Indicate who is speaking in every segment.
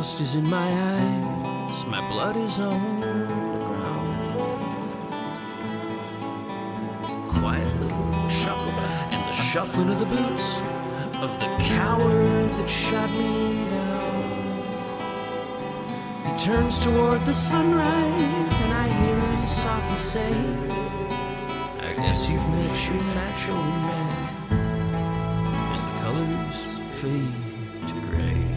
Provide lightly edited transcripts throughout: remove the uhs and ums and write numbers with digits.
Speaker 1: Dust is in my eyes, my blood is on the ground. Quiet little chuckle and the shuffling of the boots of the coward that shot me down. He turns toward the sunrise and I hear him softly say, I guess you've met your macho man as the colors fade to gray.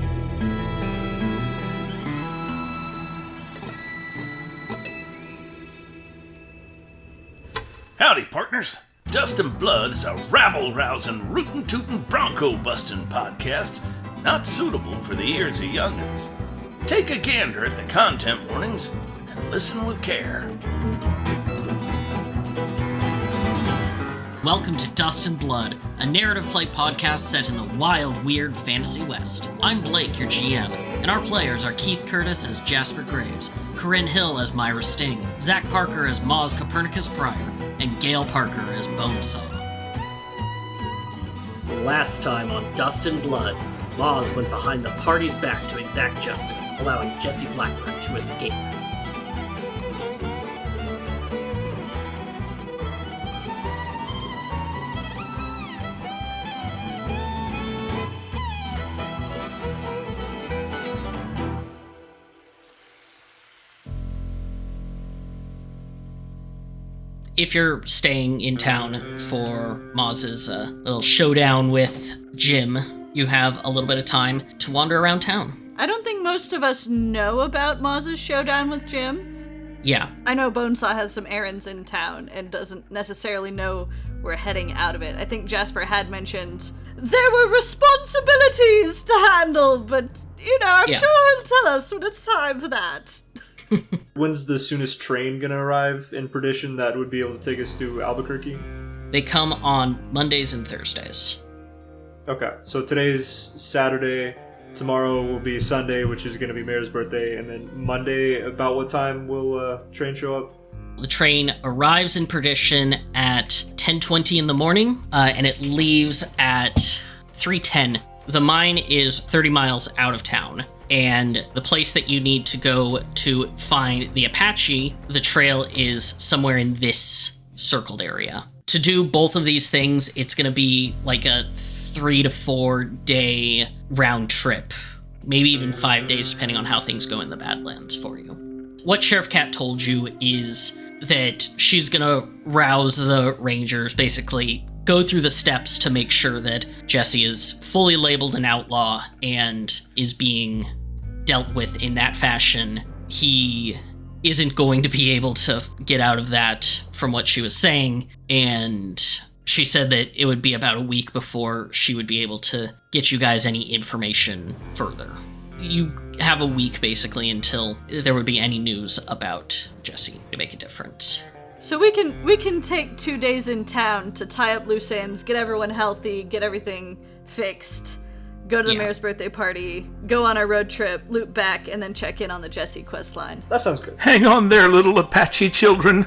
Speaker 2: Howdy, partners. Dust and Blood is a rabble-rousing, rootin'-tootin', bronco-bustin' podcast not suitable for the ears of young'uns. Take a gander at the content warnings and listen with care.
Speaker 3: Welcome to Dust and Blood, a narrative play podcast set in the wild, weird fantasy west. I'm Blake, your GM, and our players are Keith Curtis as Jasper Graves, Corinne Hill as Myra Sting, Zach Parker as Moz Copernicus Pryor, and Gail Parker as Bonesaw.
Speaker 4: Last time on Dust and Blood, Moz went behind the party's back to exact justice, allowing Jesse Blackburn to escape.
Speaker 3: If you're staying in town for Moz's little showdown with Jim, you have a little bit of time to wander around town.
Speaker 5: I don't think most of us know about Moz's showdown with Jim.
Speaker 3: Yeah.
Speaker 5: I know Bonesaw has some errands in town and doesn't necessarily know we're heading out of it. I think Jasper had mentioned there were responsibilities to handle, but, I'm sure he'll tell us when it's time for that.
Speaker 6: When's the soonest train gonna arrive in Perdition that would be able to take us to Albuquerque?
Speaker 3: They come on Mondays and Thursdays.
Speaker 6: Okay, so today's Saturday, tomorrow will be Sunday, which is gonna be Mayor's birthday, and then Monday, about what time will train show up?
Speaker 3: The train arrives in Perdition at 10:20 in the morning, and it leaves at 3:10. The mine is 30 miles out of town, and the place that you need to go to find the Apache, the trail is somewhere in this circled area. To do both of these things, it's going to be like a 3 to 4 day round trip, maybe even 5 days, depending on how things go in the Badlands for you. What Sheriff Cat told you is that she's going to rouse the Rangers, basically go through the steps to make sure that Jesse is fully labeled an outlaw and is being dealt with in that fashion. He isn't going to be able to get out of that from what she was saying, and she said that it would be about a week before she would be able to get you guys any information further. You have a week, basically, until there would be any news about Jesse to make a difference.
Speaker 5: So we can take 2 days in town to tie up loose ends, get everyone healthy, get everything fixed, go to the mayor's birthday party, go on our road trip, loop back, and then check in on the Jesse quest line.
Speaker 6: That sounds good.
Speaker 2: Hang on there, little Apache children.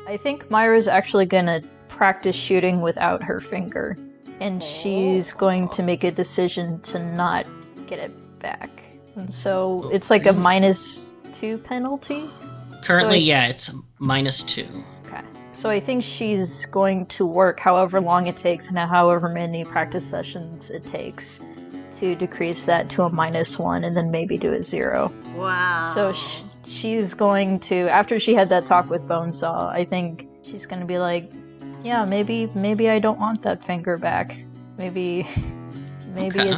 Speaker 7: I think Myra's actually gonna practice shooting without her finger, and she's going to make a decision to not get it back. And so it's like a -2 penalty?
Speaker 3: Currently, it's -2.
Speaker 7: Okay. So I think she's going to work however long it takes and however many practice sessions it takes to decrease that to a -1 and then maybe do a 0.
Speaker 5: Wow.
Speaker 7: So she's going to, after she had that talk with Bonesaw, I think she's going to be like, yeah, maybe I don't want that finger back. Maybe
Speaker 3: Okay.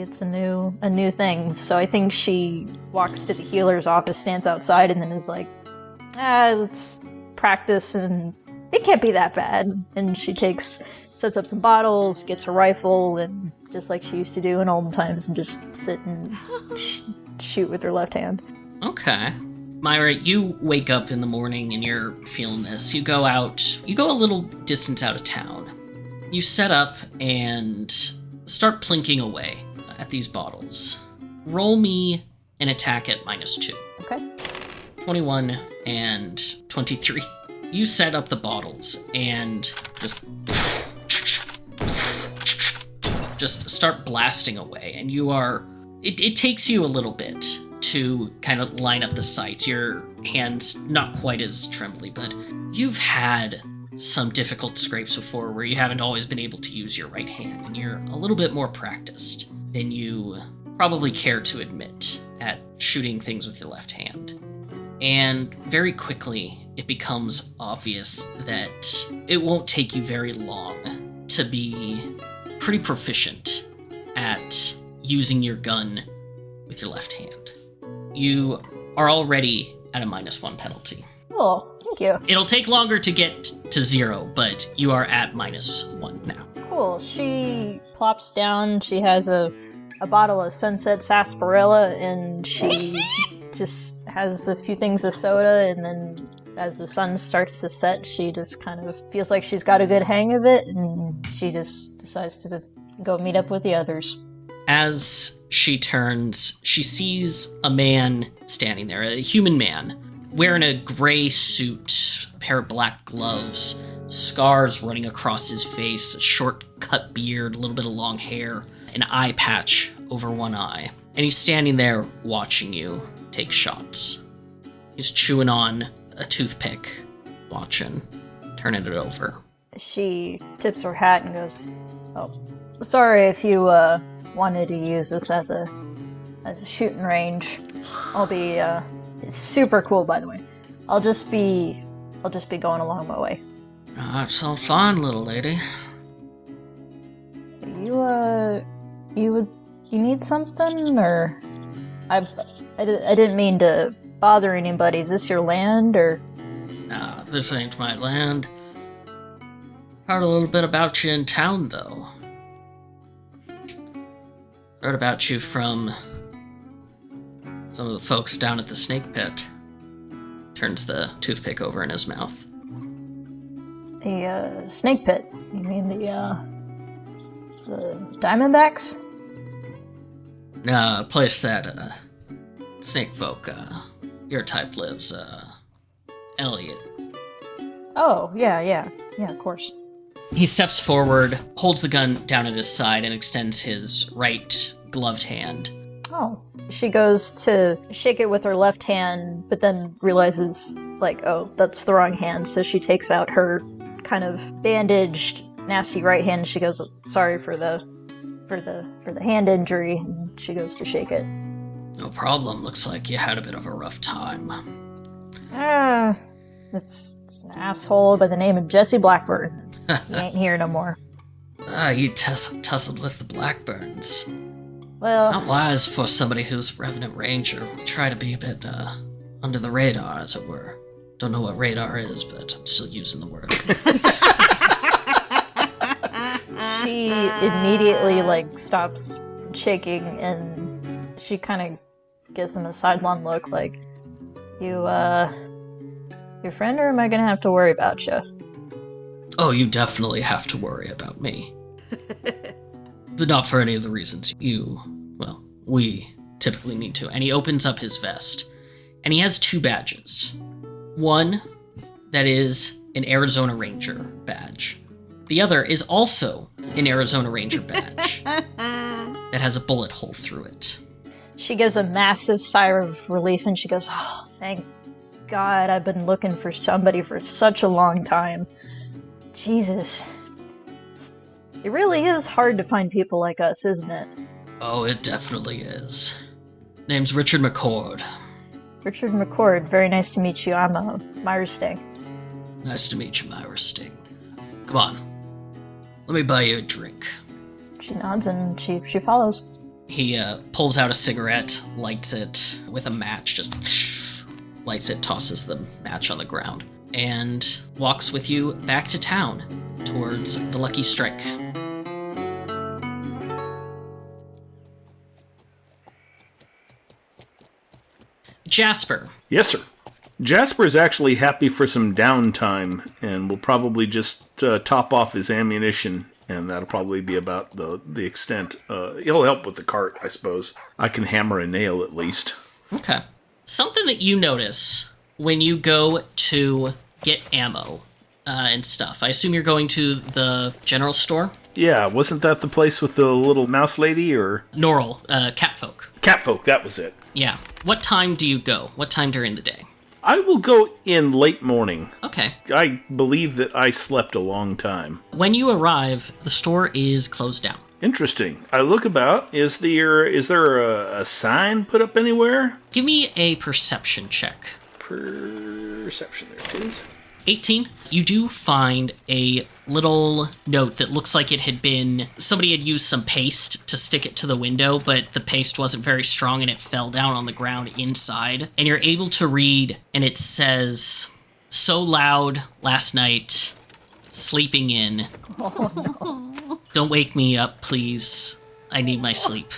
Speaker 7: it's a new thing. So I think she walks to the healer's office, stands outside, and then is like, let's practice, and it can't be that bad. And she sets up some bottles, gets her rifle, and just like she used to do in olden times, and just sit and shoot with her left hand.
Speaker 3: Okay. Myra, you wake up in the morning and you're feeling this. You go a little distance out of town. You set up and start plinking away at these bottles. Roll me an attack at -2.
Speaker 7: Okay.
Speaker 3: 21 and 23. You set up the bottles and just start blasting away, and you are... It takes you a little bit to kind of line up the sights. Your hand's not quite as trembly, but you've had some difficult scrapes before where you haven't always been able to use your right hand, and you're a little bit more practiced than you probably care to admit at shooting things with your left hand. And very quickly, it becomes obvious that it won't take you very long to be pretty proficient at using your gun with your left hand. You are already at a -1 penalty.
Speaker 7: Cool, thank you.
Speaker 3: It'll take longer to get to 0, but you are at -1 now.
Speaker 7: Cool, she plops down, she has a bottle of Sunset Sarsaparilla, and she just has a few things of soda, and then as the sun starts to set, she just kind of feels like she's got a good hang of it, and she just decides to go meet up with the others.
Speaker 3: As she turns, she sees a man standing there, a human man, wearing a gray suit, a pair of black gloves, scars running across his face, a short cut beard, a little bit of long hair, an eye patch over one eye. And he's standing there watching you take shots. He's chewing on a toothpick, watching, turning it over.
Speaker 7: She tips her hat and goes, "Oh, sorry if you wanted to use this as a shooting range. I'll be it's super cool, by the way. I'll just be going along my way."
Speaker 3: That's all fine, little lady.
Speaker 7: You need something, or I didn't mean to bother anybody. Is this your land, or?
Speaker 3: Nah, this ain't my land. Heard a little bit about you in town, though. Heard about you from some of the folks down at the snake pit. Turns the toothpick over in his mouth.
Speaker 7: The snake pit? You mean the Diamondbacks?
Speaker 3: Nah, a place that snake folk, your type lives. Elliot.
Speaker 7: Oh, yeah, of course.
Speaker 3: He steps forward, holds the gun down at his side, and extends his right gloved hand.
Speaker 7: Oh. She goes to shake it with her left hand, but then realizes, like, oh, that's the wrong hand, so she takes out her kind of bandaged, nasty right hand, and she goes, "Sorry for the hand injury," and she goes to shake it.
Speaker 3: No problem. Looks like you had a bit of a rough time.
Speaker 7: It's an asshole by the name of Jesse Blackburn. He ain't here no more.
Speaker 3: You tussled with the Blackburns.
Speaker 7: Well,
Speaker 3: Not wise for somebody who's Revenant Ranger. We try to be a bit under the radar, as it were. Don't know what radar is, but I'm still using the word.
Speaker 7: she immediately, stops shaking, and she kind of gives him a sidelong look, like, "You, your friend, or am I gonna have to worry about you?"
Speaker 3: Oh, you definitely have to worry about me. But not for any of the reasons we typically need to. And he opens up his vest, and he has 2 badges. One that is an Arizona Ranger badge. The other is also an Arizona Ranger badge that has a bullet hole through it.
Speaker 7: She gives a massive sigh of relief, and she goes, "Oh, thank God, I've been looking for somebody for such a long time. Jesus. It really is hard to find people like us, isn't it?"
Speaker 3: Oh, it definitely is. Name's Richard McCord.
Speaker 7: Richard McCord, very nice to meet you. I'm Myra Sting.
Speaker 3: Nice to meet you, Myra Sting. Come on. Let me buy you a drink.
Speaker 7: She nods and she follows.
Speaker 3: He pulls out a cigarette, lights it with a match, just lights it, tosses the match on the ground, and walks with you back to town towards the Lucky Strike. Jasper.
Speaker 2: Yes, sir. Jasper is actually happy for some downtime and will probably just top off his ammunition, and that'll probably be about the extent. He'll help with the cart, I suppose. I can hammer a nail at least.
Speaker 3: Okay. Something that you notice when you go to get ammo and stuff, I assume you're going to the general store?
Speaker 2: Yeah, wasn't that the place with the little mouse lady, or?
Speaker 3: Norral, Catfolk.
Speaker 2: Catfolk, that was it.
Speaker 3: Yeah. What time do you go? What time during the day?
Speaker 2: I will go in late morning.
Speaker 3: Okay.
Speaker 2: I believe that I slept a long time.
Speaker 3: When you arrive, the store is closed down.
Speaker 2: Interesting. I look about. Is there a sign put up anywhere?
Speaker 3: Give me a perception check.
Speaker 2: Perception, there it is.
Speaker 3: 18. You do find a little note that looks like it had been... Somebody had used some paste to stick it to the window, but the paste wasn't very strong and it fell down on the ground inside. And you're able to read, and it says, "So loud last night, sleeping in.
Speaker 7: Oh, no.
Speaker 3: Don't wake me up, please. I need my sleep."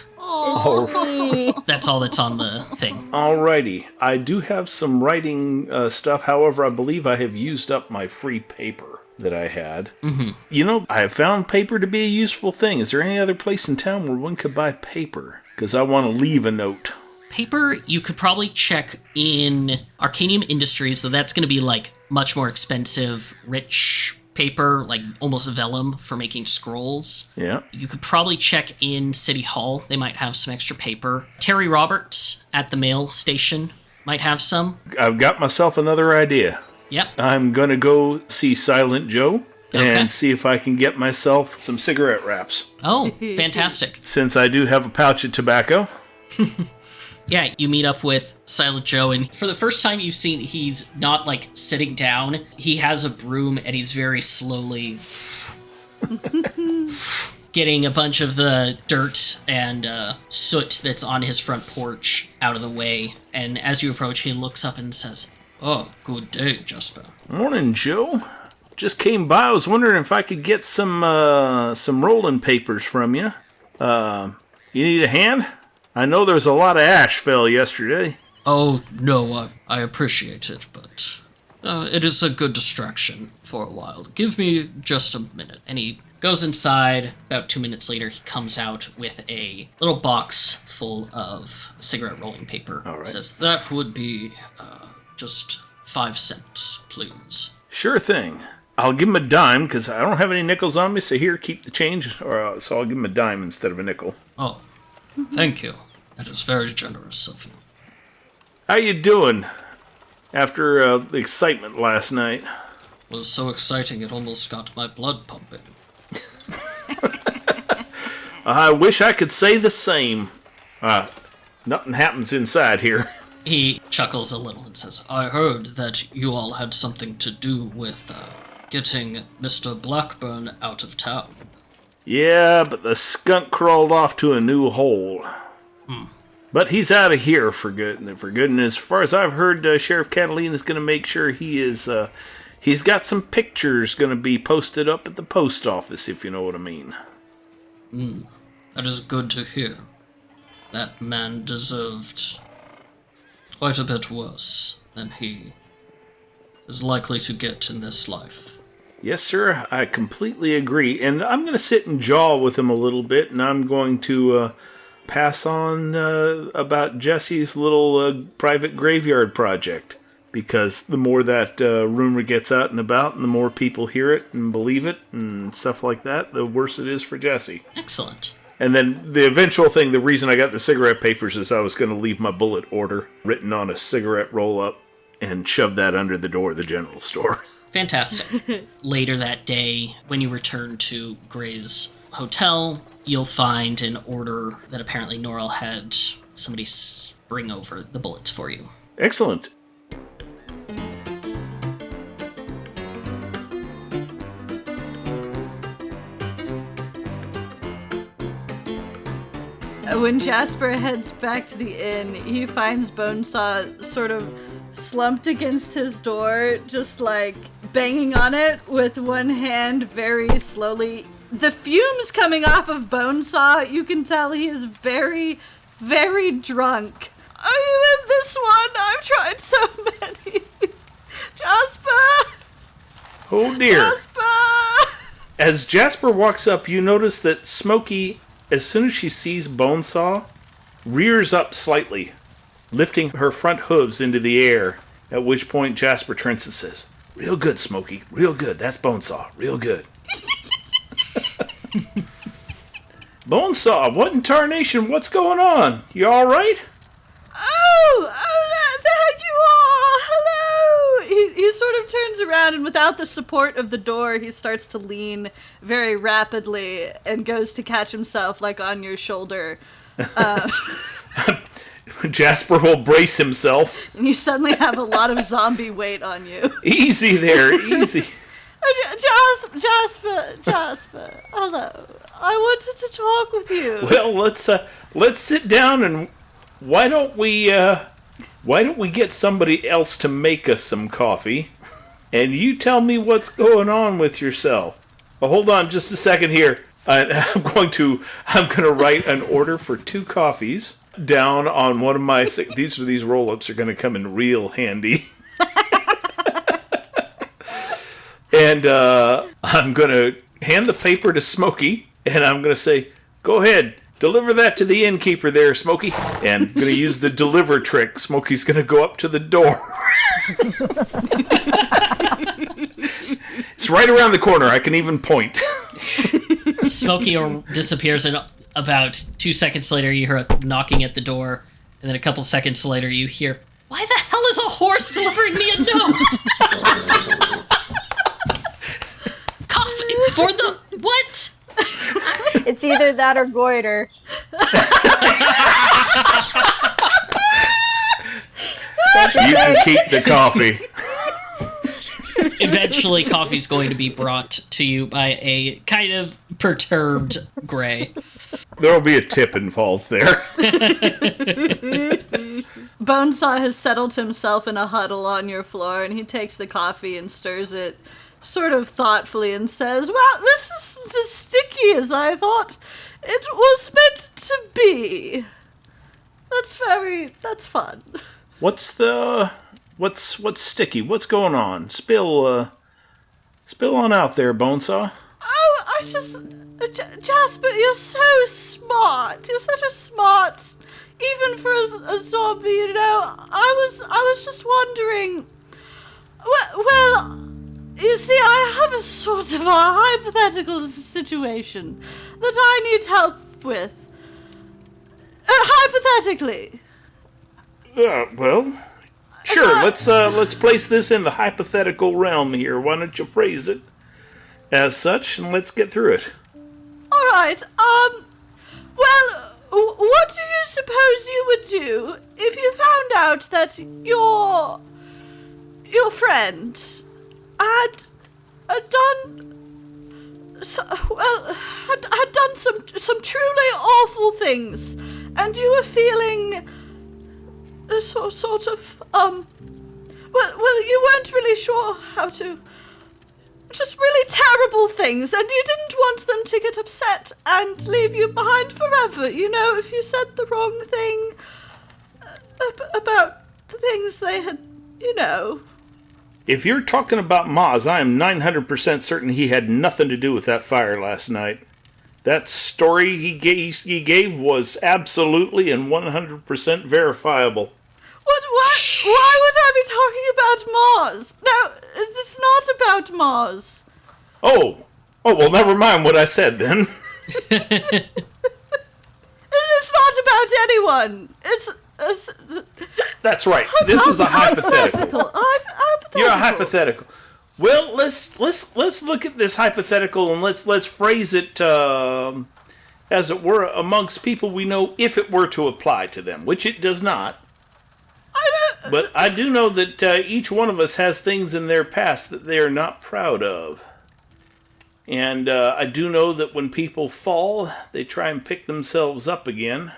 Speaker 3: That's all that's on the thing.
Speaker 2: Alrighty. I do have some writing stuff. However, I believe I have used up my free paper that I had.
Speaker 3: Mm-hmm.
Speaker 2: You know, I have found paper to be a useful thing. Is there any other place in town where one could buy paper? Because I want to leave a note.
Speaker 3: Paper, you could probably check in Arcanium Industries, though that's going to be, like, much more expensive, rich paper, like almost vellum for making scrolls.
Speaker 2: Yeah.
Speaker 3: You could probably check in City Hall. They might have some extra paper. Terry Roberts at the mail station might have some.
Speaker 2: I've got myself another idea.
Speaker 3: Yep.
Speaker 2: I'm going to go see Silent Joe
Speaker 3: Okay.
Speaker 2: and see if I can get myself some cigarette wraps.
Speaker 3: Oh, fantastic.
Speaker 2: Since I do have a pouch of tobacco.
Speaker 3: Yeah, you meet up with Silent Joe, and for the first time you've seen, he's not, like, sitting down. He has a broom, and he's very slowly getting a bunch of the dirt and soot that's on his front porch out of the way. And as you approach, he looks up and says, "Oh, good day, Jasper."
Speaker 2: Morning, Joe. Just came by. I was wondering if I could get some rolling papers from you. You need a hand? I know there's a lot of ash fell yesterday.
Speaker 3: "Oh, no, I appreciate it, but it is a good distraction for a while. Give me just a minute." And he goes inside. About 2 minutes later, he comes out with a little box full of cigarette rolling paper.
Speaker 2: All right.
Speaker 3: Says, "That would be just 5 cents, please."
Speaker 2: Sure thing. I'll give him a dime, because I don't have any nickels on me, so here, keep the change. So I'll give him a dime instead of a nickel.
Speaker 3: "Oh, thank you. That is very generous of you."
Speaker 2: How you doing after the excitement last night?
Speaker 3: It was so exciting it almost got my blood pumping.
Speaker 2: I wish I could say the same. Nothing happens inside here.
Speaker 3: He chuckles a little and says, "I heard that you all had something to do with getting Mr. Blackburn out of town."
Speaker 2: Yeah, but the skunk crawled off to a new hole. But he's out of here for good. And as far as I've heard, Sheriff Catalina is going to make sure he is. He's got some pictures going to be posted up at the post office, if you know what I mean.
Speaker 3: That is good to hear. That man deserved quite a bit worse than he is likely to get in this life.
Speaker 2: Yes, sir. I completely agree. And I'm going to sit and jaw with him a little bit, and I'm going to pass on about Jesse's little private graveyard project. Because the more that rumor gets out and about, and the more people hear it and believe it and stuff like that, the worse it is for Jesse.
Speaker 3: Excellent.
Speaker 2: And then the eventual thing, the reason I got the cigarette papers is I was going to leave my bullet order written on a cigarette roll-up and shove that under the door of the general store.
Speaker 3: Fantastic. Later that day, when you return to Gray's hotel, you'll find an order that apparently Norrell had somebody bring over the bullets for you.
Speaker 2: Excellent.
Speaker 5: When Jasper heads back to the inn, he finds Bonesaw sort of slumped against his door, just like banging on it with one hand very slowly. The fumes coming off of Bonesaw, you can tell he is very, very drunk. Are you in this one? I've tried so many. Jasper!
Speaker 2: Oh dear.
Speaker 5: Jasper!
Speaker 2: As Jasper walks up, you notice that Smokey, as soon as she sees Bonesaw, rears up slightly, lifting her front hooves into the air At which point Jasper turns and says, "Real good, Smokey. Real good. That's Bonesaw. Real good." Bonesaw, what in tarnation? What's going on? You all right?
Speaker 5: There you are! Hello! He sort of turns around, and without the support of the door, he starts to lean very rapidly and goes to catch himself, like, on your shoulder.
Speaker 2: Jasper will brace himself.
Speaker 5: And you suddenly have a lot of zombie weight on you.
Speaker 2: Easy there, easy.
Speaker 5: Jasper, hello. I wanted to talk with you.
Speaker 2: Well, let's sit down, and why don't we get somebody else to make us some coffee, and you tell me what's going on with yourself. Oh, hold on just a second here. I'm gonna write an order for 2 coffees down on one of my these roll-ups are gonna come in real handy. And I'm gonna hand the paper to Smokey, and I'm gonna say, "Go ahead, deliver that to the innkeeper there, Smokey." And I'm gonna use the deliver trick. Smokey's gonna go up to the door. It's right around the corner. I can even point.
Speaker 3: Smokey disappears, and about 2 seconds later, you hear a knocking at the door, and then a couple seconds later, you hear, "Why the hell is a horse delivering me a note?" Coffee for the what?
Speaker 7: It's either that or goiter.
Speaker 2: You can keep the coffee.
Speaker 3: Eventually, coffee's going to be brought to you by a kind of perturbed Gray.
Speaker 2: There'll be a tip involved there.
Speaker 5: Bonesaw has settled himself in a huddle on your floor, and he takes the coffee and stirs it sort of thoughtfully and says, "Well, this isn't as sticky as I thought it was meant to be. That's fun."
Speaker 2: What's sticky? What's going on? Spill on out there, Bonesaw.
Speaker 5: Oh, Jasper, you're so smart. You're such a smart, even for a zombie, you know. I was just wondering, well, you see, I have a sort of a hypothetical situation that I need help with. Hypothetically.
Speaker 2: Well, sure. Let's place this in the hypothetical realm here. Why don't you phrase it as such, and let's get through it.
Speaker 5: All right. Well, what do you suppose you would do if you found out that your friend had done some truly awful things, and you were feeling sort of well, you weren't really sure how to. Just really terrible things, and you didn't want them to get upset and leave you behind forever. You know, if you said the wrong thing about the things they had, you know.
Speaker 2: If you're talking about Moz, I am 900% certain he had nothing to do with that fire last night. That story he gave was absolutely and 100% verifiable.
Speaker 5: Why would I be talking about Moz? No, it's not about Moz.
Speaker 2: Oh, well, never mind what I said then.
Speaker 5: It's not about anyone.
Speaker 2: That's right. This is a hypothetical.
Speaker 5: Hypothetical.
Speaker 2: You're a hypothetical. Well, let's look at this hypothetical, and let's phrase it as it were amongst people we know, if it were to apply to them, which it does not. But I do know that each one of us has things in their past that they are not proud of. And I do know that when people fall, they try and pick themselves up again.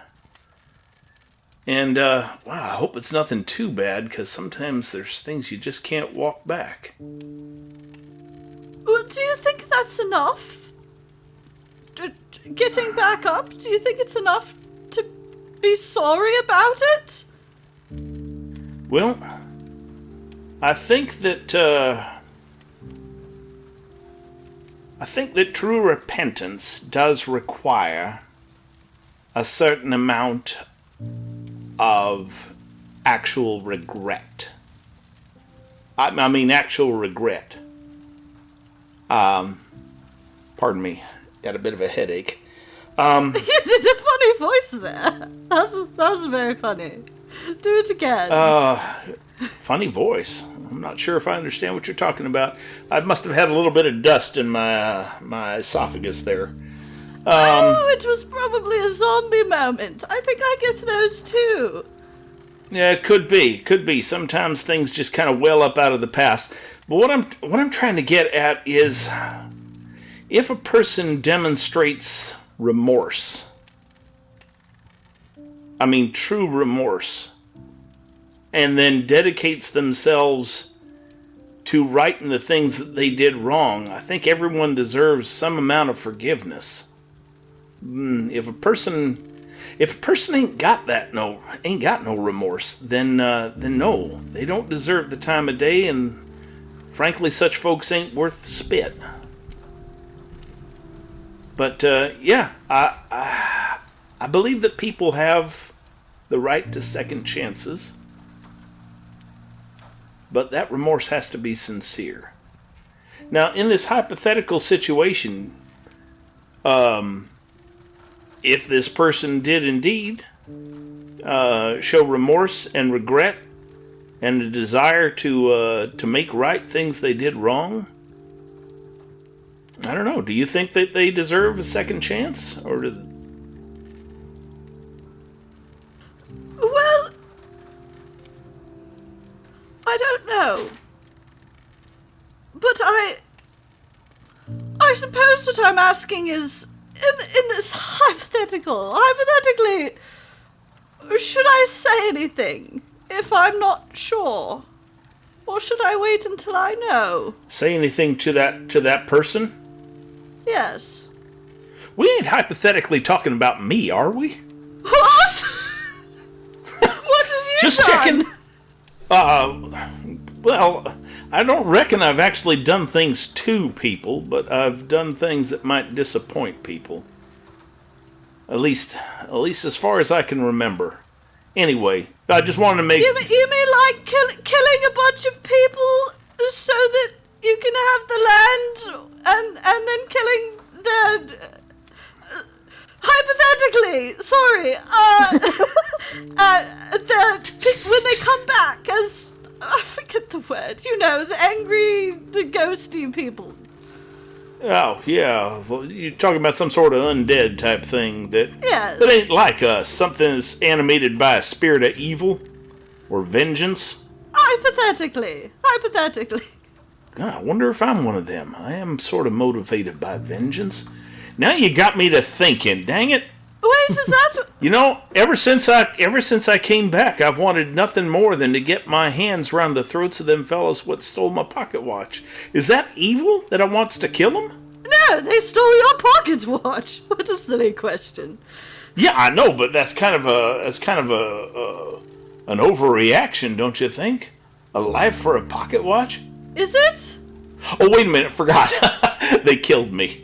Speaker 2: And, wow, I hope it's nothing too bad, because sometimes there's things you just can't walk back.
Speaker 5: Well, do you think that's enough? Getting back up? Do you think it's enough to be sorry about it?
Speaker 2: Well, I think that true repentance does require a certain amount of actual regret. I mean actual regret. Pardon me, got a bit of a headache.
Speaker 5: It's a funny voice there. That was very funny. Do it again.
Speaker 2: Funny voice. I'm not sure if I understand what you're talking about. I must have had a little bit of dust in my esophagus there.
Speaker 5: It was probably a zombie moment. I think I get those too.
Speaker 2: Yeah, it could be. Sometimes things just kind of well up out of the past. But what I'm trying to get at is, if a person demonstrates remorse, I mean true remorse, and then dedicates themselves to righting the things that they did wrong, I think everyone deserves some amount of forgiveness. If a person ain't got no remorse, then no, they don't deserve the time of day, and frankly, such folks ain't worth spit. But yeah, I believe that people have the right to second chances, but that remorse has to be sincere. Now, in this hypothetical situation, if this person did indeed show remorse and regret and a desire to make right things they did wrong, I don't know. Do you think that they deserve a second chance, or
Speaker 5: Well, I don't know. But I suppose what I'm asking is, in this hypothetically, should I say anything if I'm not sure? Or should I wait until I know?
Speaker 2: say anything to that person?
Speaker 5: Yes.
Speaker 2: We ain't hypothetically talking about me, are we?
Speaker 5: What? What have you
Speaker 2: Just
Speaker 5: done?
Speaker 2: checking. Well, I don't reckon I've actually done things to people, but I've done things that might disappoint people. At least as far as I can remember. Anyway, I just wanted to make...
Speaker 5: You mean like killing a bunch of people so that you can have the land and then killing their... hypothetically, sorry, when they come back as... I forget the word, the ghosty people.
Speaker 2: Oh, yeah. Well, you're talking about some sort of undead type thing that
Speaker 5: Yes.
Speaker 2: ain't like us. Something that's animated by a spirit of evil or vengeance.
Speaker 5: Hypothetically.
Speaker 2: God, I wonder if I'm one of them. I am sort of motivated by vengeance. Now you got me to thinking, dang it.
Speaker 5: Wait, is that...
Speaker 2: Ever since I came back, I've wanted nothing more than to get my hands around the throats of them fellas what stole my pocket watch. Is that evil that I wants to kill them?
Speaker 5: No, they stole your pocket watch. What a silly question.
Speaker 2: Yeah, I know, but that's kind of an overreaction, don't you think? A life for a pocket watch?
Speaker 5: Is it?
Speaker 2: Oh, wait a minute, forgot. They killed me.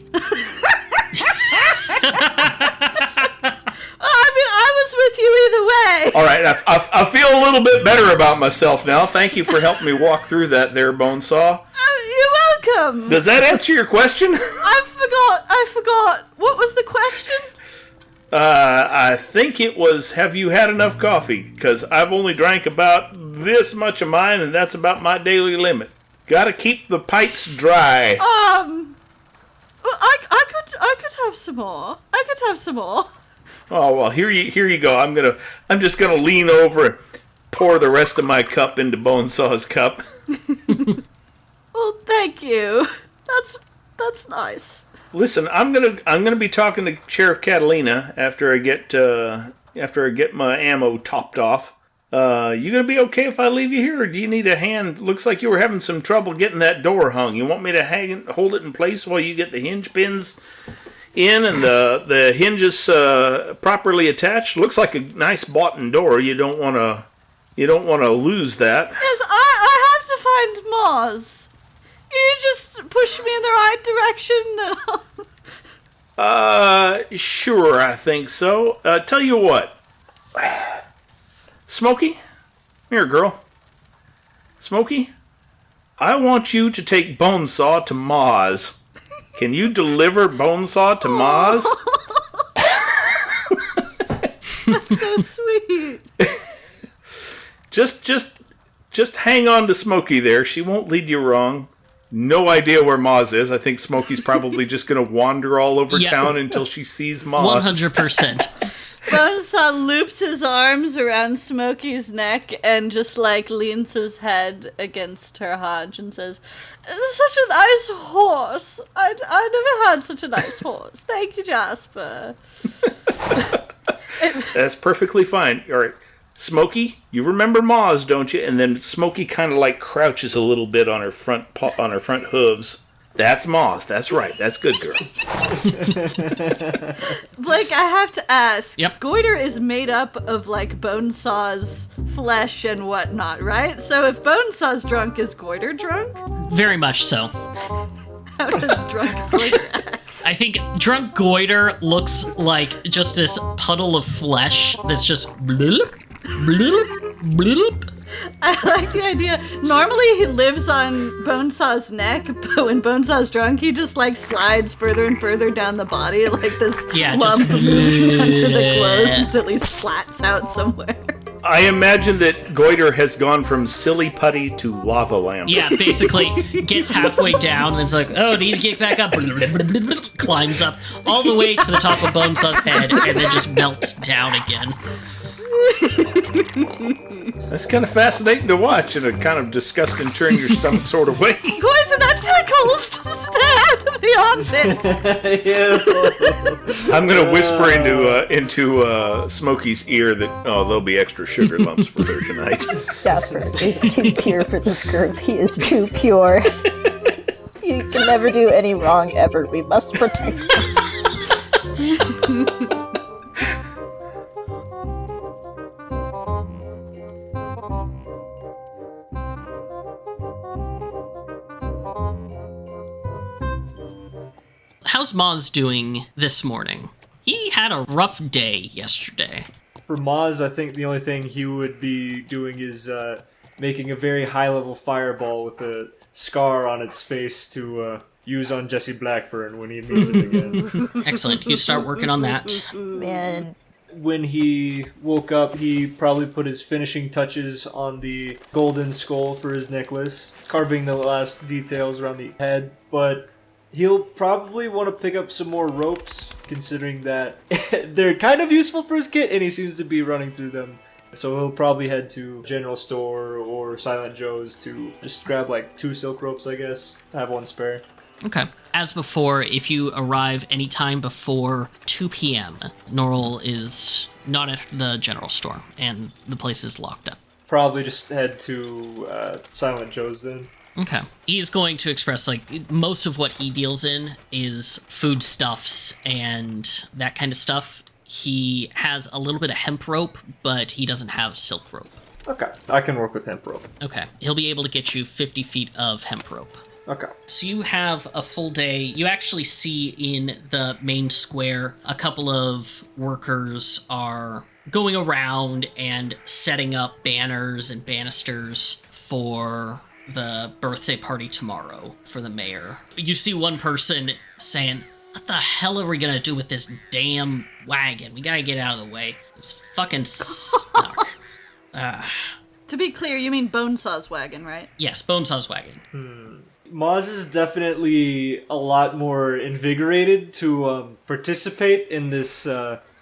Speaker 5: I was with you either way.
Speaker 2: All right, I feel a little bit better about myself now. Thank you for helping me walk through that there, Bonesaw.
Speaker 5: You're welcome.
Speaker 2: Does that answer your question?
Speaker 5: I forgot. What was the question?
Speaker 2: I think it was, have you had enough coffee? Because I've only drank about this much of mine, and that's about my daily limit. Gotta keep the pipes dry.
Speaker 5: I could have some more.
Speaker 2: Oh, well, here you go. I'm just gonna lean over and pour the rest of my cup into Bonesaw's cup.
Speaker 5: Well, thank you. That's nice.
Speaker 2: Listen, I'm gonna be talking to Sheriff Catalina after I get my ammo topped off. You gonna be okay if I leave you here, or do you need a hand? Looks like you were having some trouble getting that door hung. You want me to hold it in place while you get the hinge pins in and the hinges properly attached? Looks like a nice boughten door. You don't want to lose that.
Speaker 5: Yes, I have to find Moz. You just push me in the right direction.
Speaker 2: Sure, I think so. Tell you what. Smokey? Here, girl. Smokey? I want you to take Bonesaw to Moz. Can you deliver Bonesaw to Moz?
Speaker 5: That's so sweet.
Speaker 2: Just hang on to Smokey there. She won't lead you wrong. No idea where Moz is. I think Smokey's probably just going to wander all over town until she sees Moz.
Speaker 3: 100%.
Speaker 5: Bonesaw loops his arms around Smokey's neck and just, like, leans his head against her haunch and says, "Such a nice horse. I never had such a nice horse. Thank you, Jasper."
Speaker 2: That's perfectly fine. All right. Smokey, you remember Moz, don't you? And then Smokey kind of like crouches a little bit on her front hooves. That's Moz. That's right. That's good, girl.
Speaker 5: Blake, I have to ask.
Speaker 3: Yep.
Speaker 5: Goiter is made up of, like, Bonesaw's flesh and whatnot, right? So if Bonesaw's drunk, is Goiter drunk?
Speaker 3: Very much so.
Speaker 5: How does drunk Goiter act?
Speaker 3: I think drunk Goiter looks like just this puddle of flesh that's just bloop, bloop, bloop.
Speaker 5: I like the idea. Normally he lives on Bonesaw's neck, but when Bonesaw's drunk, he just, like, slides further and further down the body like this lump
Speaker 3: just
Speaker 5: moving under the clothes until he splats out somewhere.
Speaker 2: I imagine that Goiter has gone from silly putty to lava lamp.
Speaker 3: Yeah, basically gets halfway down and it's like, oh, need to get back up. Climbs up all the way to the top of Bonesaw's head and then just melts down again.
Speaker 2: That's kind of fascinating to watch in a kind of disgusting, turn your stomach sort of way.
Speaker 5: Poison that tickles! Stay out of the armpit!
Speaker 2: I'm going to whisper into Smokey's ear that, there'll be extra sugar lumps for her tonight.
Speaker 7: Jasper is too pure for this group. He is too pure. He can never do any wrong ever. We must protect him.
Speaker 3: How's Moz doing this morning? He had a rough day yesterday.
Speaker 6: For Moz, I think the only thing he would be doing is making a very high-level fireball with a scar on its face to use on Jesse Blackburn when he meets him again.
Speaker 3: Excellent. You start working on that.
Speaker 7: Man.
Speaker 6: When he woke up, he probably put his finishing touches on the golden skull for his necklace, carving the last details around the head, but he'll probably want to pick up some more ropes, considering that they're kind of useful for his kit, and he seems to be running through them. So he'll probably head to General Store or Silent Joe's to just grab like 2 silk ropes, I guess. I have 1 spare.
Speaker 3: Okay. As before, if you arrive anytime before 2 p.m., Norrell is not at the General Store, and the place is locked up.
Speaker 6: Probably just head to Silent Joe's then.
Speaker 3: Okay. He's going to express, like, most of what he deals in is foodstuffs and that kind of stuff. He has a little bit of hemp rope, but he doesn't have silk rope.
Speaker 6: Okay, I can work with hemp rope.
Speaker 3: Okay. He'll be able to get you 50 feet of hemp rope.
Speaker 6: Okay.
Speaker 3: So you have a full day. You actually see in the main square a couple of workers are going around and setting up banners and banisters for the birthday party tomorrow for the mayor. You see one person saying, "What the hell are we gonna do with this damn wagon? We gotta get out of the way. It's fucking stuck."
Speaker 5: To be clear, you mean Bonesaw's wagon, right?
Speaker 3: Yes, Bonesaw's wagon.
Speaker 6: Moz is definitely a lot more invigorated to participate in this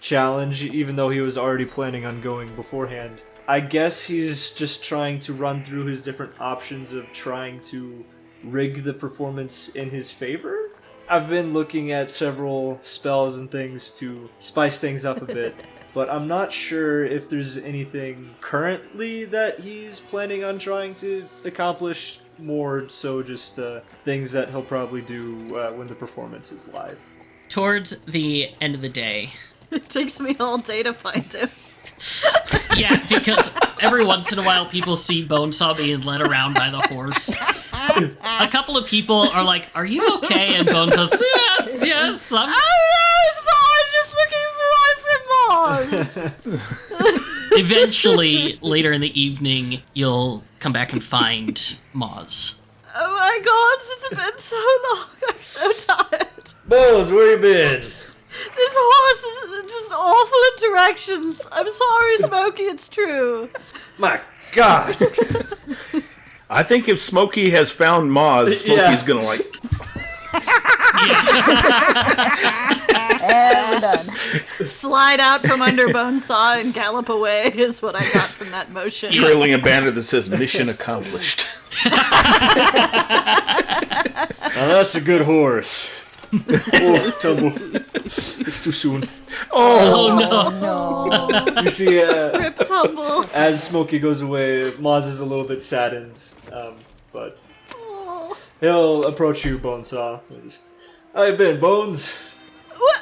Speaker 6: challenge, even though he was already planning on going beforehand. I guess he's just trying to run through his different options of trying to rig the performance in his favor. I've been looking at several spells and things to spice things up a bit, but I'm not sure if there's anything currently that he's planning on trying to accomplish, more so just things that he'll probably do when the performance is live.
Speaker 3: Towards the end of the day.
Speaker 5: It takes me all day to find him.
Speaker 3: Yeah, because every once in a while people see Bonesaw being led around by the horse. A couple of people are like, "Are you okay?" And Bonesaw's, yes, I'm...
Speaker 5: I was just looking for my friend Moz.
Speaker 3: Eventually, later in the evening, you'll come back and find Moz.
Speaker 5: my god, it's been so long. I'm so tired.
Speaker 6: Bones, where you been?
Speaker 5: This horse is just awful in directions. I'm sorry, Smokey, it's true.
Speaker 6: My God.
Speaker 2: I think if Smokey has found Moz, Smokey's gonna like...
Speaker 7: And we're done.
Speaker 5: Slide out from under Bonesaw and gallop away is what I got from that motion.
Speaker 2: Trailing a banner that says "Mission Accomplished."
Speaker 6: Now that's a good horse. Oh, tumble. It's too soon.
Speaker 3: Oh no.
Speaker 7: No.
Speaker 6: You see,
Speaker 5: Rip tumble.
Speaker 6: as Smokey goes away, Moz is a little bit saddened, but
Speaker 5: Oh.
Speaker 6: he'll approach you, Bonesaw. How you been, Bones?
Speaker 5: What,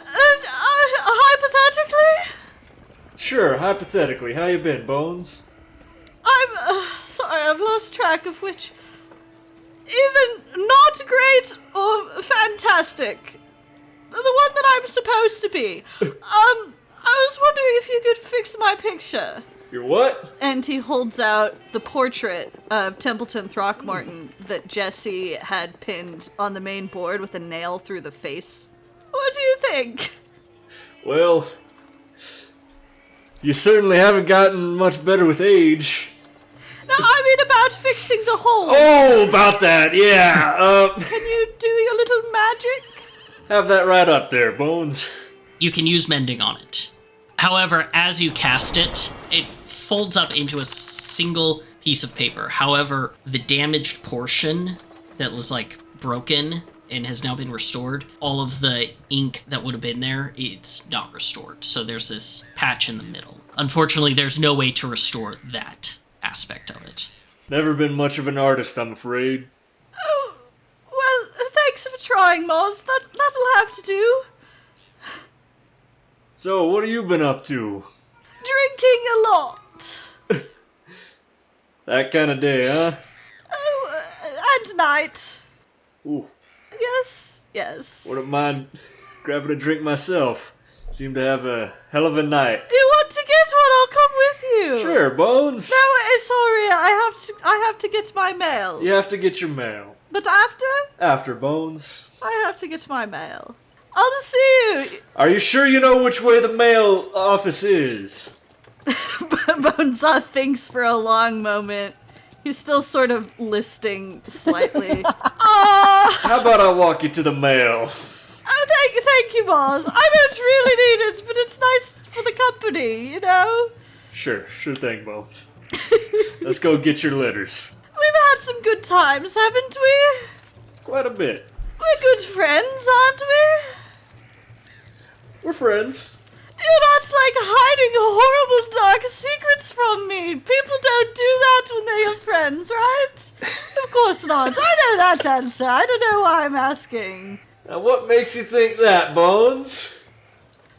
Speaker 5: hypothetically?
Speaker 6: Sure, hypothetically, how you been, Bones?
Speaker 5: I'm sorry, I've lost track of which. Either not great or fantastic. The one that I'm supposed to be. I was wondering if you could fix my picture.
Speaker 6: Your what?
Speaker 5: And he holds out the portrait of Templeton Throckmorton that Jesse had pinned on the main board with a nail through the face. What do you think?
Speaker 6: Well, you certainly haven't gotten much better with age.
Speaker 5: No, I mean about fixing the hole.
Speaker 6: Oh, about that, yeah.
Speaker 5: Can you do your little magic?
Speaker 6: Have that right up there, Bones.
Speaker 3: You can use mending on it. However, as you cast it, it folds up into a single piece of paper. However, the damaged portion that was like broken and has now been restored, all of the ink that would have been there, it's not restored. So there's this patch in the middle. Unfortunately, there's no way to restore that aspect of it.
Speaker 6: Never been much of an artist, I'm afraid.
Speaker 5: Oh, well, thanks for trying, Moz. That'll have to do.
Speaker 6: So, what have you been up to?
Speaker 5: Drinking a lot.
Speaker 6: That kind of day, huh?
Speaker 5: Oh, and night.
Speaker 6: Ooh,
Speaker 5: Yes.
Speaker 6: wouldn't mind grabbing a drink myself. Seem to have a hell of a night.
Speaker 5: You want to get one? I'll come with you.
Speaker 6: Sure, Bones.
Speaker 5: No, sorry. I have to get my mail.
Speaker 6: You have to get your mail.
Speaker 5: But after,
Speaker 6: After, Bones.
Speaker 5: I have to get my mail. I'll just see you.
Speaker 6: Are you sure you know which way the mail office is?
Speaker 5: Bonesaw thinks for a long moment. He's still sort of listing slightly.
Speaker 6: How about I walk you to the mail?
Speaker 5: Oh, thank you, Moz. I don't really need it, but it's nice for the company, you know?
Speaker 6: Sure thing, Bones. Let's go get your letters.
Speaker 5: We've had some good times, haven't we?
Speaker 6: Quite a bit.
Speaker 5: We're good friends, aren't we?
Speaker 6: We're friends.
Speaker 5: You're not, like, hiding horrible dark secrets from me. People don't do that when they are friends, right? Of course not. I know that answer. I don't know why I'm asking.
Speaker 6: Now, what makes you think that, Bones?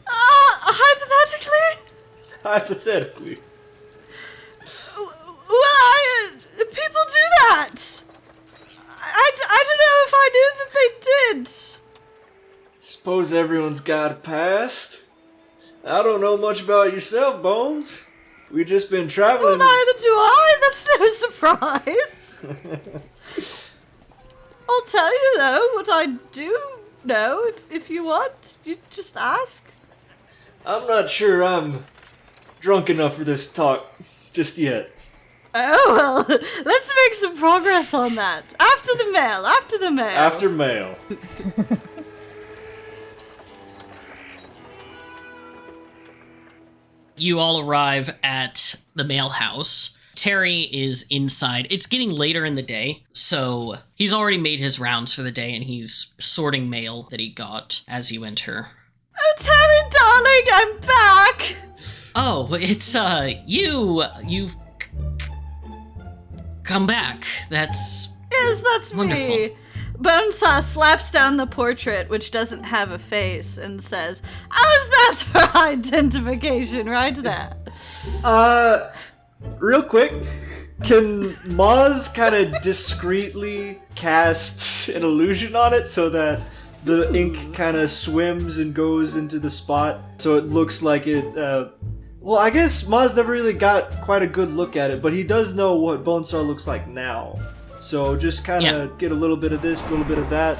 Speaker 5: Hypothetically?
Speaker 6: Hypothetically.
Speaker 5: Well, people do that. I don't know if I knew that they did.
Speaker 6: Suppose everyone's got a past. I don't know much about yourself, Bones. We've just been
Speaker 5: Well,
Speaker 6: traveling.
Speaker 5: neither do I. That's no surprise. I'll tell you, though, what I do know. If you want, you just ask.
Speaker 6: I'm not sure I'm drunk enough for this talk just yet.
Speaker 5: Oh, well, let's make some progress on that. After the mail.
Speaker 6: After mail.
Speaker 3: You all arrive at the mail house. Terry is inside. It's getting later in the day, so he's already made his rounds for the day, and he's sorting mail that he got as you enter.
Speaker 5: Oh, Terry, darling, I'm back.
Speaker 3: Oh, it's, you've come back. That's
Speaker 5: Yes, that's
Speaker 3: wonderful.
Speaker 5: me. Bonesaw slaps down the portrait, which doesn't have a face, and says, "How's that for identification right there?"
Speaker 6: Real quick, can Moz kind of discreetly cast an illusion on it so that the ink kind of swims and goes into the spot so it looks like it, well, I guess Moz never really got quite a good look at it, but he does know what Bonesaw looks like now. So just kind of get a little bit of this, a little bit of that.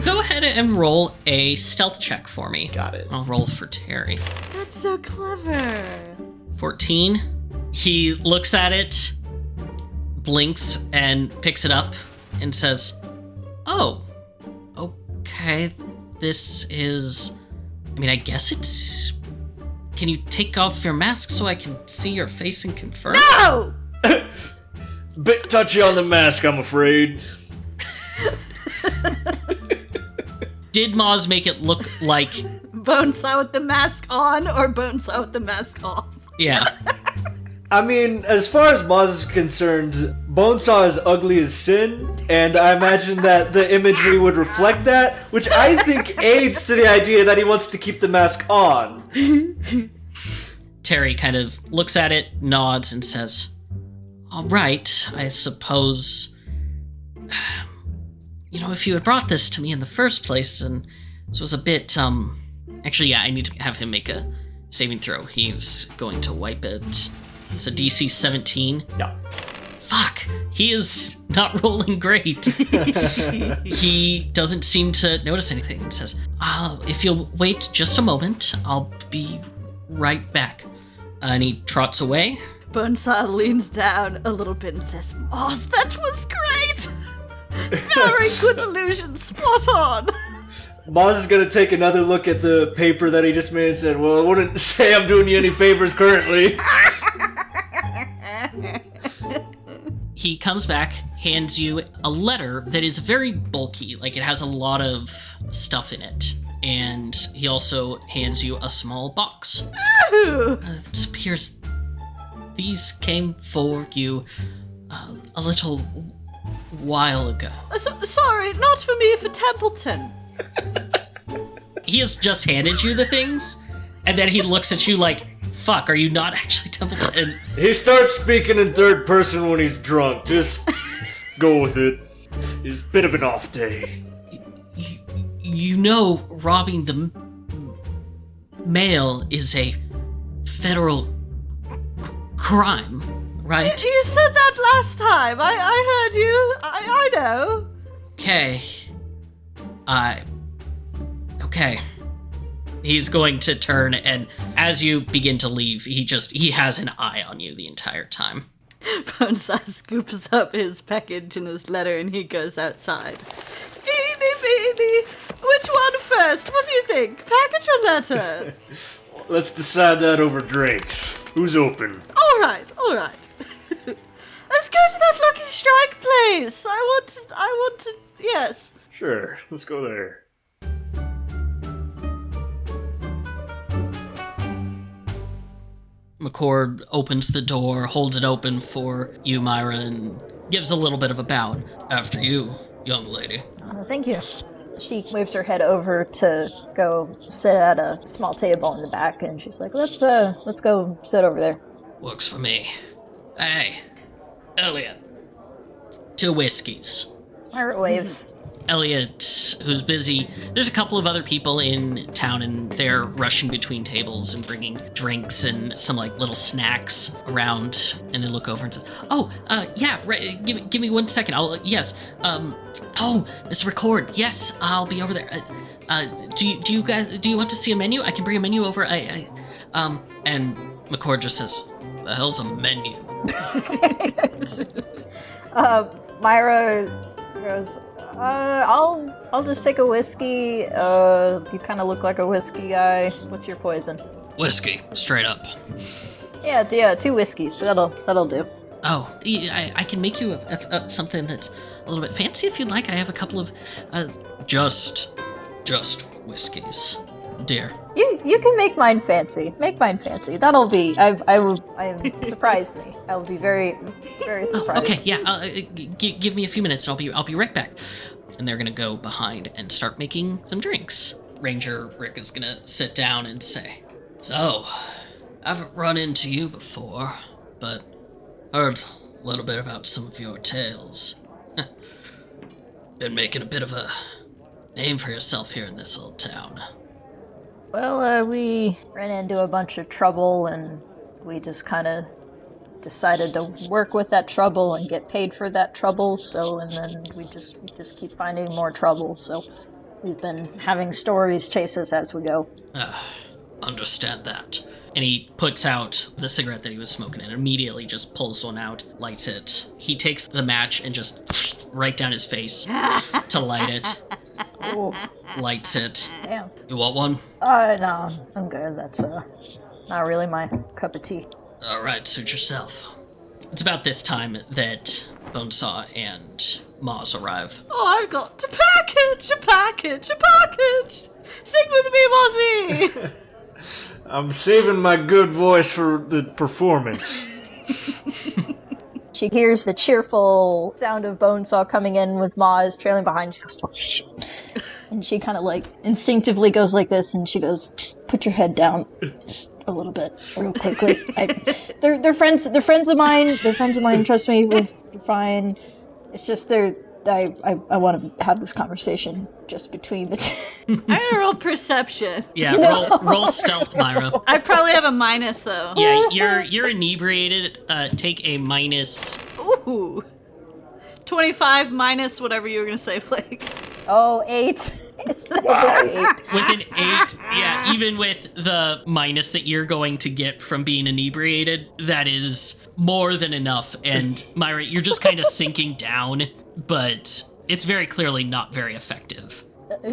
Speaker 3: Go ahead and roll a stealth check for me.
Speaker 6: Got it.
Speaker 3: I'll roll for Terry.
Speaker 5: That's so clever.
Speaker 3: 14. He looks at it, blinks, and picks it up and says, "Oh, okay, this is... I mean, I guess it's... Can you take off your mask so I can see your face and confirm?"
Speaker 5: No!
Speaker 6: Bit touchy on the mask, I'm afraid.
Speaker 3: Did Moz make it look like...
Speaker 5: Bonesaw with the mask on or Bonesaw with the mask off?
Speaker 3: Yeah.
Speaker 6: I mean, as far as Moz is concerned, Bonesaw is ugly as sin, and I imagine that the imagery would reflect that, which I think aids to the idea that he wants to keep the mask on.
Speaker 3: Terry kind of looks at it, nods, and says, "All right, I suppose... You know, if you had brought this to me in the first place, and this was a bit, Actually, yeah, I need to have him make a saving throw. He's going to wipe it. It's a DC 17.
Speaker 6: Yeah.
Speaker 3: Fuck! He is not rolling great. He doesn't seem to notice anything and says, if you'll wait just a moment, I'll be right back. And he trots away.
Speaker 5: Bonesaw leans down a little bit and says, "Moz, that was great! Very good illusion, spot on!"
Speaker 6: Moz is gonna take another look at the paper that he just made and said, "Well, I wouldn't say I'm doing you any favors currently."
Speaker 3: He comes back, hands you a letter that is very bulky, like it has a lot of stuff in it. And he also hands you a small box.
Speaker 5: Ooh.
Speaker 3: It appears these came for you a little while ago.
Speaker 5: Sorry, not for me, for Templeton.
Speaker 3: He has just handed you the things, and then he looks at you like, "Fuck, are you not actually Templeton?" And
Speaker 6: He starts speaking in third person when he's drunk. Just go with it. It's a bit of an off day.
Speaker 3: you know robbing the mail is a federal crime, right?
Speaker 5: You said that last time. I heard you. I know.
Speaker 3: Okay. Okay. He's going to turn, and as you begin to leave, he has an eye on you the entire time.
Speaker 5: Bonesaw scoops up his package and his letter and he goes outside. Eeny beeny. Which one first? What do you think? Package or letter?
Speaker 6: Let's decide that over drinks. Who's open?
Speaker 5: All right. Let's go to that Lucky Strike place. I want to, yes.
Speaker 6: Sure, let's go there.
Speaker 3: McCord opens the door, holds it open for you, Myra, and gives a little bit of a bow. "After you, young lady."
Speaker 7: Thank you. She waves her head over to go sit at a small table in the back, and she's like, let's go sit over there.
Speaker 3: "Works for me. Hey, Elliot. 2 whiskeys."
Speaker 7: Myra waves.
Speaker 3: Elliot, who's busy, there's a couple of other people in town, and they're rushing between tables and bringing drinks and some like little snacks around, and they look over and says, yeah, right, give me 1 second. Yes, Mr. McCord, yes, I'll be over there. Do you want to see a menu? I can bring a menu over. And McCord just says, "The hell's a menu?"
Speaker 7: Myra goes, I'll just take a whiskey. You kind of look like a whiskey guy. What's your poison?
Speaker 3: Whiskey, straight up.
Speaker 7: Yeah, 2 whiskeys. That'll do.
Speaker 3: Oh, I can make you something that's a little bit fancy if you'd like. I have a couple of just whiskeys, dear.
Speaker 7: You can make mine fancy. That'll be. I surprised me. I will be very, very surprised.
Speaker 3: Okay, yeah. Give me a few minutes, and I'll be right back. And they're gonna go behind and start making some drinks. Ranger Rick is gonna sit down and say, "So, I haven't run into you before, but heard a little bit about some of your tales. Been making a bit of a name for yourself here in this little town."
Speaker 7: Well, we ran into a bunch of trouble, and we just kind of decided to work with that trouble and get paid for that trouble. So, and then we just keep finding more trouble. So, we've been having stories chase us as we go.
Speaker 3: Understand that. And he puts out the cigarette that he was smoking and immediately just pulls one out, lights it. He takes the match and just right down his face to light it.
Speaker 7: Ooh.
Speaker 3: Lights it.
Speaker 7: Damn.
Speaker 3: You want one?
Speaker 7: No, I'm good. That's not really my cup of tea.
Speaker 3: All right, suit yourself. It's about this time that Bonesaw and Moz arrive.
Speaker 5: Oh, I've got a package! Sing with me, Mozzie!
Speaker 6: I'm saving my good voice for the performance.
Speaker 7: She hears the cheerful sound of Bonesaw coming in with Moz trailing behind. She goes, oh, shit. And she kind of like instinctively goes like this, and she goes, just put your head down just a little bit, real quickly. They're friends of mine. They're friends of mine, trust me, we're fine. It's just I want to have this conversation just between the two.
Speaker 5: I'm gonna roll perception.
Speaker 3: Yeah, roll stealth, Myra.
Speaker 5: I probably have a minus, though.
Speaker 3: Yeah, you're inebriated. Take a minus.
Speaker 5: Ooh. 25 minus whatever you were gonna say, Flake.
Speaker 7: Oh, 8.
Speaker 3: With an 8, yeah, even with the minus that you're going to get from being inebriated, that is more than enough. And Myra, you're just kind of sinking down, but it's very clearly not very effective.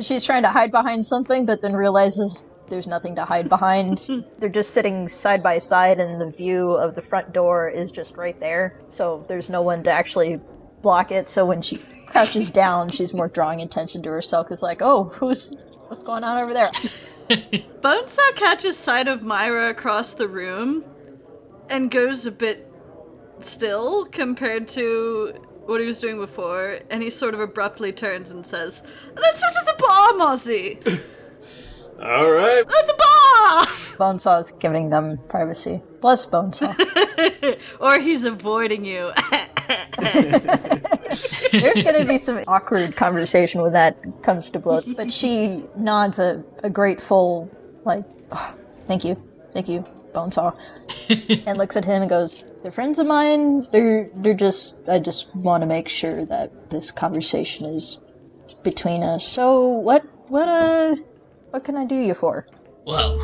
Speaker 7: She's trying to hide behind something, but then realizes there's nothing to hide behind. They're just sitting side by side, and the view of the front door is just right there. So there's no one to actually block it. So when she crouches down, she's more drawing attention to herself. It's like, oh, what's going on over there?
Speaker 5: Bonesaw catches sight of Myra across the room and goes a bit still compared to what he was doing before, and he sort of abruptly turns and says, "Let's sit at the bar, Mozzie!"
Speaker 6: All right.
Speaker 5: At the bar!
Speaker 7: Bonesaw is giving them privacy. Bless Bonesaw.
Speaker 5: Or he's avoiding you.
Speaker 7: There's going to be some awkward conversation when that comes to blood, but she nods a grateful, like, oh, thank you, Bonesaw, and looks at him and goes, they're friends of mine, I just want to make sure that this conversation is between us. So, what can I do you for?
Speaker 3: Well,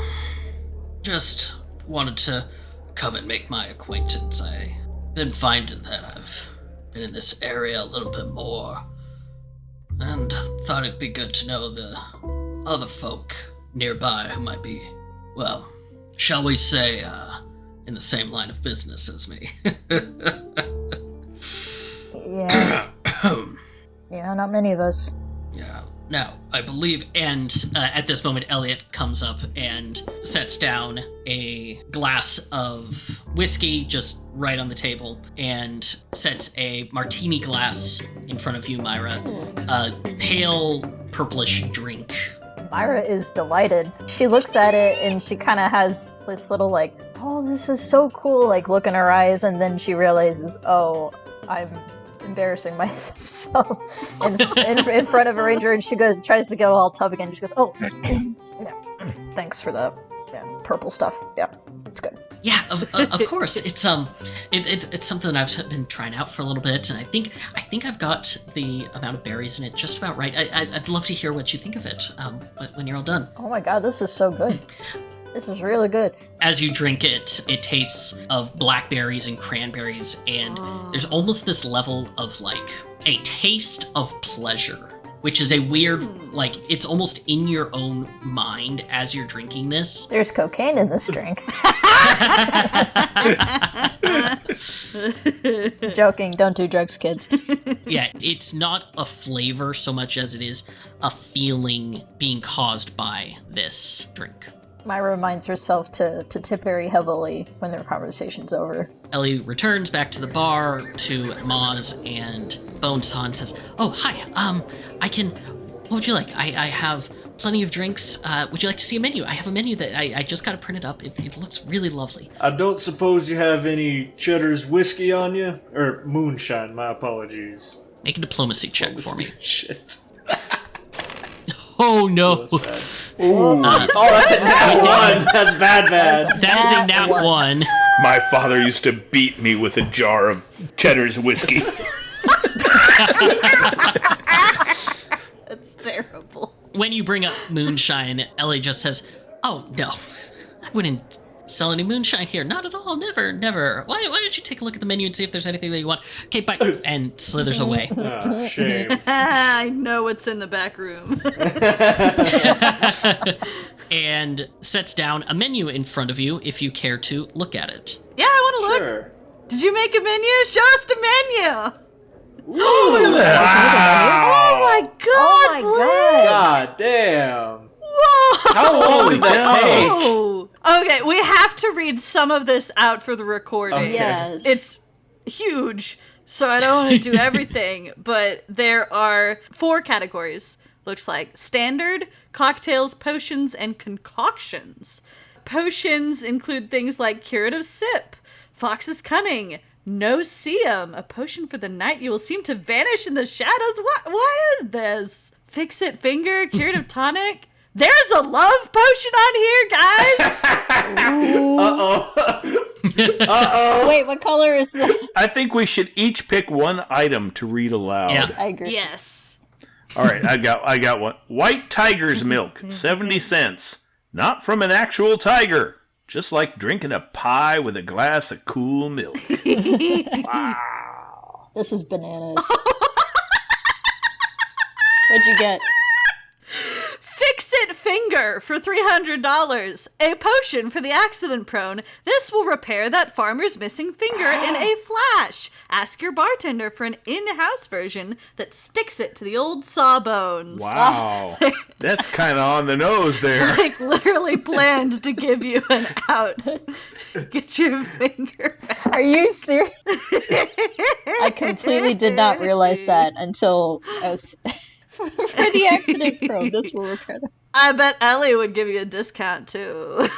Speaker 3: just wanted to come and make my acquaintance. I've been finding that I've been in this area a little bit more, and thought it'd be good to know the other folk nearby who might be, well, shall we say, in the same line of business as me.
Speaker 7: Yeah, not many of us.
Speaker 3: Yeah. Now, I believe, and at this moment, Elliot comes up and sets down a glass of whiskey just right on the table and sets a martini glass in front of you, Myra. A pale purplish drink.
Speaker 7: Myra is delighted. She looks at it and she kind of has this little like, oh, this is so cool, like look in her eyes, and then she realizes, oh, I'm embarrassing myself in front of a ranger, and she tries to go all tough again. She goes, oh, yeah, thanks for the purple stuff. Yeah, it's good.
Speaker 3: Yeah, of course. It's something that I've been trying out for a little bit, and I think I've got the amount of berries in it just about right. I'd love to hear what you think of it when you're all done.
Speaker 7: Oh my god, this is so good. This is really good.
Speaker 3: As you drink it, it tastes of blackberries and cranberries, and there's almost this level of like a taste of pleasure, which is a weird, like, it's almost in your own mind as you're drinking this.
Speaker 7: There's cocaine in this drink. Joking, don't do drugs, kids.
Speaker 3: Yeah, it's not a flavor so much as it is a feeling being caused by this drink.
Speaker 7: Myra reminds herself to tip very heavily when their conversation's over.
Speaker 3: Ellie returns back to the bar to Moz and Bonesaw and says, oh, hi, what would you like? I have plenty of drinks. Would you like to see a menu? I have a menu that I just got it printed up. It looks really lovely.
Speaker 6: I don't suppose you have any Cheddar's whiskey on you? Or Moonshine, my apologies.
Speaker 3: Make a diplomacy check for me.
Speaker 6: Shit.
Speaker 3: Oh, no.
Speaker 6: Oh, that's bad. That's a nat 1. That's bad.
Speaker 3: That is a nat 1.
Speaker 2: My father used to beat me with a jar of Cheddar's whiskey.
Speaker 5: It's terrible.
Speaker 3: When you bring up Moonshine, Ellie just says, "Oh, no. I wouldn't sell any moonshine here. Not at all. Never, never. Why don't you take a look at the menu and see if there's anything that you want?" Okay, bye. And slithers away.
Speaker 6: Oh, shame.
Speaker 5: I know what's in the back room.
Speaker 3: And sets down a menu in front of you if you care to look at it.
Speaker 5: Yeah, I want to look.
Speaker 6: Sure.
Speaker 5: Did you make a menu? Show us the menu.
Speaker 2: Look at that.
Speaker 5: Oh my god,
Speaker 7: Oh my
Speaker 5: Blake.
Speaker 6: God damn.
Speaker 5: Whoa.
Speaker 6: How long did that take?
Speaker 5: Oh. Okay, we have to read some of this out for the recording.
Speaker 6: Okay.
Speaker 7: Yes.
Speaker 5: It's huge, so I don't want to do everything, but there are 4 categories. Looks like standard, cocktails, potions, and concoctions. Potions include things like curative sip, fox's cunning, no seum, a potion for the night you will seem to vanish in the shadows. What is this? Fix it finger, curative tonic. There's a love potion on here, guys.
Speaker 6: Uh-oh.
Speaker 7: Wait, what color is that?
Speaker 2: I think we should each pick one item to read aloud.
Speaker 3: Yeah.
Speaker 7: I agree.
Speaker 5: Yes.
Speaker 2: All right, I got one. White tiger's milk, 70 cents. Not from an actual tiger. Just like drinking a pie with a glass of cool milk.
Speaker 7: Wow. This is bananas. What'd you get?
Speaker 5: Fix it finger for $300. A potion for the accident prone. This will repair that farmer's missing finger in a flash. Ask your bartender for an in-house version that sticks it to the old sawbones.
Speaker 2: Wow. That's kind of on the nose there.
Speaker 5: Like literally planned to give you an out. Get your finger back.
Speaker 7: Are you serious? I completely did not realize that until I was... For the accident prone, this will repair them.
Speaker 5: I bet Ellie would give you a discount too.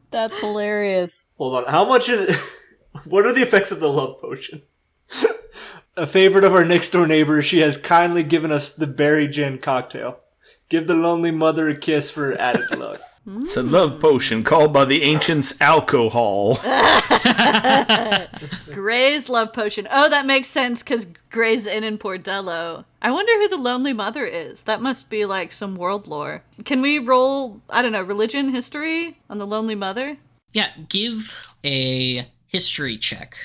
Speaker 7: That's hilarious.
Speaker 6: Hold on. How much is it? What are the effects of the love potion? A favorite of our next door neighbor, she has kindly given us the berry gin cocktail. Give the lonely mother a kiss for added luck.
Speaker 2: It's a love potion called by the ancients alcohol.
Speaker 5: Gray's love potion. Oh, that makes sense because Gray's in Pordello. I wonder who the lonely mother is. That must be like some world lore. Can we roll, I don't know, religion, history on the lonely mother?
Speaker 3: Yeah, give a history check.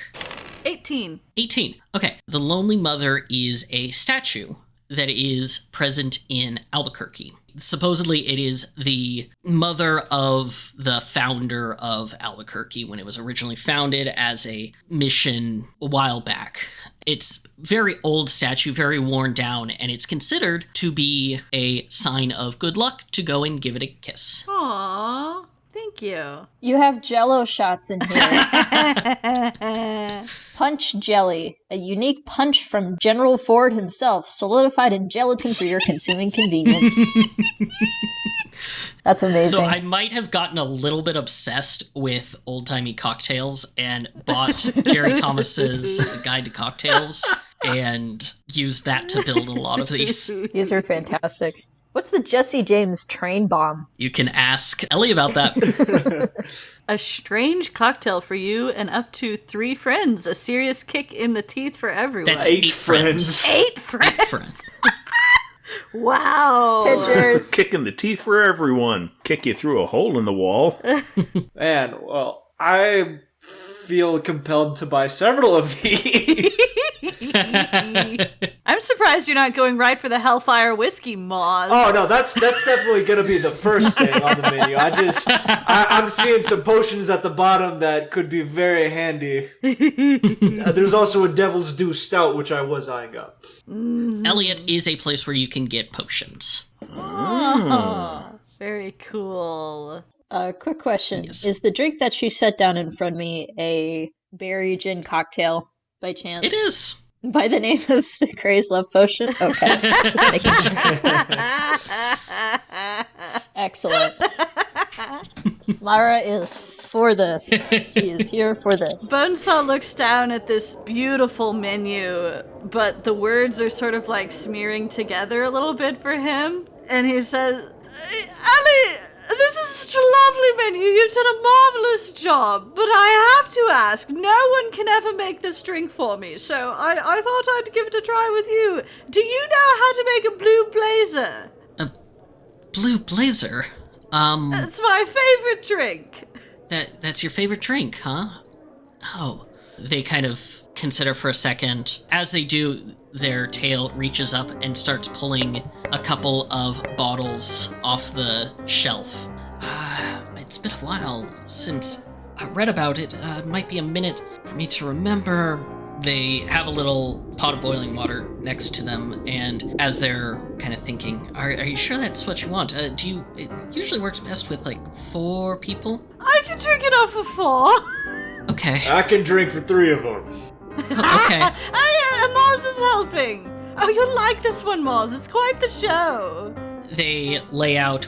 Speaker 5: 18.
Speaker 3: 18. Okay. The Lonely Mother is a statue that is present in Albuquerque. Supposedly, it is the mother of the founder of Albuquerque when it was originally founded as a mission a while back. It's very old statue, very worn down, and it's considered to be a sign of good luck to go and give it a kiss.
Speaker 5: Aww. Thank you.
Speaker 7: You have Jell-O shots in here. Punch Jelly, a unique punch from General Ford himself, solidified in gelatin for your consuming convenience. That's amazing.
Speaker 3: So I might have gotten a little bit obsessed with old-timey cocktails and bought Jerry Thomas's Guide to Cocktails and used that to build a lot of these.
Speaker 7: These are fantastic. What's the Jesse James train bomb?
Speaker 3: You can ask Ellie about that.
Speaker 5: A strange cocktail for you and up to 3 friends. A serious kick in the teeth for everyone.
Speaker 3: That's
Speaker 6: 8 friends.
Speaker 5: 8 friends?
Speaker 3: 8 friends.
Speaker 5: Wow.
Speaker 7: Pictures.
Speaker 2: Kick in the teeth for everyone. Kick you through a hole in the wall.
Speaker 6: Man, well, I feel compelled to buy several of these.
Speaker 5: I'm surprised you're not going right for the Hellfire whiskey, Moz.
Speaker 6: Oh no, that's definitely gonna be the first thing on the menu. I'm seeing some potions at the bottom that could be very handy. There's also a Devil's Dew Stout, which I was eyeing up.
Speaker 3: Elliot is a place where you can get potions.
Speaker 5: Oh, very cool.
Speaker 7: Quick question.
Speaker 3: Yes.
Speaker 7: Is the drink that she set down in front of me a berry gin cocktail by chance?
Speaker 3: It is.
Speaker 7: By the name of the Gray's Love Potion? Okay. Just making sure. Excellent. Myra is for this. She is here for this.
Speaker 5: Bonesaw looks down at this beautiful menu, but the words are sort of like smearing together a little bit for him. And he says, Ellie, this is such a lovely menu. You've done a marvelous job. But I have to ask, no one can ever make this drink for me, so I thought I'd give it a try with you. Do you know how to make a blue blazer?
Speaker 3: A blue blazer?
Speaker 5: It's my favorite drink.
Speaker 3: That's your favorite drink, huh? Oh. They kind of consider for a second. As they do, their tail reaches up and starts pulling a couple of bottles off the shelf. It's been a while since I read about it. It might be a minute for me to remember. They have a little pot of boiling water next to them, and as they're kind of thinking, are you sure that's what you want? It usually works best with, 4 people?
Speaker 5: I can drink enough for 4.
Speaker 3: Okay.
Speaker 6: I can drink for 3 of them.
Speaker 3: Okay.
Speaker 5: Moz is helping. Oh, you'll like this one, Moz. It's quite the show.
Speaker 3: They lay out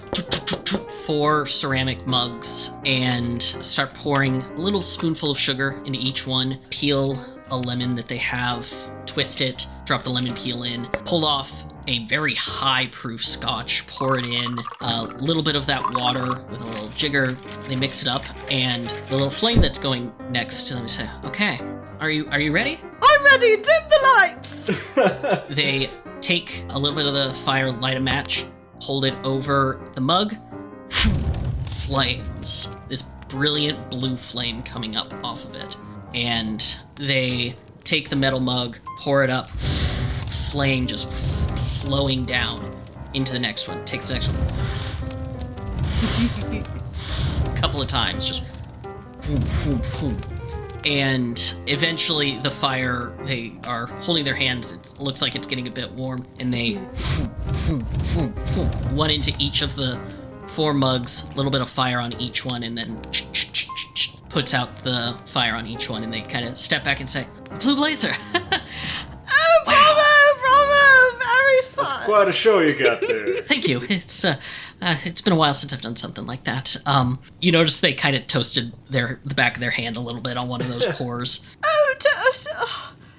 Speaker 3: 4 ceramic mugs and start pouring a little spoonful of sugar into each one, peel a lemon that they have, twist it, drop the lemon peel in, pull off a very high-proof scotch, pour it in, a little bit of that water with a little jigger. They mix it up, and the little flame that's going next to them say, "Okay, are you ready?"
Speaker 5: I'm ready. Dim the lights.
Speaker 3: They take a little bit of the fire, light a match, hold it over the mug. Flames. This brilliant blue flame coming up off of it, and they take the metal mug, pour it up. Flame just flowing down into the next one. Takes the next one. A couple of times, just and eventually the fire, they are holding their hands, it looks like it's getting a bit warm, and they one into each of the 4 mugs, a little bit of fire on each one, and then puts out the fire on each one, and they kind of step back and say, "Blue blazer."
Speaker 5: Oh, bravo, very fun.
Speaker 6: That's quite a show you got there.
Speaker 3: Thank you. It's been a while since I've done something like that. You notice they kind of toasted the back of their hand a little bit on one of those pours.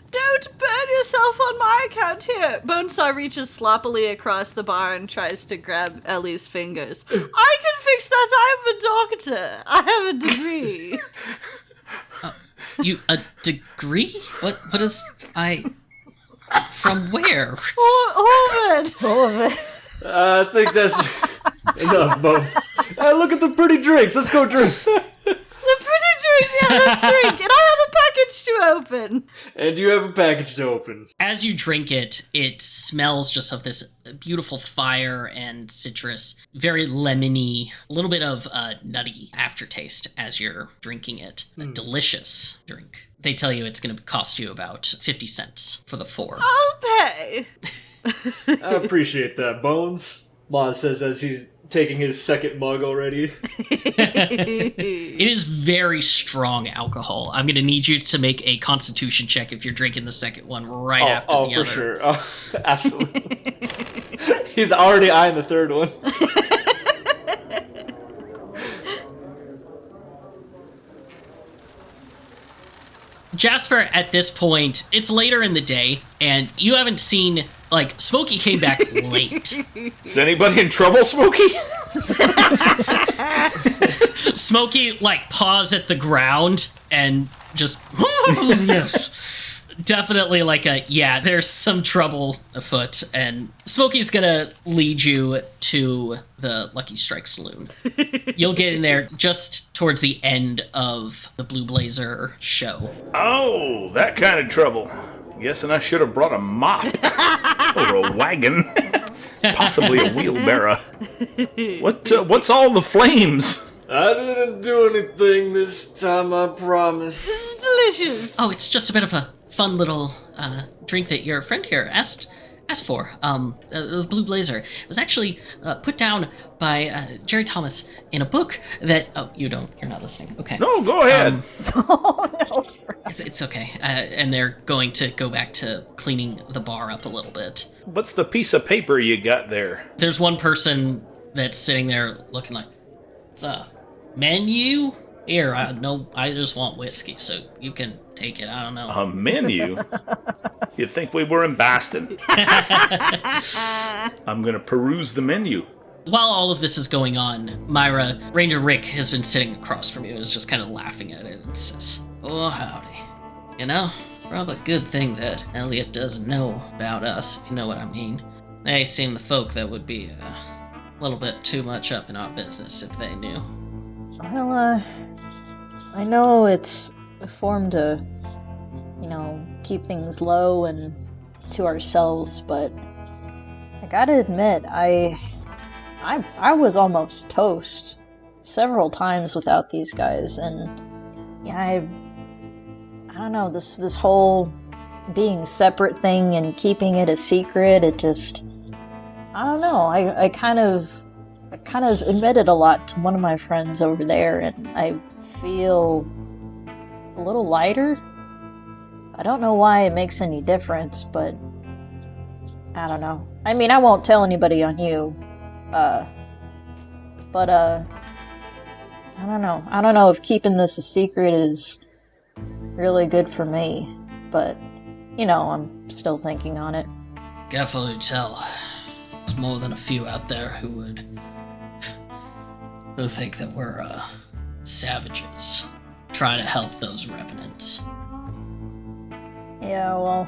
Speaker 5: Don't burn yourself on my account here. Bonesaw reaches sloppily across the bar and tries to grab Ellie's fingers. I can fix that. I'm a doctor. I have a degree.
Speaker 3: A degree? What is from where?
Speaker 5: Harvard.
Speaker 6: I think that's enough, Bones. Look at the pretty drinks. Let's go drink.
Speaker 5: The pretty drinks, yeah, let's drink. And I have a package to open.
Speaker 6: And you have a package to open.
Speaker 3: As you drink it, it smells just of this beautiful fire and citrus, very lemony, a little bit of nutty aftertaste as you're drinking it. A delicious drink. They tell you it's going to cost you about 50 cents for the 4.
Speaker 5: I'll pay.
Speaker 6: I appreciate that, Bones. Moz says as he's taking his second mug already.
Speaker 3: It is very strong alcohol. I'm going to need you to make a constitution check if you're drinking the second one right after the other.
Speaker 6: Oh, for sure. Oh, absolutely. He's already eyeing the third one.
Speaker 3: Jasper, at this point, it's later in the day, and you haven't seen, Smokey came back late.
Speaker 2: Is anybody in trouble, Smokey?
Speaker 3: Smokey, paws at the ground and just, yes. Definitely there's some trouble afoot, and Smokey's gonna lead you to the Lucky Strike Saloon. You'll get in there just towards the end of the Blue Blazer show.
Speaker 2: Oh, that kind of trouble. Guessing I should have brought a mop. Or a wagon. Possibly a wheelbarrow. What's all the flames?
Speaker 6: I didn't do anything this time, I promise.
Speaker 5: This is delicious.
Speaker 3: Oh, it's just a bit of a fun little drink that your friend here asked for. The Blue Blazer. It was actually put down by Jerry Thomas in a book that... Oh, you're not listening. Okay.
Speaker 2: No, go ahead.
Speaker 7: Oh, no.
Speaker 3: It's okay. And they're going to go back to cleaning the bar up a little bit.
Speaker 2: What's the piece of paper you got there?
Speaker 3: There's one person that's sitting there looking like, it's a menu? Here, I just want whiskey, so you can take it. I don't know.
Speaker 2: A menu? You'd think we were in Boston. I'm gonna peruse the menu.
Speaker 3: While all of this is going on, Myra, Ranger Rick has been sitting across from you and is just kind of laughing at it and says, "Oh, howdy. You know, probably a good thing that Elliot doesn't know about us, if you know what I mean. They seem the folk that would be a little bit too much up in our business if they knew."
Speaker 7: Well, I know it's a form to, keep things low and to ourselves, but I gotta admit, I was almost toast several times without these guys, and I don't know, this whole being separate thing and keeping it a secret, it just, I don't know, I kind of admitted a lot to one of my friends over there, and I feel a little lighter. I don't know why it makes any difference, but I don't know. I mean, I won't tell anybody on you, but I don't know. I don't know if keeping this a secret is really good for me, but, I'm still thinking on it.
Speaker 3: Careful who you tell. There's more than a few out there who think that we're, savages. Try to help those revenants.
Speaker 7: Yeah, well,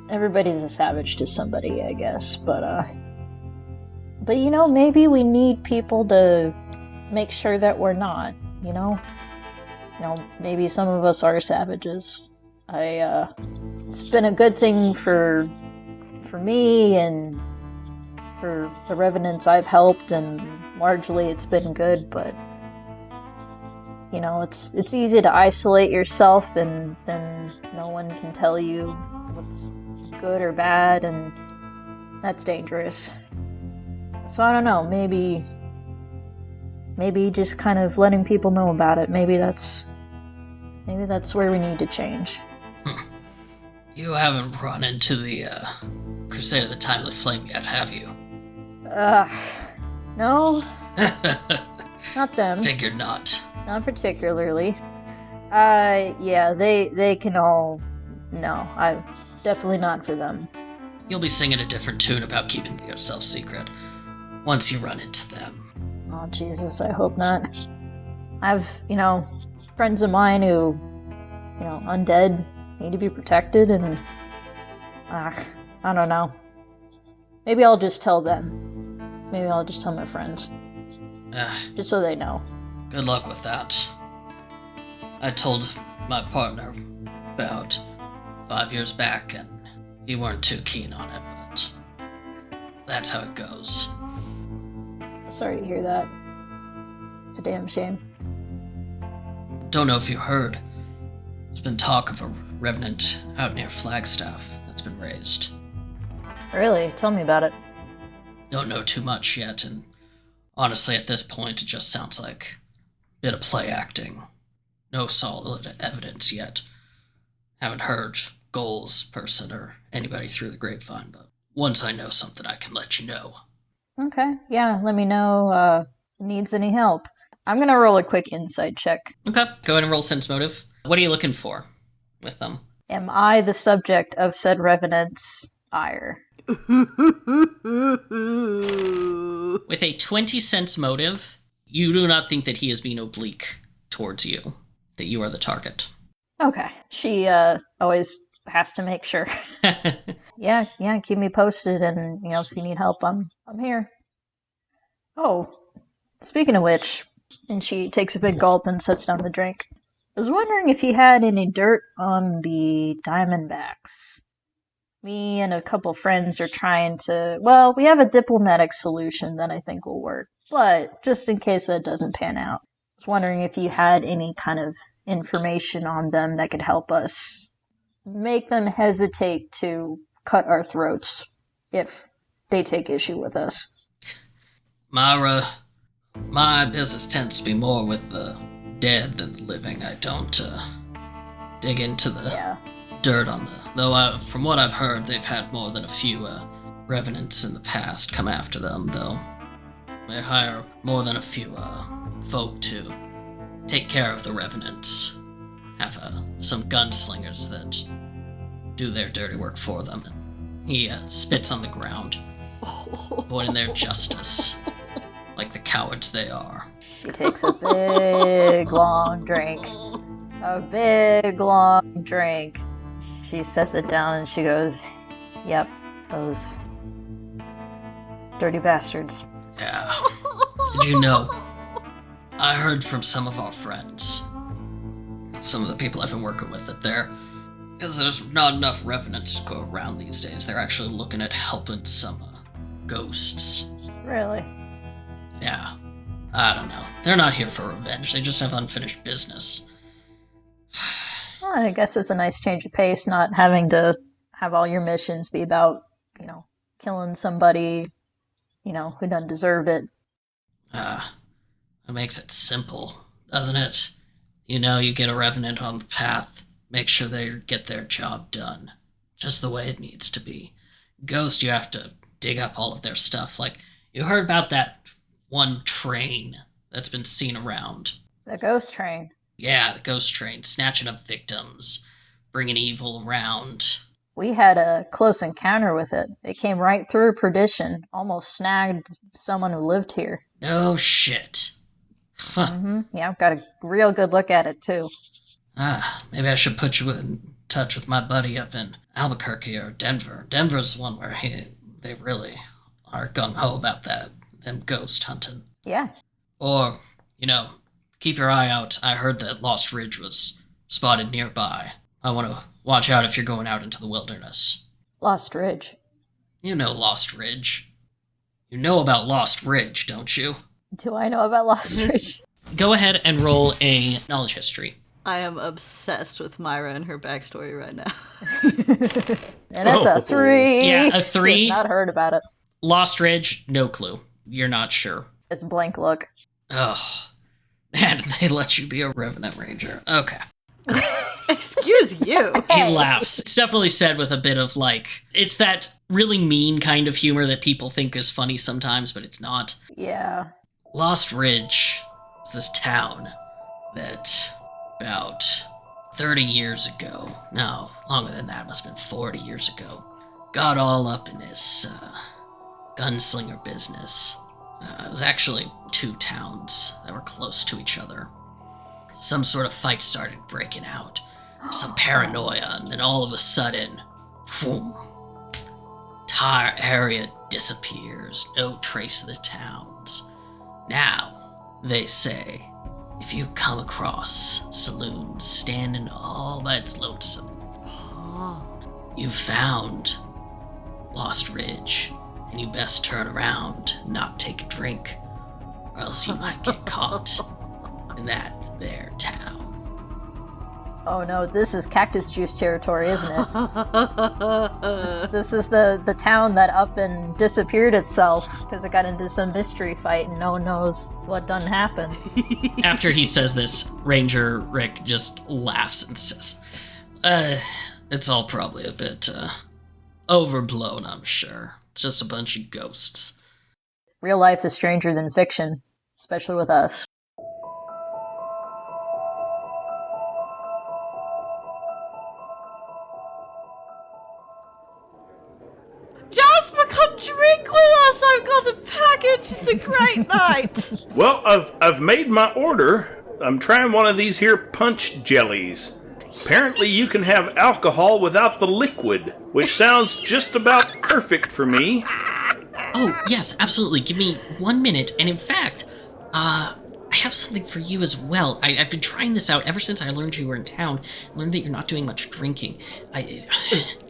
Speaker 7: everybody's a savage to somebody, I guess, but maybe we need people to make sure that we're not, maybe some of us are savages. It's been a good thing for me and for the revenants I've helped, and largely it's been good, but it's easy to isolate yourself, and then no one can tell you what's good or bad, and that's dangerous. So I don't know, maybe just kind of letting people know about it, maybe that's where we need to change.
Speaker 3: You haven't run into the Crusade of the Timely Flame yet, have you?
Speaker 7: No. Not them.
Speaker 3: Figured not.
Speaker 7: Not particularly. Yeah, they can all... No, definitely not for them.
Speaker 3: You'll be singing a different tune about keeping yourself secret once you run into them.
Speaker 7: Oh, Jesus, I hope not. I've, friends of mine who, undead, need to be protected, and... I don't know. Maybe I'll just tell them. Maybe I'll just tell my friends. Just so they know.
Speaker 3: Good luck with that. I told my partner about 5 years back, and he weren't too keen on it, but that's how it goes.
Speaker 7: Sorry to hear that. It's a damn shame.
Speaker 3: Don't know if you heard. There's been talk of a revenant out near Flagstaff that's been raised.
Speaker 7: Really? Tell me about it.
Speaker 3: Don't know too much yet, and honestly, at this point, it just sounds like a bit of play acting. No solid evidence yet. Haven't heard Goal's person or anybody through the grapevine, but once I know something, I can let you know.
Speaker 7: Okay, yeah, let me know if it needs any help. I'm gonna roll a quick insight check.
Speaker 3: Okay, go ahead and roll sense motive. What are you looking for with them?
Speaker 7: Am I the subject of said revenant's ire?
Speaker 3: With a 20 sense motive, you do not think that he is being oblique towards you, that you are the target.
Speaker 7: Okay. She always has to make sure. Yeah, keep me posted, and if you need help, I'm here. Oh, speaking of which, and she takes a big gulp and sets down the drink. I was wondering if you had any dirt on the Diamondbacks. Me and a couple friends are trying to... Well, we have a diplomatic solution that I think will work. But, just in case that doesn't pan out, I was wondering if you had any kind of information on them that could help us make them hesitate to cut our throats if they take issue with us.
Speaker 3: Myra, my business tends to be more with the dead than the living. I don't dig into the dirt on the... Though, from what I've heard, they've had more than a few revenants in the past come after them, though. They hire more than a few folk to take care of the revenants. Have some gunslingers that do their dirty work for them. He spits on the ground. avoiding their justice, like the cowards they are.
Speaker 7: She takes a big, long drink. A big, long drink. She sets it down and she goes, yep, those dirty bastards.
Speaker 3: Yeah. Did you know? I heard from some of our friends, some of the people I've been working with, that because there's not enough revenants to go around these days. They're actually looking at helping some ghosts.
Speaker 7: Really?
Speaker 3: Yeah. I don't know. They're not here for revenge. They just have unfinished business.
Speaker 7: Well, I guess it's a nice change of pace, not having to have all your missions be about, killing somebody, who doesn't deserve it.
Speaker 3: It makes it simple, doesn't it? You get a revenant on the path, make sure they get their job done, just the way it needs to be. Ghost, you have to dig up all of their stuff. Like, you heard about that one train that's been seen around.
Speaker 7: The ghost train?
Speaker 3: Yeah, the ghost train, snatching up victims, bringing evil around.
Speaker 7: We had a close encounter with it. It came right through Perdition, almost snagged someone who lived here.
Speaker 3: No shit. Huh.
Speaker 7: Mm-hmm. Yeah, I've got a real good look at it, too.
Speaker 3: Maybe I should put you in touch with my buddy up in Albuquerque or Denver. Denver's the one where they really are gung-ho about them ghost hunting.
Speaker 7: Yeah.
Speaker 3: Or, keep your eye out. I heard that Lost Ridge was spotted nearby. I want to watch out if you're going out into the wilderness.
Speaker 7: Lost Ridge?
Speaker 3: You know Lost Ridge. You know about Lost Ridge, don't you?
Speaker 7: Do I know about Lost Ridge?
Speaker 3: Go ahead and roll a knowledge history.
Speaker 5: I am obsessed with Myra and her backstory right now.
Speaker 7: And it's a 3.
Speaker 3: Yeah, a 3.
Speaker 7: Not heard about it.
Speaker 3: Lost Ridge, no clue. You're not sure.
Speaker 7: It's a blank look.
Speaker 3: Oh, and they let you be a Revenant Ranger. Okay.
Speaker 5: Excuse you.
Speaker 3: He laughs. It's definitely said with a bit of it's that really mean kind of humor that people think is funny sometimes, but it's not.
Speaker 7: Yeah.
Speaker 3: Lost Ridge is this town that about 30 years ago, no, longer than that, must have been 40 years ago, got all up in this gunslinger business. It was actually 2 towns that were close to each other. Some sort of fight started breaking out, some paranoia, and then all of a sudden, boom, entire area disappears, no trace of the towns. Now, they say, if you come across saloons standing all by its lonesome, you've found Lost Ridge, and you best turn around, not take a drink, or else you might get caught in that there town.
Speaker 7: Oh no, this is Cactus Juice territory, isn't it? This is the town that up and disappeared itself because it got into some mystery fight and no one knows what done happened.
Speaker 3: After he says this, Ranger Rick just laughs and says, it's all probably a bit overblown, I'm sure. It's just a bunch of ghosts.
Speaker 7: Real life is stranger than fiction, especially with us.
Speaker 5: Jasper, come drink with us! I've got a package! It's a great night!
Speaker 2: Well, I've made my order. I'm trying one of these here punch jellies. Apparently you can have alcohol without the liquid, which sounds just about perfect for me.
Speaker 3: Oh, yes, absolutely. Give me 1 minute. And in fact, I have something for you as well. I've been trying this out ever since I learned you were in town. I learned that you're not doing much drinking. It's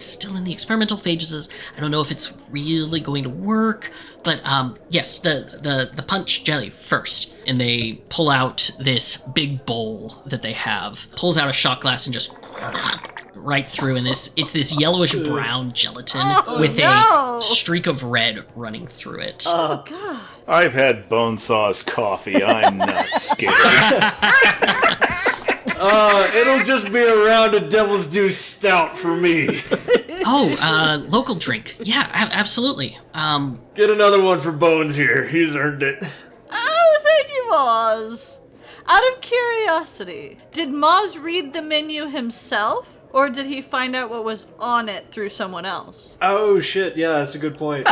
Speaker 3: still in the experimental phases. I don't know if it's really going to work. But, yes, the punch jelly first. And they pull out this big bowl that they have. Pulls out a shot glass and just right through. And it's this yellowish brown gelatin with a streak of red running through it.
Speaker 5: Oh, God.
Speaker 2: I've had Bonesaw's coffee. I'm not scared.
Speaker 6: It'll just be a round of Devil's Due Stout for me.
Speaker 3: Local drink. Yeah, absolutely.
Speaker 6: Get another one for Bones here. He's earned it.
Speaker 5: Oh, thank you, Moz. Out of curiosity, did Moz read the menu himself? Or did he find out what was on it through someone else?
Speaker 6: Oh shit, yeah, that's a good point.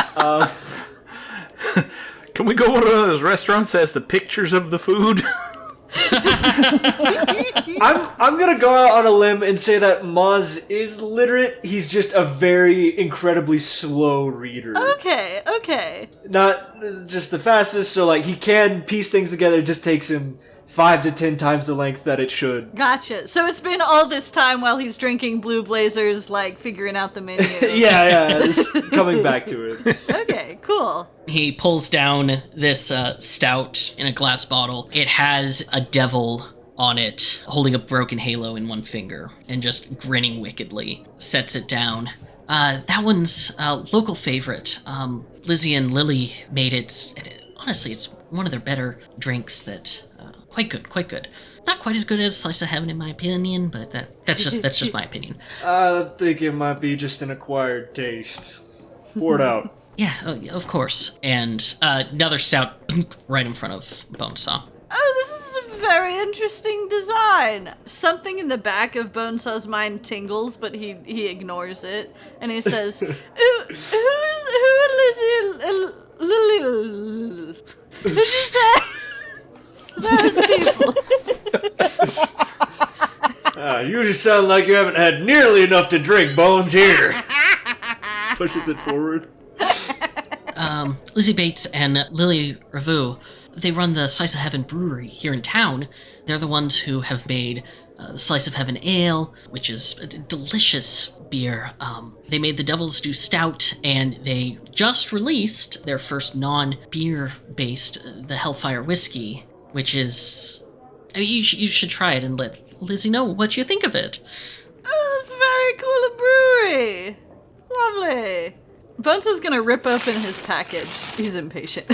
Speaker 2: Can we go to one of those restaurants that has the pictures of the food?
Speaker 6: I'm gonna go out on a limb and say that Moz is literate. He's just a very incredibly slow reader.
Speaker 5: Okay.
Speaker 6: Not just the fastest, so like he can piece things together. It just takes him 5 to 10 times the length that it should.
Speaker 5: Gotcha. So it's been all this time while he's drinking Blue Blazers, like figuring out the menu.
Speaker 6: yeah, just coming back to it.
Speaker 5: Okay, cool.
Speaker 3: He pulls down this stout in a glass bottle. It has a devil on it, holding a broken halo in one finger, and just grinning wickedly. Sets it down. That one's a local favorite. Lizzie and Lily made it. Honestly, it's one of their better drinks that... Quite good. Not quite as good as Slice of Heaven in my opinion, but that's just my opinion.
Speaker 6: I think it might be just an acquired taste. Pour it out.
Speaker 3: Yeah, of course. And another stout right in front of Bonesaw.
Speaker 5: Oh, this is a very interesting design. Something in the back of Bonesaw's mind tingles, but he ignores it, and he says, "Who Lizzie? Did you say?" Those people.
Speaker 6: You just sound like you haven't had nearly enough to drink, Bones. Here. Pushes it forward.
Speaker 3: Lizzie Bates and Lily Revue, they run the Slice of Heaven brewery here in town. They're the ones who have made the Slice of Heaven Ale, which is a delicious beer. They made the Devil's Due Stout, and they just released their first non-beer-based, the Hellfire Whiskey, which is... I mean, you should try it and let Lizzie know what you think of it.
Speaker 5: Oh, that's very cool, a brewery. Lovely. Bones is gonna rip open his package. He's impatient.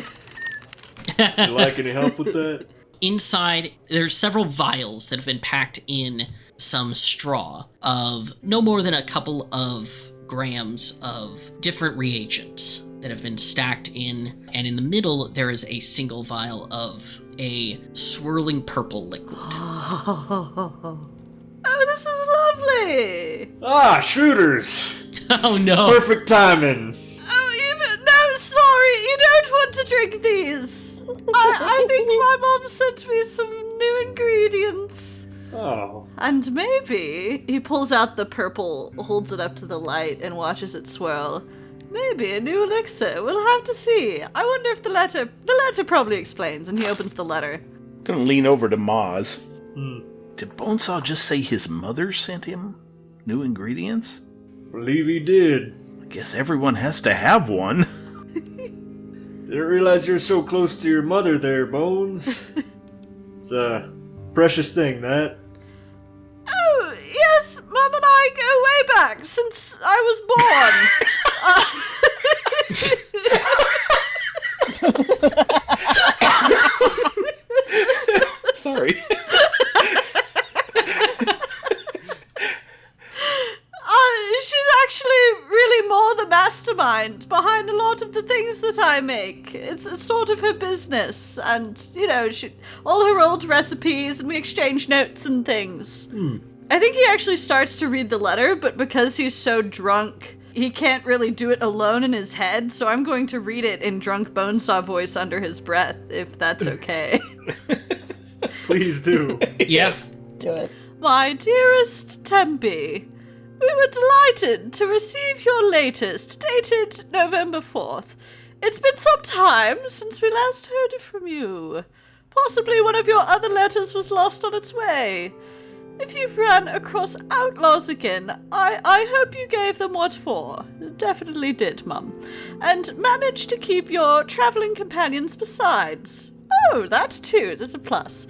Speaker 6: You like any help with that?
Speaker 3: Inside, there's several vials that have been packed in some straw of no more than a couple of grams of different reagents that have been stacked in, and in the middle there is a single vial of a swirling purple liquid.
Speaker 5: Oh, this is lovely!
Speaker 6: Shooters!
Speaker 3: Oh no!
Speaker 6: Perfect timing!
Speaker 5: No, sorry, you don't want to drink these! I think my mom sent me some new ingredients.
Speaker 6: Oh.
Speaker 5: And maybe, he pulls out the purple, holds it up to the light, and watches it swirl. Maybe a new elixir. We'll have to see. I wonder if the letter probably explains, and he opens the letter.
Speaker 2: I'm gonna lean over to Moz. Did Bonesaw just say his mother sent him new ingredients?
Speaker 6: Believe he did.
Speaker 2: I guess everyone has to have one.
Speaker 6: Didn't realize you're so close to your mother there, Bones. It's a precious thing, that.
Speaker 5: Oh, yes, Mum and I go way back, since I was born.
Speaker 2: Sorry.
Speaker 5: She's actually really more the mastermind behind a lot of the things that I make. It's sort of her business, and, all her old recipes, and we exchange notes and things. I think he actually starts to read the letter, but because he's so drunk, he can't really do it alone in his head, so I'm going to read it in drunk Bonesaw voice under his breath, if that's okay.
Speaker 6: Please do.
Speaker 3: Yes.
Speaker 7: Do it.
Speaker 5: My dearest Tempe, we were delighted to receive your latest, dated November 4th. It's been some time since we last heard from you. Possibly one of your other letters was lost on its way. If you ran across outlaws again, I hope you gave them what for. Definitely did, Mum. And managed to keep your traveling companions besides. Oh, that too, there's a plus.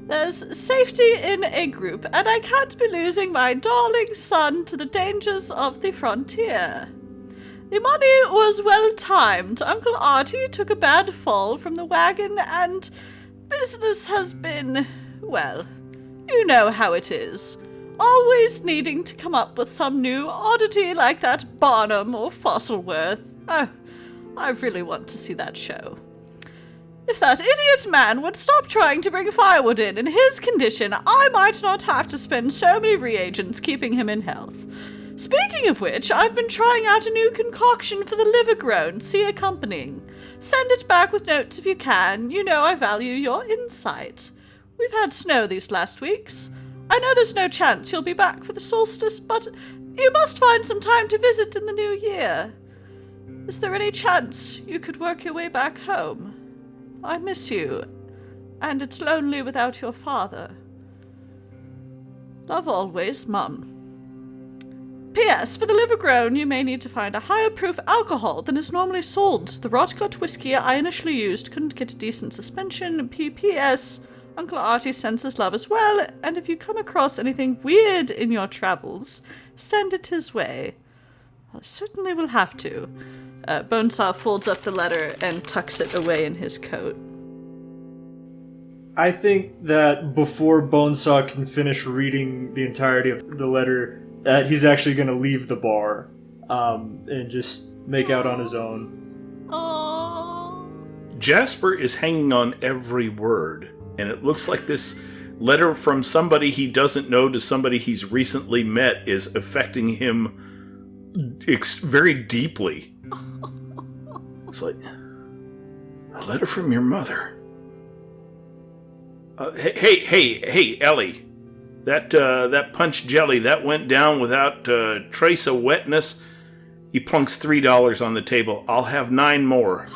Speaker 5: There's safety in a group, and I can't be losing my darling son to the dangers of the frontier. The money was well timed. Uncle Artie took a bad fall from the wagon, and business has been, well, you know how it is. Always needing to come up with some new oddity like that Barnum or Fossilworth. Oh, I really want to see that show. If if that idiot man would stop trying to bring firewood in his condition, I might not have to spend so many reagents keeping him in health. Speaking of which, I've been trying out a new concoction for the liver grown, see accompanying. Send it back with notes if you can. You know I value your insight. We've had snow these last weeks. I know there's no chance you'll be back for the solstice, but you must find some time to visit in the new year. Is there any chance you could work your way back home? I miss you, and it's lonely without your father. Love always, Mum. P.S. For the liver grown, you may need to find a higher proof alcohol than is normally sold. The rot-gut whiskey I initially used couldn't get a decent suspension. P.P.S. Uncle Artie sends his love as well, and if you come across anything weird in your travels, send it his way. I certainly will have to. Bonesaw folds up the letter and tucks it away in his coat.
Speaker 6: I think that before Bonesaw can finish reading the entirety of the letter, that he's actually going to leave the bar and just make out on his own.
Speaker 5: Aww.
Speaker 2: Jasper is hanging on every word, and it looks like this letter from somebody he doesn't know to somebody he's recently met is affecting him very deeply. It's like, a letter from your mother. Hey, Ellie. That punch jelly, that went down without a trace of wetness. He plunks $3 on the table. I'll have 9 more.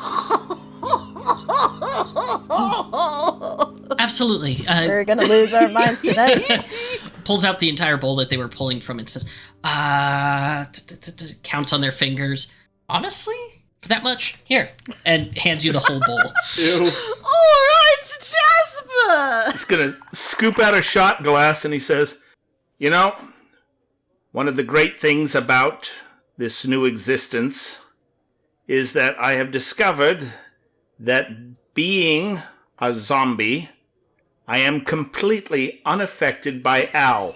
Speaker 3: Absolutely.
Speaker 7: We're gonna lose our minds tonight.
Speaker 3: Pulls out the entire bowl that they were pulling from and says, counts on their fingers. Honestly? For that much? Here. And hands you the whole bowl.
Speaker 6: Ew.
Speaker 5: Alright, Jasper!
Speaker 2: He's gonna scoop out a shot glass and he says, you know, one of the great things about this new existence is that I have discovered that being a zombie, I am completely unaffected by Al.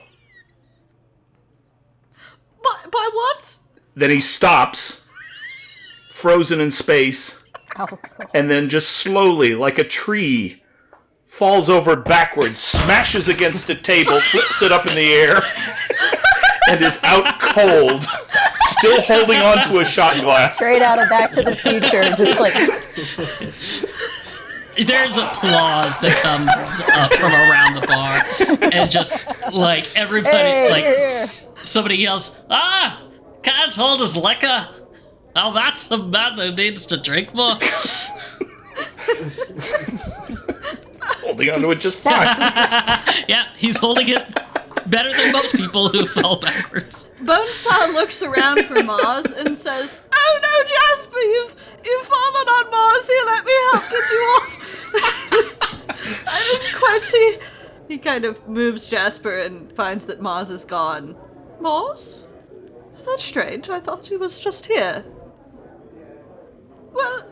Speaker 5: By what?
Speaker 2: Then he stops, frozen in space,
Speaker 7: Alcohol.
Speaker 2: and then just slowly, like a tree, falls over backwards, smashes against a table, flips it up in the air, and is out cold, still holding on to a shot glass.
Speaker 7: Straight out of Back to the Future, just like...
Speaker 3: There's applause that comes up from around the bar, and just, like, everybody,
Speaker 7: Hey,
Speaker 3: somebody yells, can't hold his liquor. Oh, that's a man that needs to drink more.
Speaker 2: Holding onto it just fine.
Speaker 3: Yeah, he's holding it better than most people who fall backwards.
Speaker 5: Bonesaw looks around for Moz and says, "Oh no, Jasper, you've fallen on Moz. Here, let me help get you off." I didn't quite see. He kind of moves Jasper and finds that Moz is gone. Moz? That's strange. I thought he was just here. Well,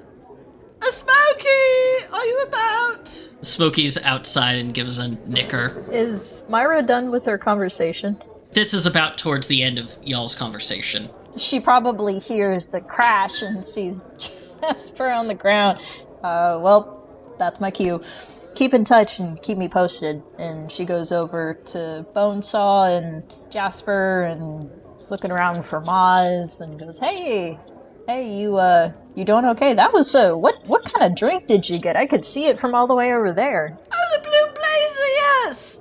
Speaker 5: Smokey, are you about?
Speaker 3: Smokey's outside and gives a nicker.
Speaker 7: Is Myra done with her conversation?
Speaker 3: This is about towards the end of y'all's conversation.
Speaker 7: She probably hears the crash and sees Jasper on the ground. Well, that's my cue. Keep in touch and keep me posted. And she goes over to Bonesaw and Jasper and is looking around for Moz and goes, Hey, you doing okay? That was, what kind of drink did you get? I could see it from all the way over there.
Speaker 5: Oh, the Blue Blazer, yes!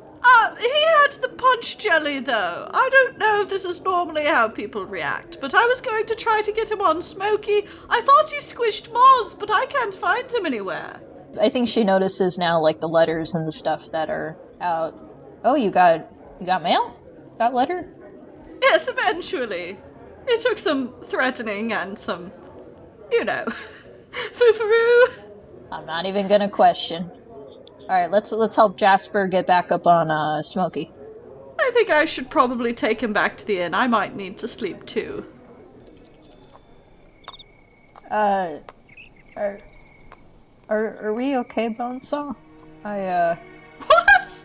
Speaker 5: He had the punch jelly, though. I don't know if this is normally how people react, but I was going to try to get him on Smokey. I thought he squished Moz, but I can't find him anywhere.
Speaker 7: I think she notices now, like, the letters and the stuff that are out. Oh, you got mail? Got letter?
Speaker 5: Yes, eventually. It took some threatening and some, foo-faroo.
Speaker 7: I'm not even gonna question. Alright, let's help Jasper get back up on, Smokey.
Speaker 5: I think I should probably take him back to the inn. I might need to sleep, too.
Speaker 7: Are we okay, Bonesaw?
Speaker 5: What?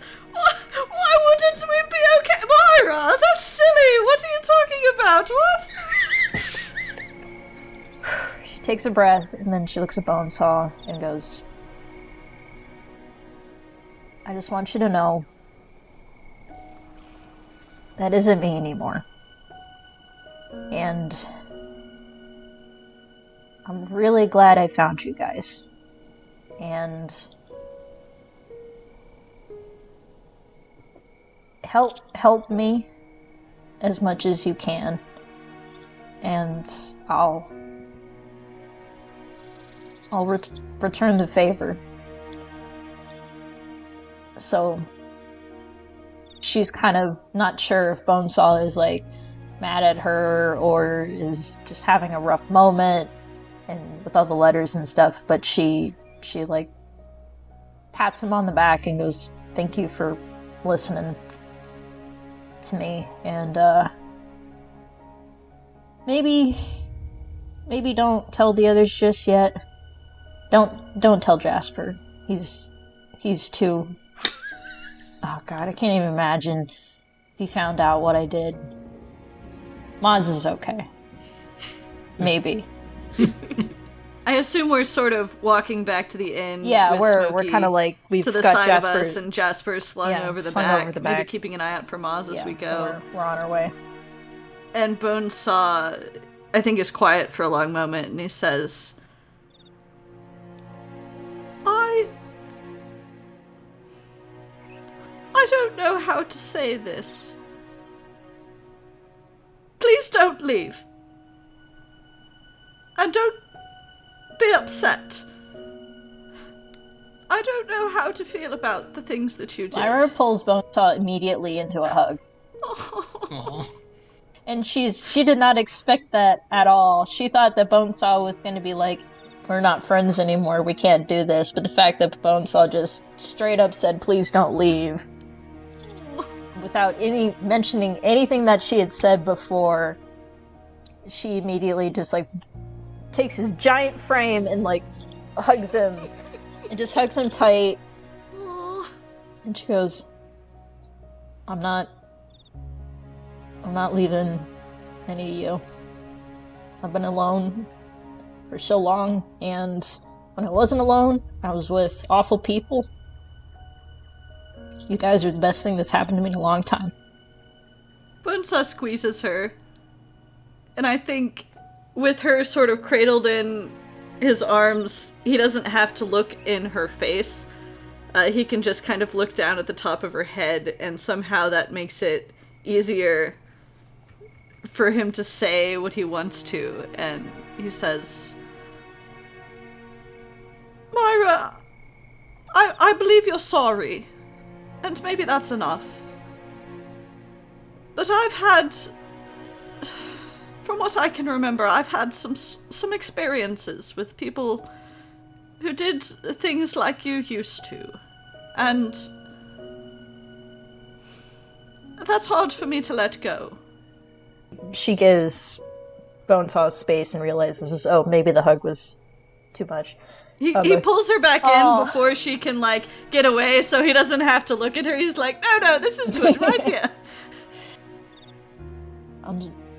Speaker 5: Why wouldn't we be okay? Myra, that's silly! What are you talking about? What?
Speaker 7: She takes a breath, and then she looks at Bonesaw and goes, I just want you to know that isn't me anymore. And I'm really glad I found you guys. And help me as much as you can. And I'll return the favor. So she's kind of not sure if Bonesaw is like mad at her or is just having a rough moment and with all the letters and stuff, but she like pats him on the back and goes, "Thank you for listening to me, and maybe don't tell the others just yet. Don't tell Jasper. He's too... Oh god, I can't even imagine if he found out what I did. Moz is okay. Maybe."
Speaker 5: I assume we're sort of walking back to the inn.
Speaker 7: Yeah,
Speaker 5: with
Speaker 7: we're
Speaker 5: Smokey
Speaker 7: kind of like we've
Speaker 5: to the
Speaker 7: got
Speaker 5: side
Speaker 7: Jasper,
Speaker 5: of us, and Jasper slung over the back. Maybe keeping an eye out for Moz as we go.
Speaker 7: We're on our way.
Speaker 5: And Bonesaw, I think, is quiet for a long moment, and he says, I don't know how to say this. Please don't leave. And don't be upset. I don't know how to feel about the things that you did.
Speaker 7: Myra pulls Bonesaw immediately into a hug.
Speaker 3: Aw.
Speaker 7: And she did not expect that at all. She thought that Bonesaw was going to be like, "We're not friends anymore, we can't do this." But the fact that Bonesaw just straight up said, "Please don't leave," without mentioning anything that she had said before, she immediately just like takes his giant frame and like hugs him and just hugs him tight. And she goes, I'm not leaving any of you. I've been alone for so long, and when I wasn't alone, I was with awful people. You guys are the best thing that's happened to me in a long time."
Speaker 5: Bonesaw squeezes her, and I think with her sort of cradled in his arms, he doesn't have to look in her face. He can just kind of look down at the top of her head, and somehow that makes it easier for him to say what he wants to. And he says, "Myra, I believe you're sorry. And maybe that's enough. But I've had, from what I can remember, I've had some experiences with people who did things like you used to. And that's hard for me to let go."
Speaker 7: She gives Bonesaw space and realizes, oh, maybe the hug was too much.
Speaker 5: He pulls her back in before she can, like, get away so he doesn't have to look at her. He's like, no, this is good, right here.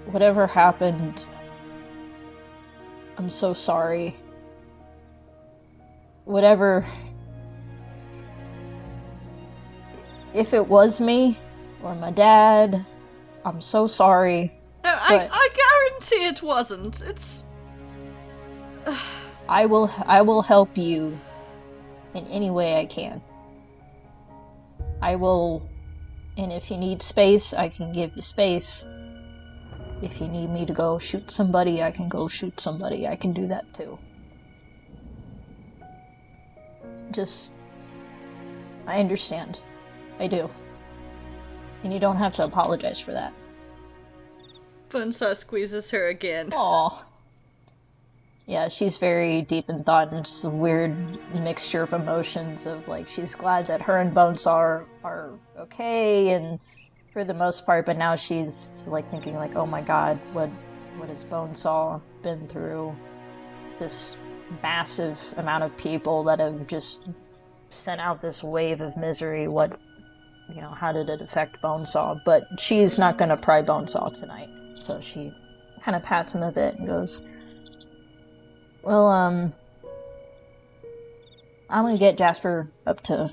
Speaker 7: Whatever happened, I'm so sorry. Whatever... If it was me, or my dad, I'm so sorry.
Speaker 5: No, I guarantee it wasn't. It's...
Speaker 7: I will help you in any way I can. I will, and if you need space, I can give you space. If you need me to go shoot somebody, I can go shoot somebody. I can do that too. Just, I understand. I do. And you don't have to apologize for that.
Speaker 5: Bonesaw squeezes her again.
Speaker 7: Aww. Yeah, she's very deep in thought, and just a weird mixture of emotions of, like, she's glad that her and Bonesaw are okay, and for the most part, but now she's, like, thinking, like, oh my god, what has Bonesaw been through? This massive amount of people that have just sent out this wave of misery, how did it affect Bonesaw? But she's not gonna pry Bonesaw tonight, so she kind of pats him a bit and goes, well, I'm gonna get Jasper up to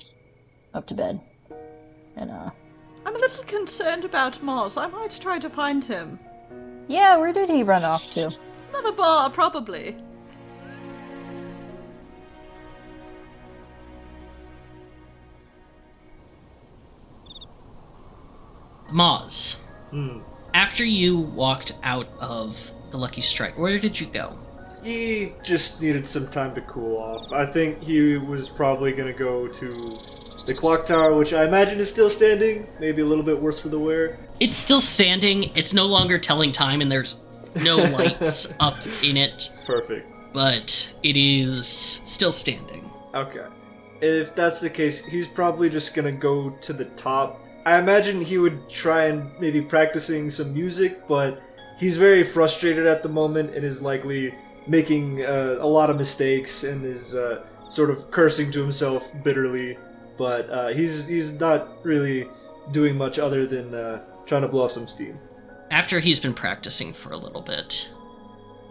Speaker 7: up to bed. And,
Speaker 5: I'm a little concerned about Moz. I might try to find him.
Speaker 7: yeah, where did he run off to?
Speaker 5: Another bar, probably.
Speaker 3: Moz, after you walked out of the Lucky Strike, where did you go?
Speaker 6: He just needed some time to cool off. I think he was probably going to go to the Clocktower, which I imagine is still standing. Maybe a little bit worse for the wear.
Speaker 3: It's still standing. It's no longer telling time, and there's no lights up in it.
Speaker 6: Perfect.
Speaker 3: But it is still standing.
Speaker 6: Okay. If that's the case, he's probably just going to go to the top. I imagine he would try and maybe practicing some music, but he's very frustrated at the moment and is likely making a lot of mistakes and is sort of cursing to himself bitterly. But he's not really doing much other than trying to blow off some steam.
Speaker 3: After he's been practicing for a little bit,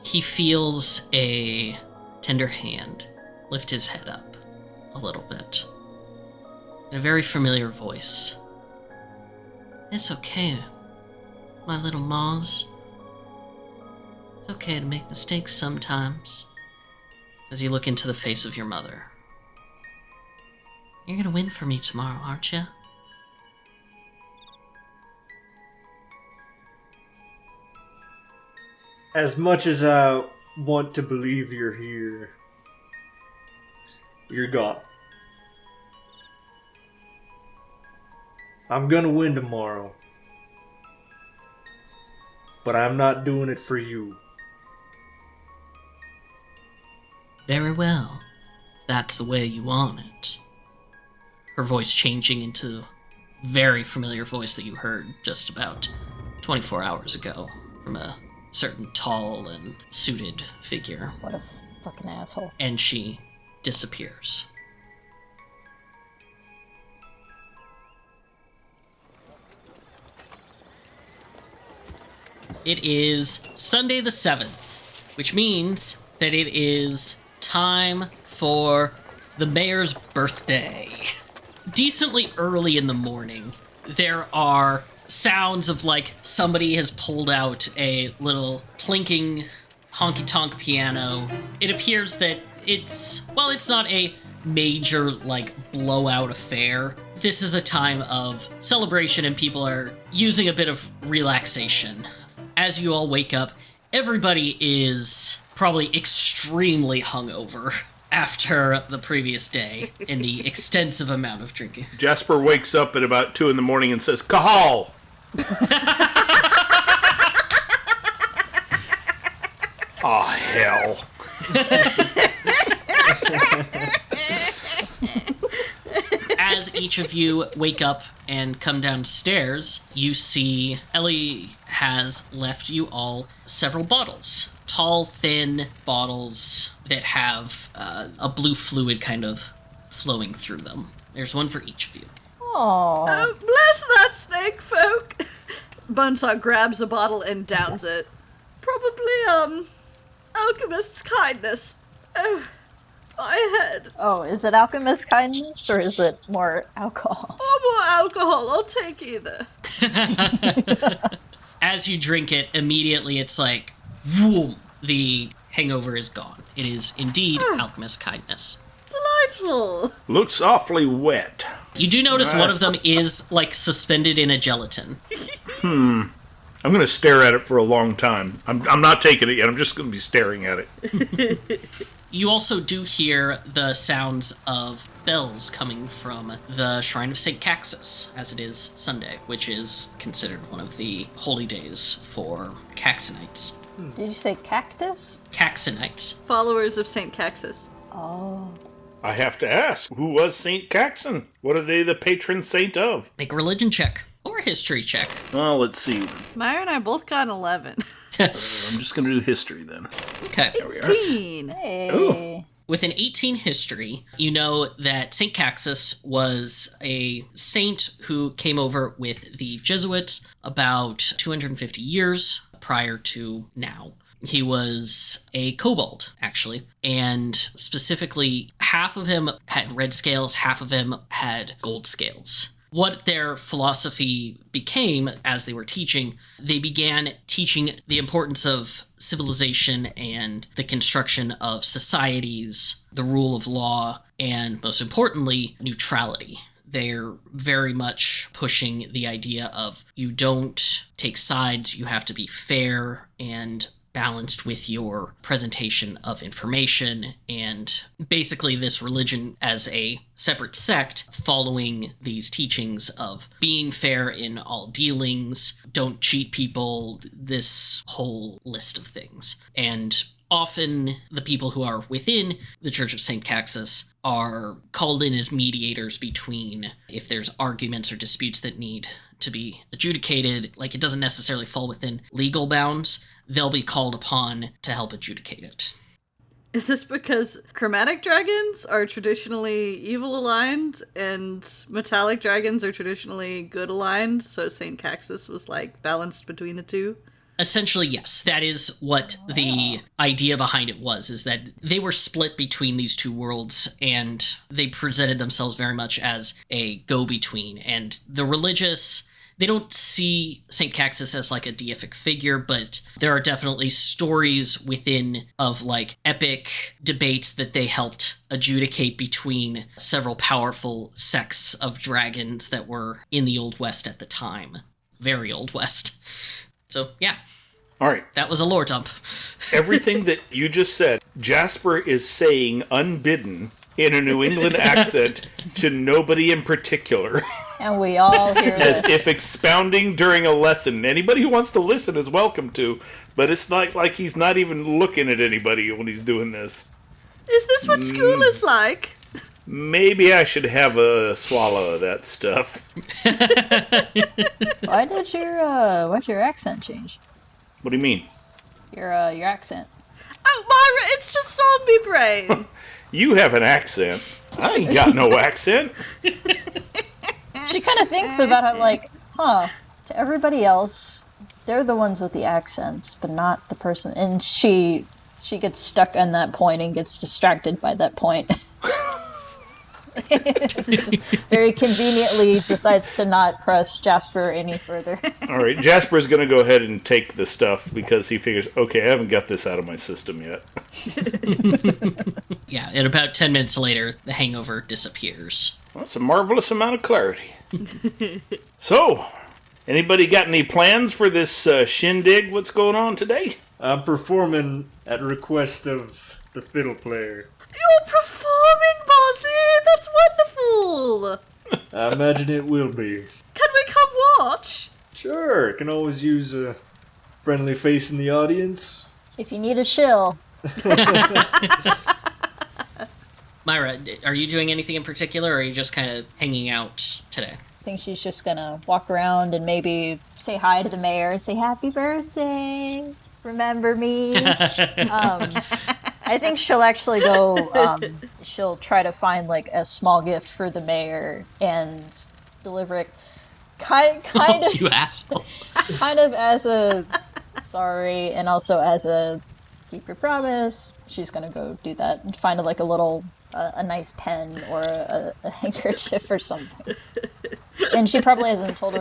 Speaker 3: he feels a tender hand lift his head up a little bit. In a very familiar voice. It's okay, my little Moz. It's okay to make mistakes sometimes. As you look into the face of your mother. You're gonna win for me tomorrow, aren't you?
Speaker 6: As much as I want to believe you're here, you're gone. I'm gonna win tomorrow. But I'm not doing it for you.
Speaker 3: Very well. That's the way you want it. Her voice changing into a very familiar voice that you heard just about 24 hours ago from a certain tall and suited figure.
Speaker 7: What a fucking asshole.
Speaker 3: And she disappears. It is Sunday the 7th, which means that it is time for the mayor's birthday. Decently early in the morning, there are sounds of like somebody has pulled out a little plinking honky-tonk piano. It appears that it's not a major like blowout affair. This is a time of celebration and people are using a bit of relaxation. As you all wake up, everybody is probably extremely hungover after the previous day and the extensive amount of drinking.
Speaker 2: Jasper wakes up at about 2 a.m. and says, "Kahal!" Aw, hell.
Speaker 3: As each of you wake up and come downstairs, you see Ellie has left you all several bottles. Tall, thin bottles that have a blue fluid kind of flowing through them. There's one for each of you.
Speaker 7: Aww.
Speaker 5: Oh, bless that snake folk. Bonesaw grabs a bottle and downs it. Probably, alchemist's kindness. Oh, my head.
Speaker 7: Oh, is it alchemist kindness or is it more alcohol?
Speaker 5: Or more alcohol, I'll take either.
Speaker 3: As you drink it, immediately it's like, whoom, the hangover is gone. It is indeed alchemist kindness.
Speaker 5: Delightful.
Speaker 2: Looks awfully wet.
Speaker 3: You do notice one of them is, like, suspended in a gelatin.
Speaker 2: I'm going to stare at it for a long time. I'm not taking it yet. I'm just going to be staring at it.
Speaker 3: You also do hear the sounds of bells coming from the Shrine of St. Kaxus, as it is Sunday, which is considered one of the holy days for Kaxonites.
Speaker 7: Did you say cactus?
Speaker 3: Kaxonites.
Speaker 5: Followers of St. Kaxus.
Speaker 7: Oh.
Speaker 2: I have to ask, who was St. Kaxon? What are they the patron saint of?
Speaker 3: Make a religion check. Or a history check.
Speaker 2: Well, let's see.
Speaker 5: Myra and I both got an 11.
Speaker 2: I'm just going to do history then.
Speaker 3: Okay.
Speaker 2: There we are.
Speaker 5: 18.
Speaker 7: Hey.
Speaker 2: Ooh.
Speaker 3: With an 18 history, you know that St. Kaxus was a saint who came over with the Jesuits about 250 years prior to now. He was a kobold, actually. And specifically, half of him had red scales, half of him had gold scales. What their philosophy became as they were teaching, they began teaching the importance of civilization and the construction of societies, the rule of law, and most importantly, neutrality. They're very much pushing the idea of you don't take sides, you have to be fair and balanced with your presentation of information, and basically this religion as a separate sect following these teachings of being fair in all dealings, don't cheat people, this whole list of things. And often the people who are within the Church of St. Kaxus are called in as mediators between if there's arguments or disputes that need to be adjudicated. Like, it doesn't necessarily fall within legal bounds. They'll be called upon to help adjudicate it.
Speaker 5: Is this because chromatic dragons are traditionally evil aligned and metallic dragons are traditionally good aligned, so St. Kaxus was like balanced between the two?
Speaker 3: Essentially, yes. That is what the idea behind it was, is that they were split between these two worlds, and they presented themselves very much as a go-between. And the religious, they don't see St. Kaxus as like a deific figure, but there are definitely stories within of like epic debates that they helped adjudicate between several powerful sects of dragons that were in the Old West at the time. Very Old West. So, yeah.
Speaker 2: All right.
Speaker 3: That was a lore dump.
Speaker 2: Everything that you just said, Jasper is saying unbidden in a New England accent to nobody in particular.
Speaker 7: And we all hear
Speaker 2: As
Speaker 7: this.
Speaker 2: if expounding during a lesson. Anybody who wants to listen is welcome to, but it's not like he's not even looking at anybody when he's doing this.
Speaker 5: Is this what school is like?
Speaker 2: Maybe I should have a swallow of that stuff.
Speaker 7: Why'd your accent change?
Speaker 2: What do you mean?
Speaker 7: Your accent.
Speaker 5: Oh, Myra, it's just zombie brain.
Speaker 2: You have an accent. I ain't got no accent.
Speaker 7: She kind of thinks about it like, to everybody else, they're the ones with the accents, but not the person. And she gets stuck on that point and gets distracted by that point. Very conveniently decides to not press Jasper any further.
Speaker 2: All right, Jasper's going to go ahead and take the stuff because he figures, okay, I haven't got this out of my system yet.
Speaker 3: Yeah, and about 10 minutes later, the hangover disappears.
Speaker 2: Well, that's a marvelous amount of clarity. So, anybody got any plans for this shindig? What's going on today?
Speaker 6: I'm performing at request of the fiddle player.
Speaker 5: You're performing, Mozzie! That's wonderful!
Speaker 6: I imagine it will be.
Speaker 5: Can we come watch?
Speaker 6: Sure, can always use a friendly face in the audience.
Speaker 7: If you need a shill.
Speaker 3: Myra, are you doing anything in particular, or are you just kind of hanging out today?
Speaker 7: I think she's just gonna walk around and maybe say hi to the mayor, say happy birthday, remember me. I think she'll actually go, she'll try to find like a small gift for the mayor and deliver it kind of,
Speaker 3: You asshole.
Speaker 7: kind of as a sorry, and also as a keep your promise. She's gonna go do that and find like a little, a nice pen or a handkerchief or something. And she probably hasn't told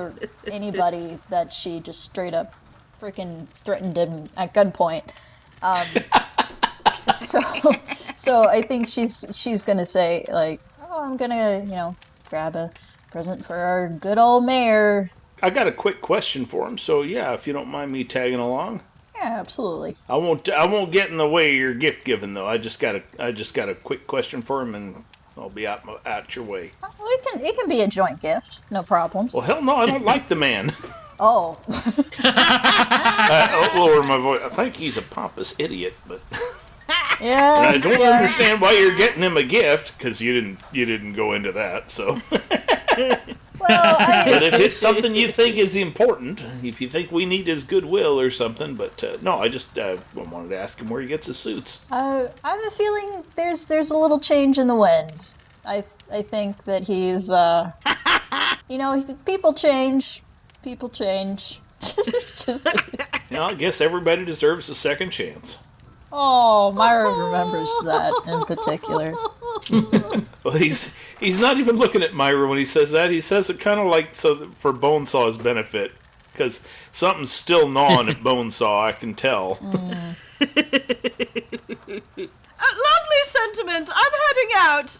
Speaker 7: anybody that she just straight up freaking threatened him at gunpoint. So I think she's gonna say like, oh, I'm gonna, grab a present for our good old mayor.
Speaker 2: I got a quick question for him, so yeah, if you don't mind me tagging along.
Speaker 7: Yeah, absolutely.
Speaker 2: I won't get in the way of your gift giving though. I just got a quick question for him, and I'll be out your way.
Speaker 7: Well, it can be a joint gift, no problems.
Speaker 2: Well, hell no, I don't like the man.
Speaker 7: Oh.
Speaker 2: I'll lower my voice. I think he's a pompous idiot, but
Speaker 7: Yeah.
Speaker 2: and I don't understand why you're getting him a gift, because you didn't go into that. So,
Speaker 7: Well,
Speaker 2: but if it's something you think is important, if you think we need his goodwill or something, but no, I just wanted to ask him where he gets his suits.
Speaker 7: I have a feeling there's a little change in the wind. I think that he's people change. People change.
Speaker 2: I guess everybody deserves a second chance.
Speaker 7: Oh, Myra remembers that in particular.
Speaker 2: Well, he's not even looking at Myra when he says that. He says it kind of like so for Bonesaw's benefit, because something's still gnawing at Bonesaw, I can tell.
Speaker 5: Lovely sentiment. I'm heading out.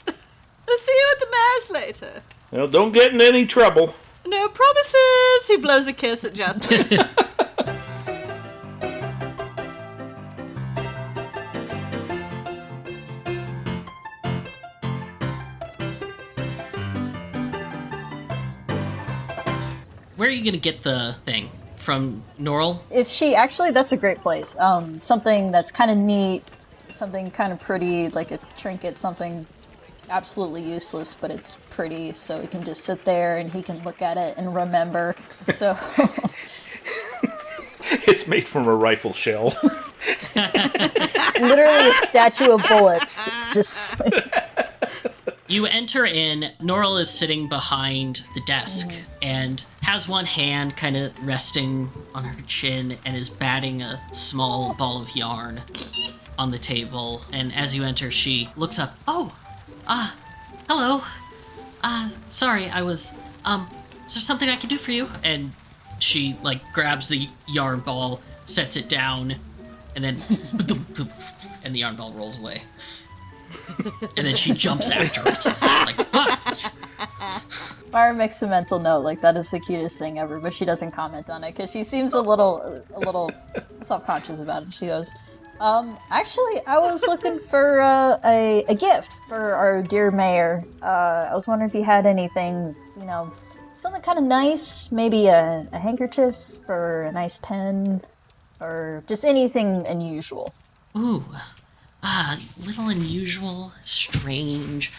Speaker 5: I'll see you at the mayor's later.
Speaker 2: Well, don't get in any trouble.
Speaker 5: No promises. He blows a kiss at Jasper.
Speaker 3: Where are you gonna get the thing? From Norrell?
Speaker 7: That's a great place. Something that's kind of neat, something kind of pretty, like a trinket, something absolutely useless, but it's pretty, so he can just sit there and he can look at it and remember. So
Speaker 2: It's made from a rifle shell.
Speaker 7: literally a statue of bullets. Just
Speaker 3: You enter in, Norrell is sitting behind the desk and has one hand kind of resting on her chin and is batting a small ball of yarn on the table. And as you enter, she looks up. Hello. Sorry, I was, is there something I can do for you? And she, grabs the yarn ball, sets it down, and then, and the yarn ball rolls away. And then she jumps after it.
Speaker 7: Myra makes a mental note, that is the cutest thing ever, but she doesn't comment on it because she seems a little self-conscious about it. She goes, actually, I was looking for a gift for our dear mayor. I was wondering if you had anything, something kind of nice, maybe a handkerchief or a nice pen, or just anything unusual.
Speaker 3: Ooh. Little unusual, strange.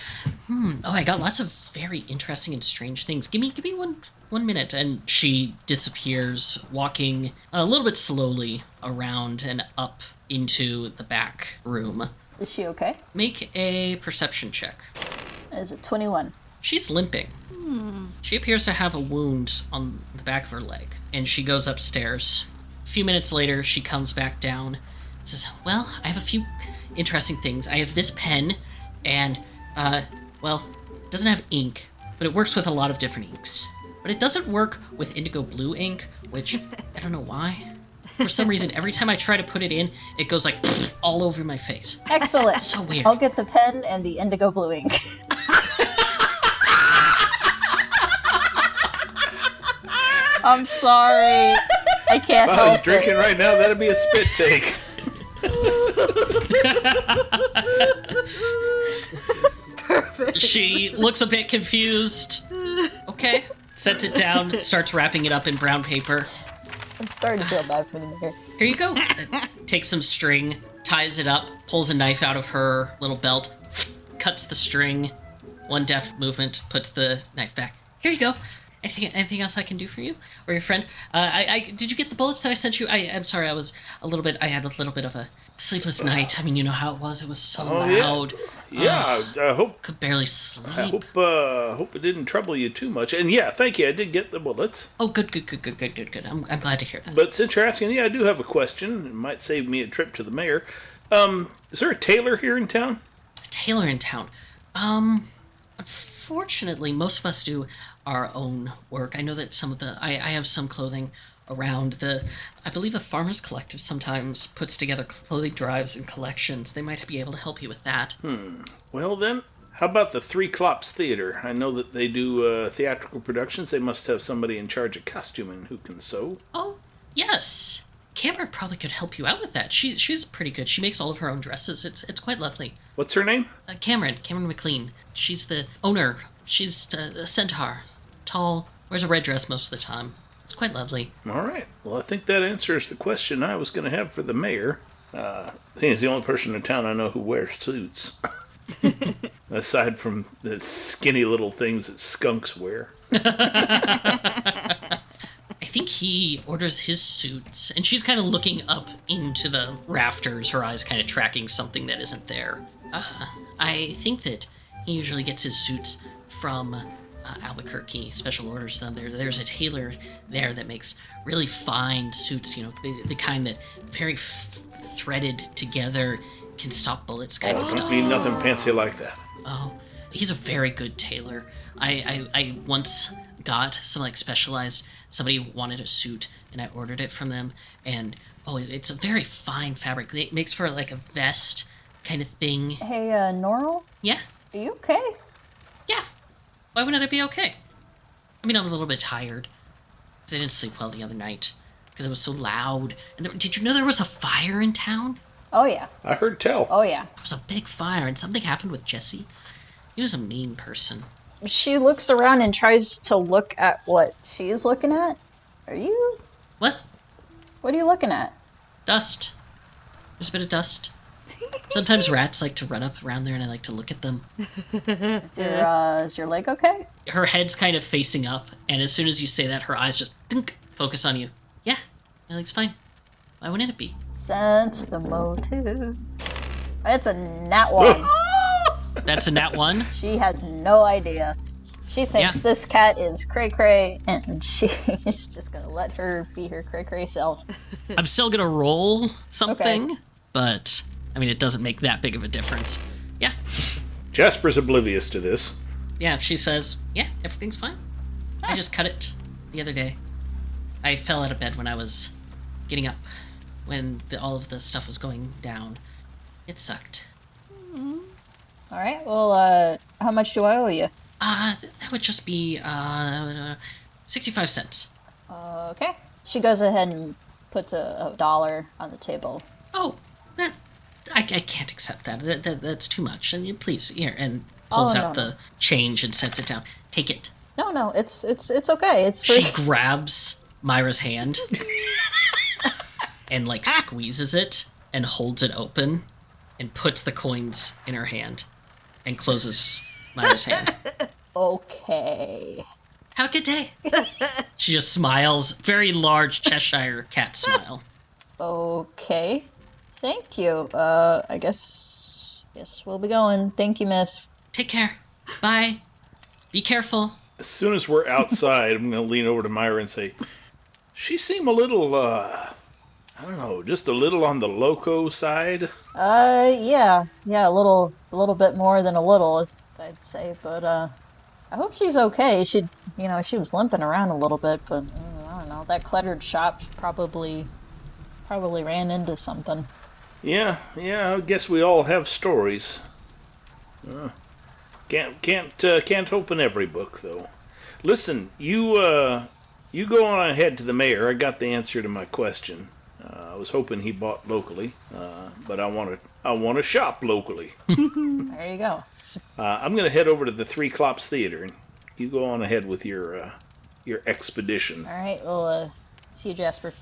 Speaker 3: Oh, I got lots of very interesting and strange things. Give me one minute. And she disappears, walking a little bit slowly around and up into the back room.
Speaker 7: Is she okay?
Speaker 3: Make a perception check.
Speaker 7: Is it 21?
Speaker 3: She's limping. She appears to have a wound on the back of her leg, and she goes upstairs. A few minutes later, she comes back down, says, well, I have a few interesting things. I have this pen, and, it doesn't have ink, but it works with a lot of different inks. But it doesn't work with indigo blue ink, which, I don't know why. For some reason, every time I try to put it in, it goes all over my face.
Speaker 7: Excellent.
Speaker 3: It's so weird.
Speaker 7: I'll get the pen and the indigo blue ink. I'm sorry. I can't
Speaker 2: If
Speaker 7: help
Speaker 2: I was drinking right now, that'd be a spit take.
Speaker 5: Perfect.
Speaker 3: She looks a bit confused. Okay. Sets it down, starts wrapping it up in brown paper.
Speaker 7: I'm starting to feel bad for the mayor.
Speaker 3: Here you go. Takes some string, ties it up, pulls a knife out of her little belt, cuts the string, one deft movement, puts the knife back. Here you go. Anything else I can do for you or your friend? Did you get the bullets that I sent you? I'm sorry, I had a little bit of a sleepless night. I mean, you know how it was. It was so loud.
Speaker 2: Yeah, I hope.
Speaker 3: Could barely sleep.
Speaker 2: I hope it didn't trouble you too much. And yeah, thank you. I did get the bullets.
Speaker 3: Oh, good. I'm glad to hear that.
Speaker 2: But since you're asking, I do have a question. It might save me a trip to the mayor. Is there a tailor here in town?
Speaker 3: A tailor in town? Unfortunately, most of us do our own work. I know that I have some clothing around. I believe the Farmers Collective sometimes puts together clothing drives and collections. They might be able to help you with that.
Speaker 2: Well then, how about the Three Clops Theater? I know that they do theatrical productions. They must have somebody in charge of costuming who can sew.
Speaker 3: Oh, yes. Cameron probably could help you out with that. She's pretty good. She makes all of her own dresses. It's quite lovely.
Speaker 2: What's her name?
Speaker 3: Cameron McLean. She's the owner. She's a centaur. Tall, wears a red dress most of the time. It's quite lovely.
Speaker 2: All right. Well, I think that answers the question I was going to have for the mayor. He's the only person in town I know who wears suits. Aside from the skinny little things that skunks wear.
Speaker 3: I think he orders his suits, and she's kind of looking up into the rafters, her eyes kind of tracking something that isn't there. I think that he usually gets his suits from Albuquerque special orders them. There's a tailor there that makes really fine suits, the kind that very threaded together, can stop bullets kind of stuff.
Speaker 2: Don't need nothing fancy like that.
Speaker 3: Oh, he's a very good tailor. I once got some specialized, somebody wanted a suit and I ordered it from them, and it's a very fine fabric. It makes for a vest kind of thing.
Speaker 7: Hey, Norral?
Speaker 3: Yeah?
Speaker 7: Are you okay?
Speaker 3: Yeah. Why wouldn't I be okay? I mean, I'm a little bit tired because I didn't sleep well the other night because it was so loud. And did you know there was a fire in town?
Speaker 7: Oh, yeah.
Speaker 2: I heard tell.
Speaker 7: Oh, yeah.
Speaker 3: It was a big fire, and something happened with Jesse. He was a mean person.
Speaker 7: She looks around and tries to look at what she's looking at. Are you?
Speaker 3: What?
Speaker 7: What are you looking at?
Speaker 3: Dust. There's a bit of dust. Sometimes rats like to run up around there, and I like to look at them.
Speaker 7: Is your leg okay?
Speaker 3: Her head's kind of facing up, and as soon as you say that, her eyes just focus on you. Yeah, my leg's fine. Why wouldn't it be?
Speaker 7: Sense the motive. It's a nat 1.
Speaker 3: That's a nat 1?
Speaker 7: She has no idea. She thinks this cat is cray-cray, and she's just gonna let her be her cray-cray self.
Speaker 3: I'm still gonna roll something, but, I mean, it doesn't make that big of a difference. Yeah.
Speaker 2: Jasper's oblivious to this.
Speaker 3: Yeah, she says, yeah, everything's fine. I just cut it the other day. I fell out of bed when I was getting up, when all of the stuff was going down. It sucked.
Speaker 7: All right, well, how much do I owe you?
Speaker 3: That would just be, 65 cents.
Speaker 7: Okay. She goes ahead and puts a $1 on the table.
Speaker 3: Oh, I can't accept that. That's too much. And please, here, and pulls out the change and sets it down. Take it.
Speaker 7: No, it's okay. It's free.
Speaker 3: She grabs Myra's hand and squeezes it and holds it open and puts the coins in her hand and closes Myra's hand.
Speaker 7: Okay.
Speaker 3: Have a good day. She just smiles. Very large Cheshire cat smile.
Speaker 7: Okay. Thank you. I guess we'll be going. Thank you, miss.
Speaker 3: Take care. Bye. Be careful.
Speaker 2: As soon as we're outside, I'm going to lean over to Myra and say, she seemed a little, I don't know, just a little on the loco side.
Speaker 7: Yeah, a little bit more than a little, I'd say, but, I hope she's okay. She was limping around a little bit, but, I don't know, that cluttered shop probably ran into something.
Speaker 2: Yeah, I guess we all have stories. Can't open every book, though. Listen, you go on ahead to the mayor. I got the answer to my question. I was hoping he bought locally, but I want to shop locally.
Speaker 7: There you go.
Speaker 2: I'm gonna head over to the Three Clops Theater, and you go on ahead with your expedition.
Speaker 7: All right. Well, see you, Jasper.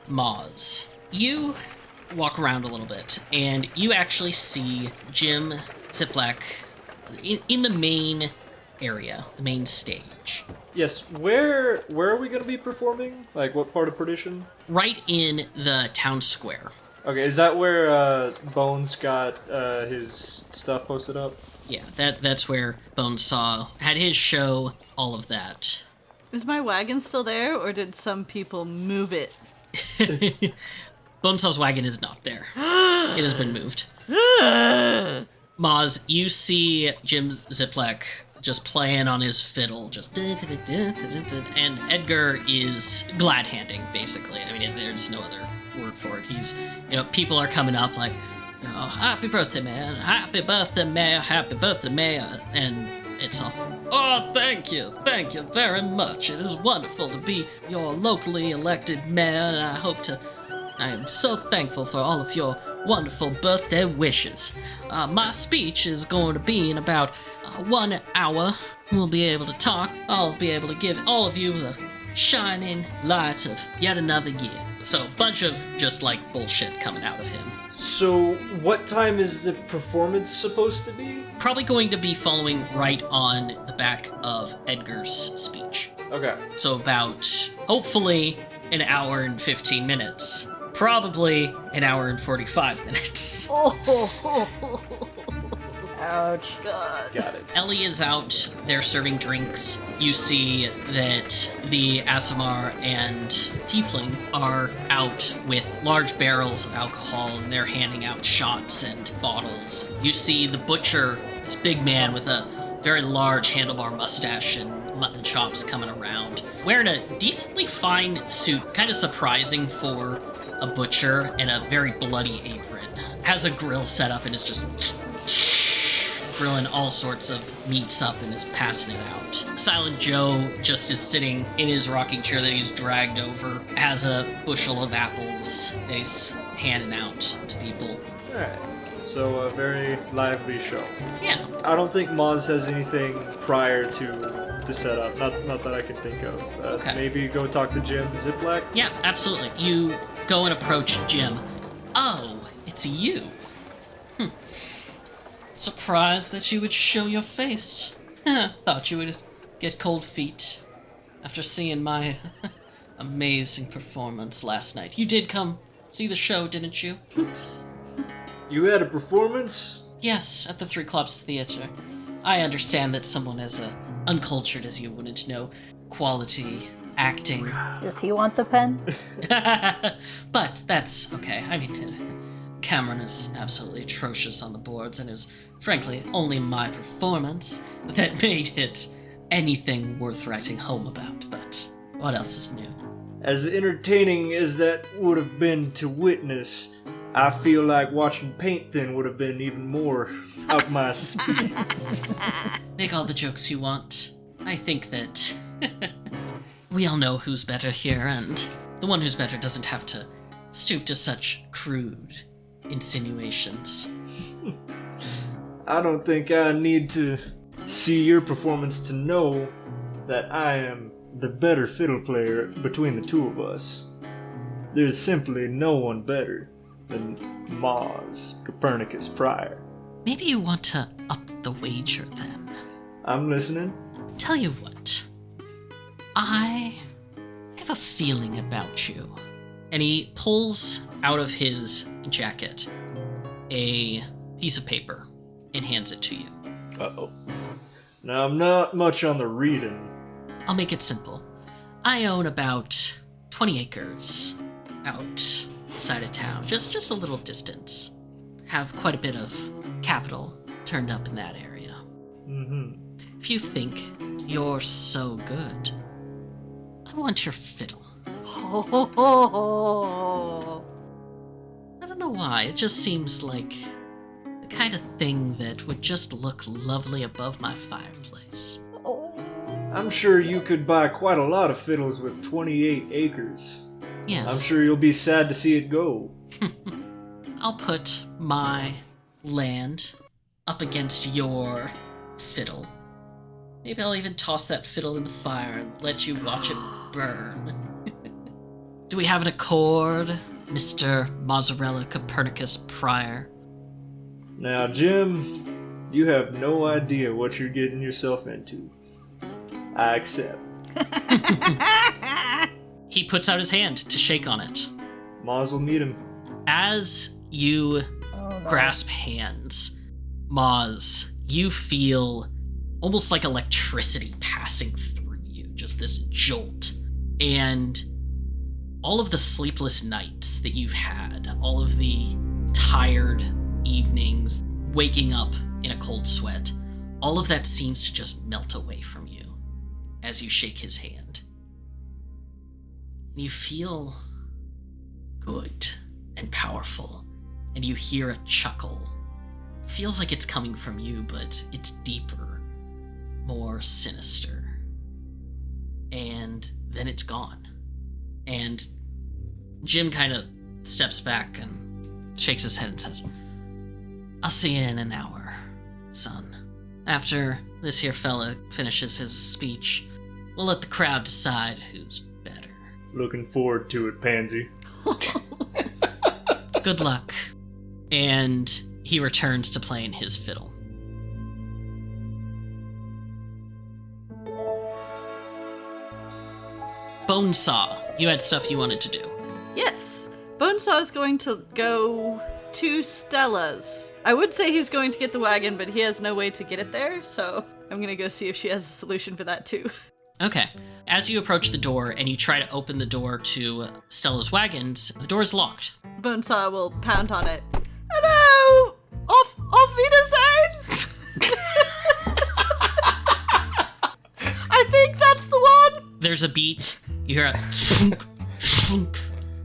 Speaker 3: Moz. You walk around a little bit, and you actually see Jim Ziplack in the main area, the main stage.
Speaker 6: Yes, where are we going to be performing? What part of Perdition?
Speaker 3: Right in the town square.
Speaker 6: Okay, is that where Bones got his stuff posted up?
Speaker 3: Yeah, that's where Bonesaw had his show, all of that.
Speaker 5: Is my wagon still there, or did some people move it?
Speaker 3: Bonesaw's wagon is not there. It has been moved. Moz, you see Jim Ziplack just playing on his fiddle, and Edgar is glad-handing, basically. I mean, there's no other word for it. He's, people are coming up happy birthday, man, happy birthday, mayor, happy birthday, mayor, and it's all, oh, thank you very much. It is wonderful to be your locally elected mayor, and I am so thankful for all of your wonderful birthday wishes. My speech is going to be in about 1 hour. We'll be able to talk. I'll be able to give all of you the shining lights of yet another year. So, a bunch of just bullshit coming out of him.
Speaker 6: So, what time is the performance supposed to be?
Speaker 3: Probably going to be following right on the back of Edgar's speech.
Speaker 6: Okay.
Speaker 3: So about, hopefully, an hour and 15 minutes. Probably an hour and 45 minutes.
Speaker 7: Ouch.
Speaker 5: God.
Speaker 6: Got it.
Speaker 3: Ellie is out. They're serving drinks. You see that the Aasimar and Tiefling are out with large barrels of alcohol, and they're handing out shots and bottles. You see the butcher, this big man with a very large handlebar mustache and mutton chops coming around, wearing a decently fine suit, kind of surprising for a butcher, and a very bloody apron. Has a grill set up and is just grilling all sorts of meats up and is passing it out. Silent Joe just is sitting in his rocking chair that he's dragged over, has a bushel of apples that he's handing out to people.
Speaker 6: Alright. So a very lively show.
Speaker 3: Yeah.
Speaker 6: I don't think Moz has anything prior to set up. Not that I can think of.
Speaker 3: Okay.
Speaker 6: Maybe go talk to Jim Ziplack.
Speaker 3: Yeah, absolutely. You go and approach Jim. Oh, it's you. Surprised that you would show your face. Thought you would get cold feet after seeing my amazing performance last night. You did come see the show, didn't you?
Speaker 6: You had a performance?
Speaker 3: Yes, at the Three Clops Theater. I understand that someone as uncultured as you wouldn't know quality acting.
Speaker 7: Does he want the pen?
Speaker 3: But that's okay. I mean, Cameron is absolutely atrocious on the boards, and it was, frankly, only my performance that made it anything worth writing home about. But what else is new?
Speaker 6: As entertaining as that would have been to witness, I feel like watching paint thin would have been even more up my speed.
Speaker 3: Make all the jokes you want. I think that we all know who's better here, and the one who's better doesn't have to stoop to such crude insinuations.
Speaker 6: I don't think I need to see your performance to know that I am the better fiddle player between the two of us. There's simply no one better than Moz Copernicus Pryor.
Speaker 3: Maybe you want to up the wager then.
Speaker 6: I'm listening.
Speaker 3: Tell you what, I have a feeling about you. And he pulls out of his jacket a piece of paper and hands it to you.
Speaker 2: Uh-oh.
Speaker 6: Now, I'm not much on the reading.
Speaker 3: I'll make it simple. I own about 20 acres outside of town, just a little distance. Have quite a bit of capital turned up in that area.
Speaker 6: Mm-hmm.
Speaker 3: If you think you're so good, I want your fiddle. I don't know why, it just seems like the kind of thing that would just look lovely above my fireplace.
Speaker 6: I'm sure you could buy quite a lot of fiddles with 28 acres.
Speaker 3: Yes.
Speaker 6: I'm sure you'll be sad to see it go.
Speaker 3: I'll put my land up against your fiddle. Maybe I'll even toss that fiddle in the fire and let you watch it burn. Do we have an accord, Mr. Mozzarella Copernicus Pryor?
Speaker 6: Now, Jim, you have no idea what you're getting yourself into. I accept.
Speaker 3: He puts out his hand to shake on it.
Speaker 6: Moz will meet him.
Speaker 3: As you grasp hands, Moz, you feel almost like electricity passing through you, just this jolt. And all of the sleepless nights that you've had, all of the tired evenings, waking up in a cold sweat, all of that seems to just melt away from you as you shake his hand. You feel good and powerful, and you hear a chuckle. Feels like it's coming from you, but it's deeper, more sinister. And then it's gone. And Jim kind of steps back and shakes his head and says, I'll see you in an hour, son. After this here fella finishes his speech, we'll let the crowd decide who's better.
Speaker 6: Looking forward to it, Pansy.
Speaker 3: Good luck. And he returns to playing his fiddle. Bonesaw, you had stuff you wanted to do.
Speaker 5: Yes. Bonesaw is going to go to Stella's. I would say he's going to get the wagon, but he has no way to get it there, so I'm going to go see if she has a solution for that too.
Speaker 3: Okay. As you approach the door and you try to open the door to Stella's wagons, the door is locked.
Speaker 5: Bonesaw will pound on it. Hello! Auf Wiedersehen! I think that's the one!
Speaker 3: There's a beat. You hear a shunk, shunk,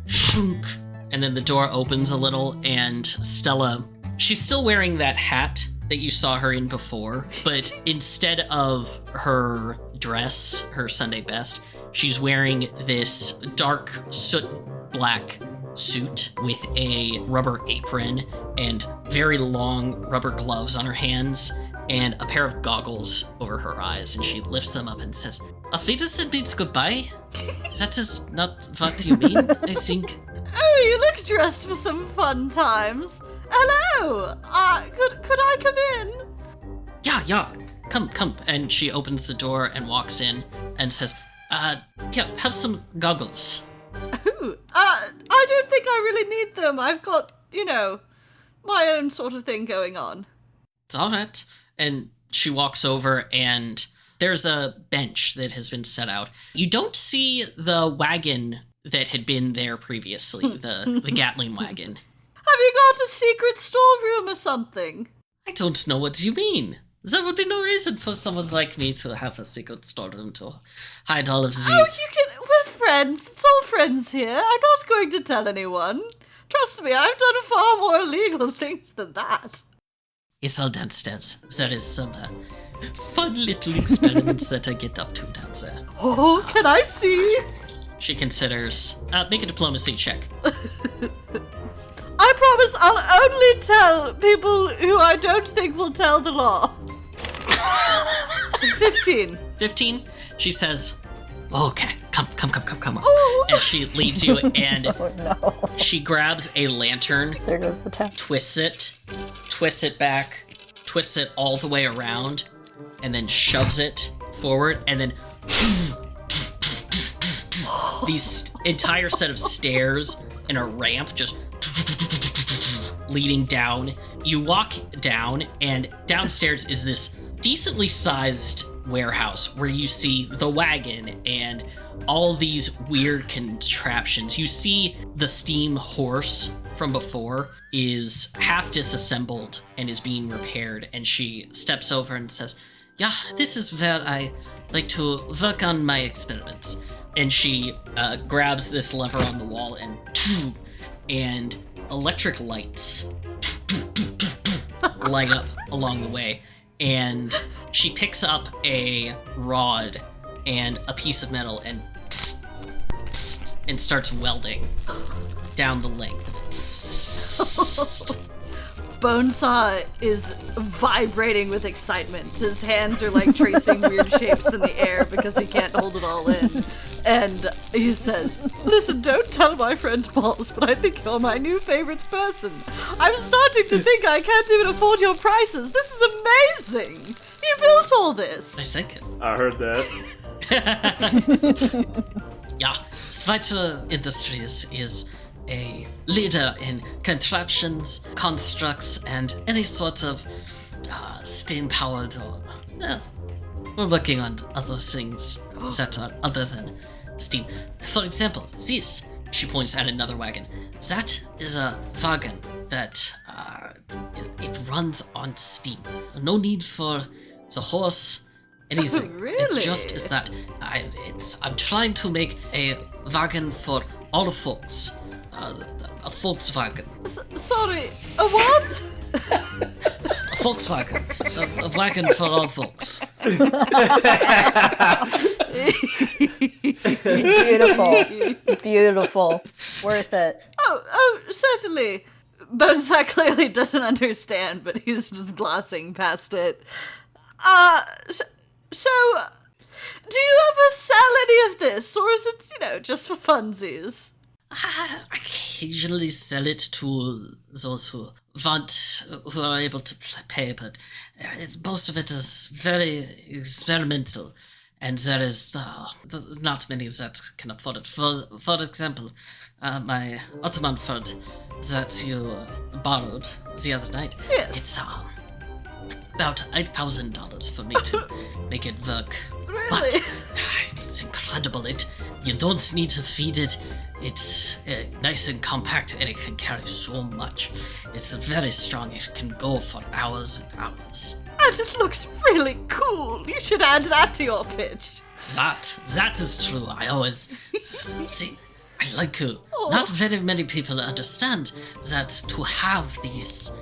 Speaker 3: shunk. And then the door opens a little and Stella, she's still wearing that hat that you saw her in before, but instead of her dress, her Sunday best, she's wearing this dark soot black suit with a rubber apron and very long rubber gloves on her hands and a pair of goggles over her eyes, and she lifts them up and says, "Auf Wiedersehen means goodbye? That is not what you mean, I think."
Speaker 5: Oh, you look dressed for some fun times. Hello! Could I come in?
Speaker 3: Yeah, come. And she opens the door and walks in and says, yeah, have some goggles.
Speaker 5: Ooh, I don't think I really need them. I've got, my own sort of thing going on.
Speaker 3: It's all right. And she walks over and there's a bench that has been set out. You don't see the wagon that had been there previously, the Gatling wagon.
Speaker 5: Have you got a secret storeroom or something?
Speaker 3: I don't know what you mean. There would be no reason for someone like me to have a secret storeroom to hide all of the...
Speaker 5: Oh, we're friends. It's all friends here. I'm not going to tell anyone. Trust me, I've done far more illegal things than that.
Speaker 3: It's all downstairs. There is some fun little experiments that I get up to down there.
Speaker 5: Oh, can I see?
Speaker 3: She considers... make a diplomacy check.
Speaker 5: I promise I'll only tell people who I don't think will tell the law. 15.
Speaker 3: 15? She says, okay, come on.
Speaker 5: Oh.
Speaker 3: And she leads you, and
Speaker 7: Oh no.
Speaker 3: she grabs a lantern,
Speaker 7: There goes the tap.
Speaker 3: twists it back, twists it all the way around, and then shoves it forward, and then these entire set of stairs and a ramp just leading down. You walk down, and downstairs is this decently sized warehouse where you see the wagon and all these weird contraptions. You see the steam horse from before is half disassembled and is being repaired, and she steps over and says, yeah, this is where I like to work on my experiments. And she grabs this lever on the wall and electric lights light up along the way. And she picks up a rod and a piece of metal and starts welding down the length.
Speaker 5: Bonesaw is vibrating with excitement. His hands are like tracing weird shapes in the air because he can't hold it all in. And he says, listen, don't tell my friend Balls, but I think you're my new favorite person. I'm starting to think I can't even afford your prices. This is amazing. You built all this.
Speaker 3: I think.
Speaker 6: I heard that.
Speaker 3: Yeah, Schweizer Industries is a leader in contraptions, constructs, and any sort of steam-powered or... we're working on other things that are other than steam. For example, this, she points at another wagon. That is a wagon that it runs on steam. No need for the horse, anything.
Speaker 5: Really?
Speaker 3: It's just as that. I'm trying to make a wagon for all folks. A Volkswagen.
Speaker 5: Sorry, a what?
Speaker 3: A Volkswagen. A wagon for all folks.
Speaker 7: Beautiful. Worth it.
Speaker 5: Oh, certainly. Bonesaw clearly doesn't understand, but he's just glossing past it. So, do you ever sell any of this, or is it, just for funsies?
Speaker 3: I occasionally sell it to those who are able to pay, but most of it is very experimental and there is not many that can afford it. For example, my Ottoman food that you borrowed the other night.
Speaker 5: Yes.
Speaker 3: It's about $8,000 for me to make it work.
Speaker 5: Really?
Speaker 3: But it's incredible. You don't need to feed it. It's nice and compact, and it can carry so much. It's very strong. It can go for hours and hours.
Speaker 5: And it looks really cool. You should add that to your pitch.
Speaker 3: That is true. I always see. I like you. Not very many people understand that to have these.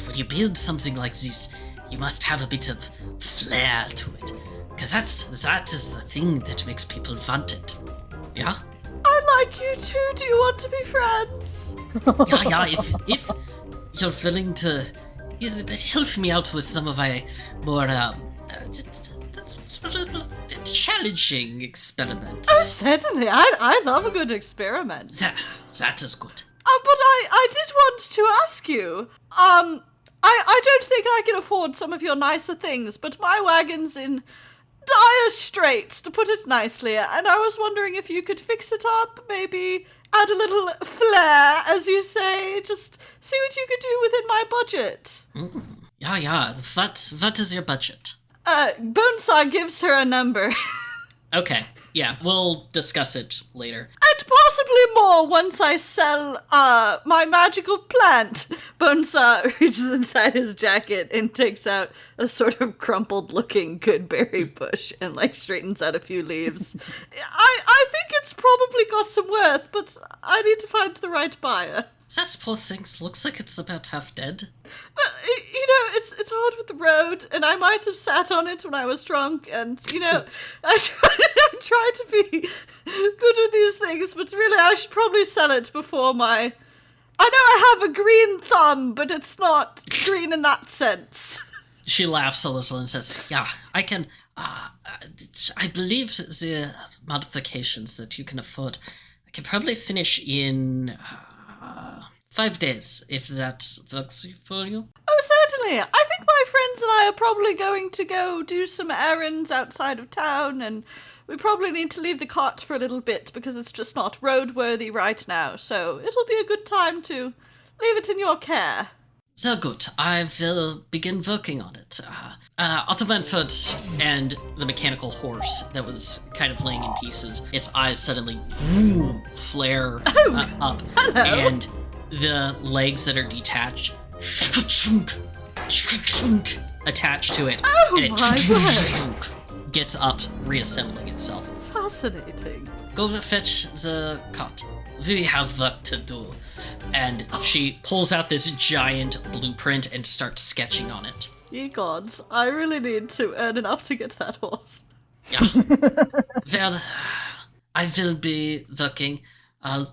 Speaker 3: When you build something like this, you must have a bit of flair to it, because that is the thing that makes people want it. Yeah.
Speaker 5: I like you too. Do you want to be friends?
Speaker 3: Yeah. If you're willing to help me out with some of my more challenging experiments.
Speaker 5: Oh, certainly. I love a good experiment.
Speaker 3: That is good.
Speaker 5: But I did want to ask you. I don't think I can afford some of your nicer things, but my wagon's in dire straits, to put it nicely, and I was wondering if you could fix it up, maybe add a little flair, as you say, just see what you could do within my budget.
Speaker 3: Yeah. What is your budget?
Speaker 5: Bonesaw gives her a number.
Speaker 3: Okay, yeah, we'll discuss it later.
Speaker 5: And possibly more once I sell, my magical plant. Bonesaw reaches inside his jacket and takes out a sort of crumpled-looking goodberry bush and, straightens out a few leaves. I think it's probably got some worth, but I need to find the right buyer.
Speaker 3: That poor thing looks like it's about half dead.
Speaker 5: But, it's hard with the road, and I might have sat on it when I was drunk, and, I try to be good with these things, but really I should probably sell it before I know I have a green thumb, but it's not green in that sense.
Speaker 3: She laughs a little and says, yeah, I can, I believe the modifications that you can afford, I can probably finish in 5 days, if that works for you.
Speaker 5: Oh, certainly. I think my friends and I are probably going to go do some errands outside of town, and we probably need to leave the cart for a little bit because it's just not roadworthy right now, so it'll be a good time to leave it in your care.
Speaker 3: So good, I will begin working on it. Ottoman foot and the mechanical horse that was kind of laying in pieces, its eyes suddenly flare up,
Speaker 5: hello.
Speaker 3: And the legs that are detached attached to it,
Speaker 5: Oh
Speaker 3: and it
Speaker 5: my word.
Speaker 3: gets up, reassembling itself.
Speaker 5: Fascinating.
Speaker 3: Go fetch the cot. We have work to do. And she pulls out this giant blueprint and starts sketching on it.
Speaker 5: Ye gods, I really need to earn enough to get that horse.
Speaker 3: Yeah. Well, I will be working.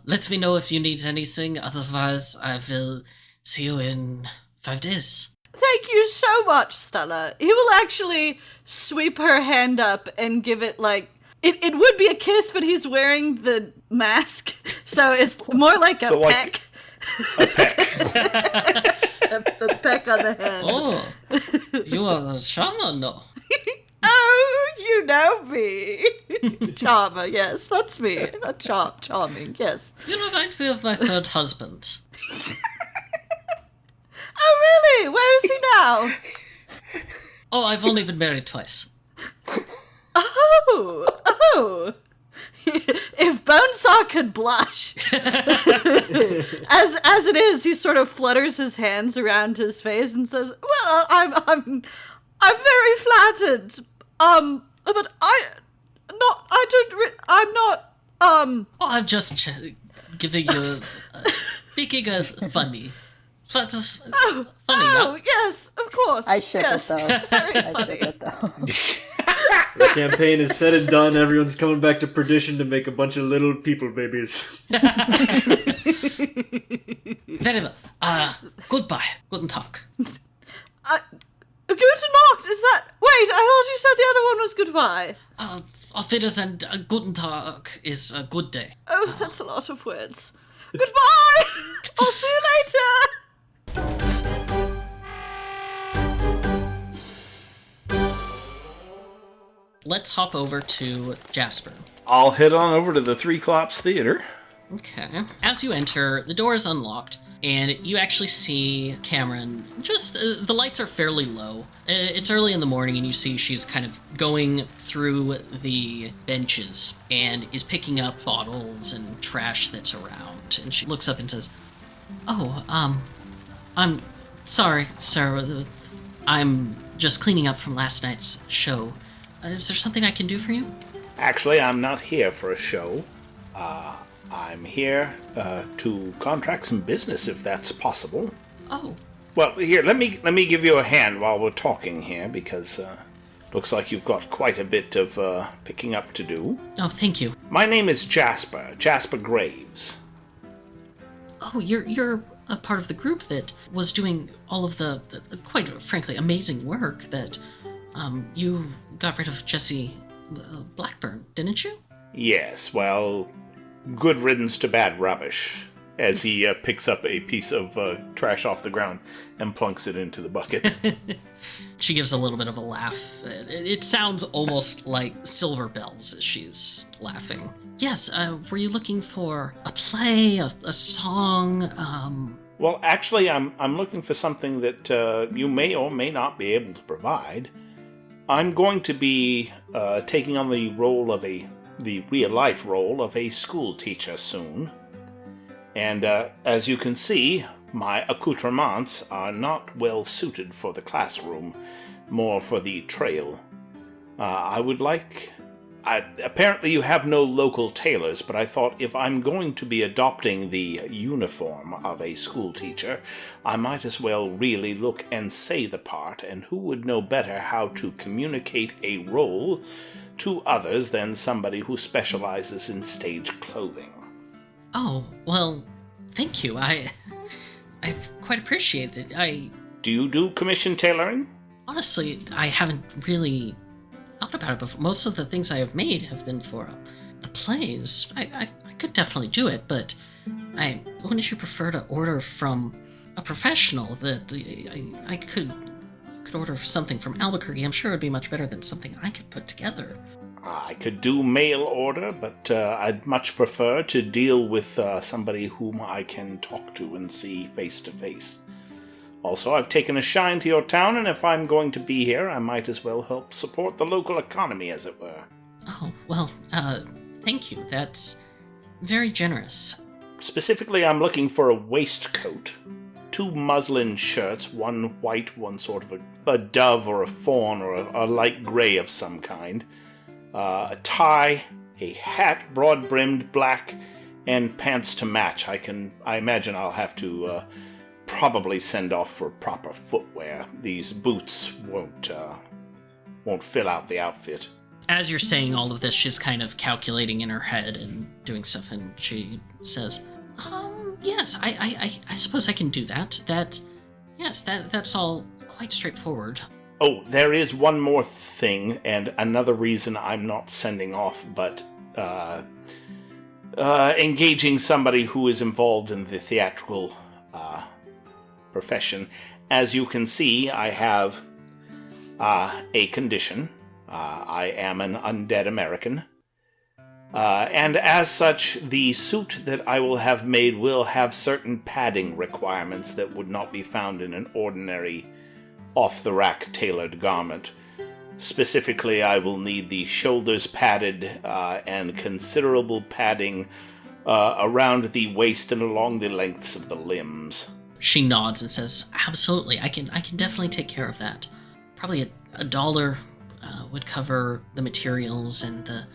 Speaker 3: Let me know if you need anything. Otherwise, I will see you in 5 days.
Speaker 5: Thank you so much, Stella. He will actually sweep her hand up and give it it would be a kiss, but he's wearing the mask, so it's more like a peck.
Speaker 2: A peck.
Speaker 5: a peck on the hand.
Speaker 3: Oh, you are a shaman, no?
Speaker 5: Oh, you know me. Charmer, yes, that's me. Charming, yes.
Speaker 3: You remind me of my third husband.
Speaker 5: Oh, really? Where is he now?
Speaker 3: Oh, I've only been married twice.
Speaker 5: Oh. If Bonesaw could blush. as it is, he sort of flutters his hands around his face and says, "Well, I'm very flattered. But
Speaker 3: Oh, I'm just giving you speaking of funny. That's funny, yeah?
Speaker 5: Yes, of course.
Speaker 7: I ship
Speaker 5: yes.
Speaker 7: it though.
Speaker 5: Very
Speaker 7: I
Speaker 5: funny.
Speaker 7: ship it though.
Speaker 6: The campaign is said and done. Everyone's coming back to perdition to make a bunch of little people babies.
Speaker 3: Very well. Goodbye. Guten Tag.
Speaker 5: Guten Nacht, is that... Wait, I thought you said the other one was goodbye.
Speaker 3: Auf Wiedersehen. Guten Tag is a good day.
Speaker 5: Oh, that's a lot of words. Goodbye! I'll see you later!
Speaker 3: let's hop over to Jasper.
Speaker 2: I'll head on over to the Three Clops Theater.
Speaker 3: Okay. As you enter, the door is unlocked, and you actually see Cameron. Just, the lights are fairly low. It's early in the morning, and you see she's kind of going through the benches and is picking up bottles and trash that's around. And she looks up and says, "Oh, I'm sorry, sir. I'm just cleaning up from last night's show. Is there something I can do for you?"
Speaker 2: Actually, I'm not here for a show. I'm here to contract some business, if that's possible.
Speaker 3: Oh.
Speaker 2: Well, here, let me give you a hand while we're talking here, because looks like you've got quite a bit of picking up to do.
Speaker 3: Oh, thank you.
Speaker 2: My name is Jasper Graves.
Speaker 3: Oh, you're a part of the group that was doing all of the quite frankly amazing work that you got rid of Jesse Blackburn, didn't you?
Speaker 2: Yes, well, good riddance to bad rubbish, as he picks up a piece of trash off the ground and plunks it into the bucket.
Speaker 3: She gives a little bit of a laugh. It sounds almost like silver bells as she's laughing. Yes, were you looking for a play, a song?
Speaker 2: Well, actually, I'm looking for something that you may or may not be able to provide. I'm going to be taking on the real-life role of a school teacher soon. And as you can see, my accoutrements are not well suited for the classroom, more for the trail. Apparently you have no local tailors, but I thought if I'm going to be adopting the uniform of a school teacher, I might as well really look and say the part, and who would know better how to communicate a role to others than somebody who specializes in stage clothing.
Speaker 3: Oh, well, thank you. I quite appreciate it.
Speaker 2: Do you do commission tailoring?
Speaker 3: Honestly, I haven't really thought about it before. Most of the things I have made have been for the plays. I could definitely do it, but wouldn't you prefer to order from a professional? That I could order something from Albuquerque. I'm sure it would be much better than something I could put together.
Speaker 2: I could do mail order, but I'd much prefer to deal with somebody whom I can talk to and see face to face. Also, I've taken a shine to your town, and if I'm going to be here, I might as well help support the local economy, as it were.
Speaker 3: Oh, well, thank you. That's very generous.
Speaker 2: Specifically, I'm looking for a waistcoat, 2 muslin shirts, one white, one sort of a dove or a fawn or a light gray of some kind, a tie, a hat, broad-brimmed black, and pants to match. I imagine I'll have to probably send off for proper footwear. These boots won't fill out the outfit.
Speaker 3: As you're saying all of this, she's kind of calculating in her head and doing stuff, and she says, yes, I suppose I can do that. That's all quite straightforward.
Speaker 2: Oh, there is one more thing, and another reason I'm not sending off, but engaging somebody who is involved in the theatrical profession. As you can see, I have a condition. I am an undead American. And as such, the suit that I will have made will have certain padding requirements that would not be found in an ordinary off-the-rack tailored garment. Specifically, I will need the shoulders padded and considerable padding around the waist and along the lengths of the limbs.
Speaker 3: She nods and says, absolutely, I can definitely take care of that. Probably $1 would cover the materials and the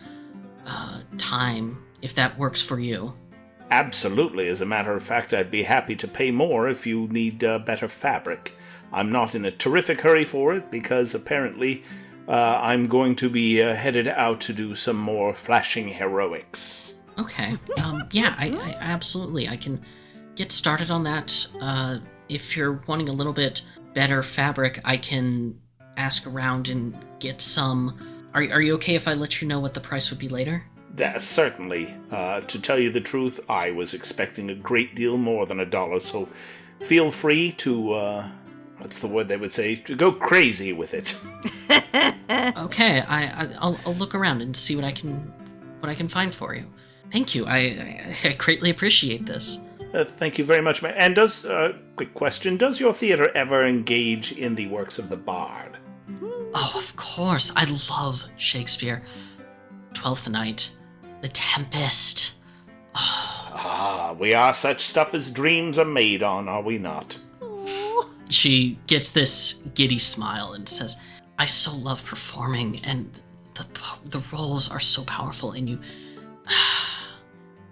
Speaker 3: time, if that works for you.
Speaker 2: Absolutely. As a matter of fact, I'd be happy to pay more if you need better fabric. I'm not in a terrific hurry for it, because apparently I'm going to be headed out to do some more flashing heroics.
Speaker 3: Okay. Yeah, I absolutely. I can get started on that. If you're wanting a little bit better fabric, I can ask around and get some. Are you okay if I let you know what the price would be later?
Speaker 2: Certainly. To tell you the truth, I was expecting a great deal more than $1, so feel free to, what's the word they would say? To go crazy with it.
Speaker 3: Okay, I'll look around and see what I can find for you. Thank you. I greatly appreciate this.
Speaker 2: Thank you very much, man. And quick question, does your theater ever engage in the works of the Bard?
Speaker 3: Oh, of course. I love Shakespeare. Twelfth Night, The Tempest.
Speaker 2: We are such stuff as dreams are made on, are we not?
Speaker 3: She gets this giddy smile and says, I so love performing, and the roles are so powerful, and you...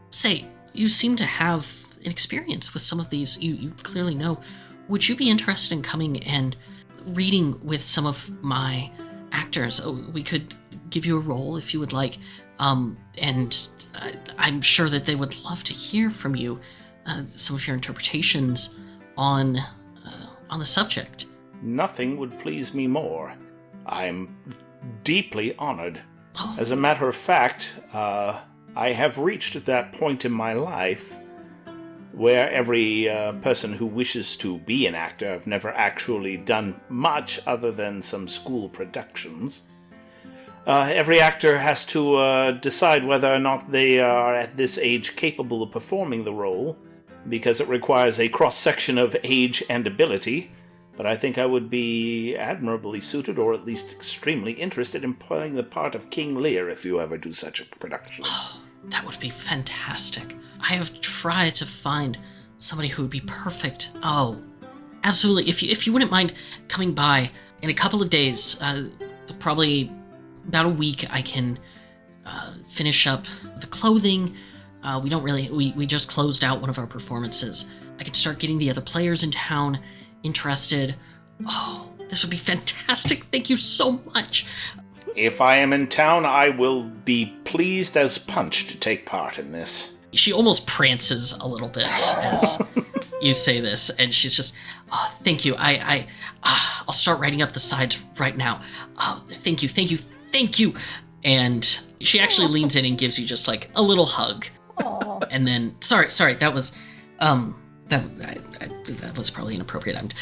Speaker 3: Say, you seem to have an experience with some of these. You clearly know. Would you be interested in coming and reading with some of my actors? We could give you a role if you would like, and I'm sure that they would love to hear from you some of your interpretations on the subject.
Speaker 2: Nothing would please me more. I'm deeply honored.
Speaker 3: Oh.
Speaker 2: As a matter of fact, I have reached that point in my life where every person who wishes to be an actor, I've never actually done much other than some school productions. Every actor has to decide whether or not they are at this age capable of performing the role, because it requires a cross-section of age and ability. But I think I would be admirably suited, or at least extremely interested, in playing the part of King Lear if you ever do such a production.
Speaker 3: Oh, that would be fantastic. I have tried to find somebody who would be perfect. Oh, absolutely. If you wouldn't mind coming by in a couple of days, probably about a week, I can finish up the clothing. We just closed out one of our performances. I could start getting the other players in town interested. Oh, this would be fantastic. Thank you so much.
Speaker 2: If I am in town, I will be pleased as punch to take part in this.
Speaker 3: She almost prances a little bit as you say this, and she's just, oh, thank you. I'll start writing up the sides right now. Thank you. And she actually leans in and gives you just like a little hug.
Speaker 7: Aww.
Speaker 3: And then, sorry, that was, that was probably inappropriate.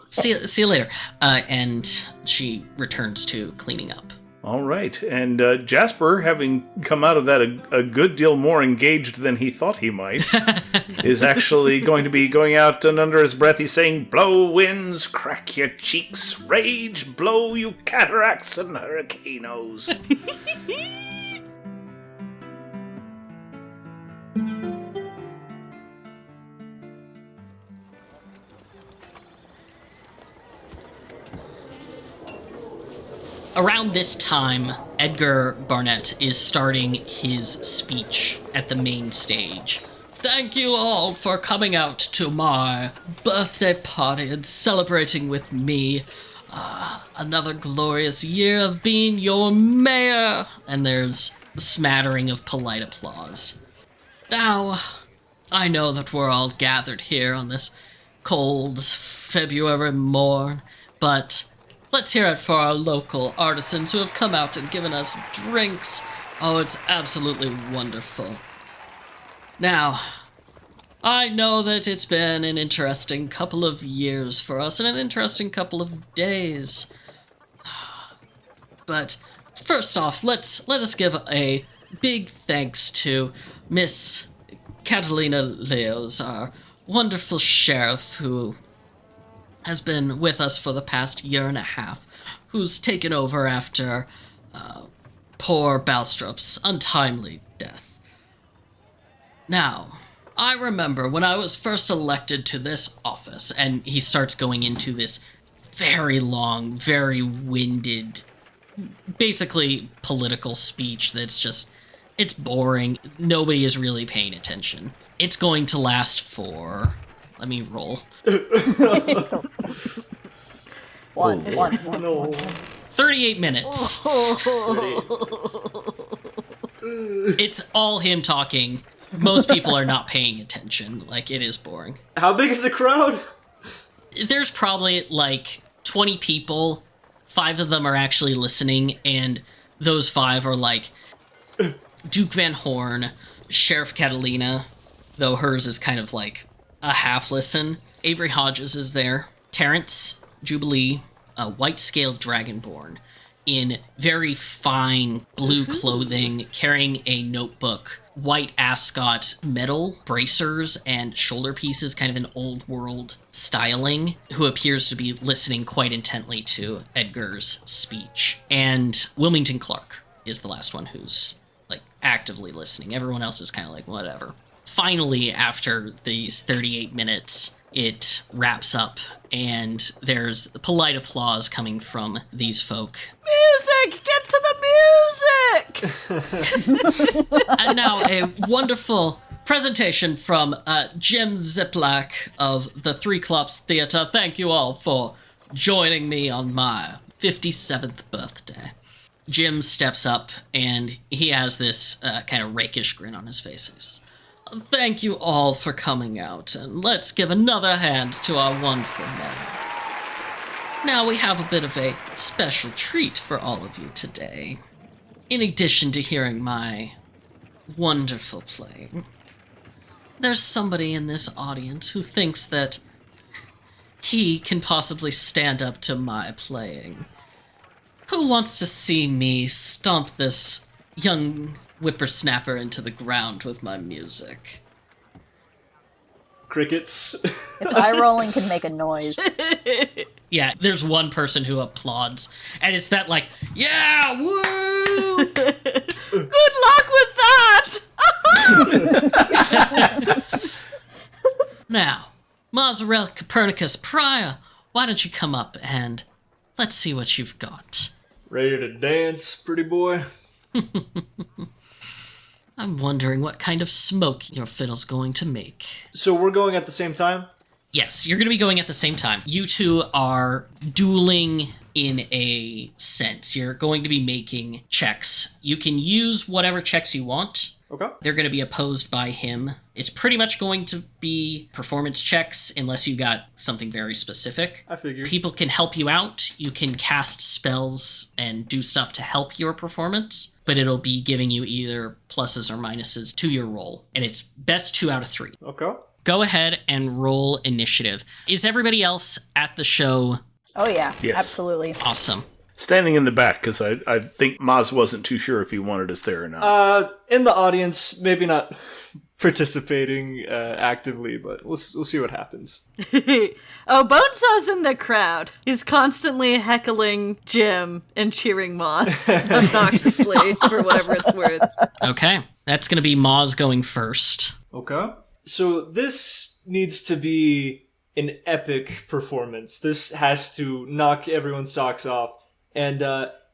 Speaker 3: See you later. And she returns to cleaning up.
Speaker 2: All right, and Jasper, having come out of that a good deal more engaged than he thought he might, is actually going to be going out, and under his breath he's saying, "Blow winds, crack your cheeks, rage, blow you cataracts and hurricanes."
Speaker 3: Around this time, Edgar Barnett is starting his speech at the main stage. Thank you all for coming out to my birthday party and celebrating with me. Another glorious year of being your mayor. And there's a smattering of polite applause. Now, I know that we're all gathered here on this cold February morn, but let's hear it for our local artisans who have come out and given us drinks. Oh, it's absolutely wonderful. Now, I know that it's been an interesting couple of years for us and an interesting couple of days. But first off, let us give a big thanks to Miss Catalina Leos, our wonderful sheriff who has been with us for the past year and a half, who's taken over after poor Balstrup's untimely death. Now, I remember when I was first elected to this office, and he starts going into this very long, very winded, basically political speech that's just, it's boring. Nobody is really paying attention. It's going to last for... Let me roll.
Speaker 7: One.
Speaker 3: 38 minutes. It's all him talking. Most people are not paying attention. Like, it is boring.
Speaker 6: How big is the crowd?
Speaker 3: There's probably like 20 people. 5 of them are actually listening, and those 5 are like Duke Van Horn, Sheriff Catalina, though hers is kind of like a half listen. Avery Hodges is there. Terrence, Jubilee, a white-scaled dragonborn in very fine blue clothing, carrying a notebook, white ascot, metal bracers and shoulder pieces, kind of an old world styling, who appears to be listening quite intently to Edgar's speech. And Wilmington Clark is the last one who's like actively listening. Everyone else is kind of like, whatever. Finally, after these 38 minutes, it wraps up, and there's polite applause coming from these folk.
Speaker 5: Music! Get to the music!
Speaker 3: And now a wonderful presentation from Jim Ziplak of the Three Clops Theatre. Thank you all for joining me on my 57th birthday. Jim steps up, and he has this kind of rakish grin on his face. He says, "Thank you all for coming out, and let's give another hand to our wonderful men. Now we have a bit of a special treat for all of you today. In addition to hearing my wonderful play, there's somebody in this audience who thinks that he can possibly stand up to my playing. Who wants to see me stomp this young whippersnapper into the ground with my music?"
Speaker 6: Crickets.
Speaker 7: If eye rolling can make a noise.
Speaker 3: Yeah, there's one person who applauds, and it's that like, yeah, woo!
Speaker 5: Good luck with that!
Speaker 3: Now, Mozzarella Copernicus Pryor, why don't you come up and let's see what you've got.
Speaker 6: Ready to dance, pretty boy?
Speaker 3: I'm wondering what kind of smoke your fiddle's going to make.
Speaker 6: So we're going at the same time?
Speaker 3: Yes, you're going to be going at the same time. You two are dueling in a sense. You're going to be making checks. You can use whatever checks you want.
Speaker 6: Okay.
Speaker 3: They're going to be opposed by him. It's pretty much going to be performance checks unless you got something very specific.
Speaker 6: I figured.
Speaker 3: People can help you out. You can cast spells and do stuff to help your performance, but it'll be giving you either pluses or minuses to your roll. And it's best 2 out of 3.
Speaker 6: Okay.
Speaker 3: Go ahead and roll initiative. Is everybody else at the show?
Speaker 7: Oh yeah,
Speaker 2: Yes.
Speaker 7: absolutely.
Speaker 3: Awesome.
Speaker 2: Standing in the back, because I think Moz wasn't too sure if he wanted us there or not.
Speaker 6: In the audience, maybe not participating actively, but we'll see what happens.
Speaker 5: Oh, Bonesaw's in the crowd. He's constantly heckling Jim and cheering Moz obnoxiously for whatever it's worth.
Speaker 3: Okay. That's going to be Moz going first.
Speaker 6: Okay. So this needs to be an epic performance. This has to knock everyone's socks off. And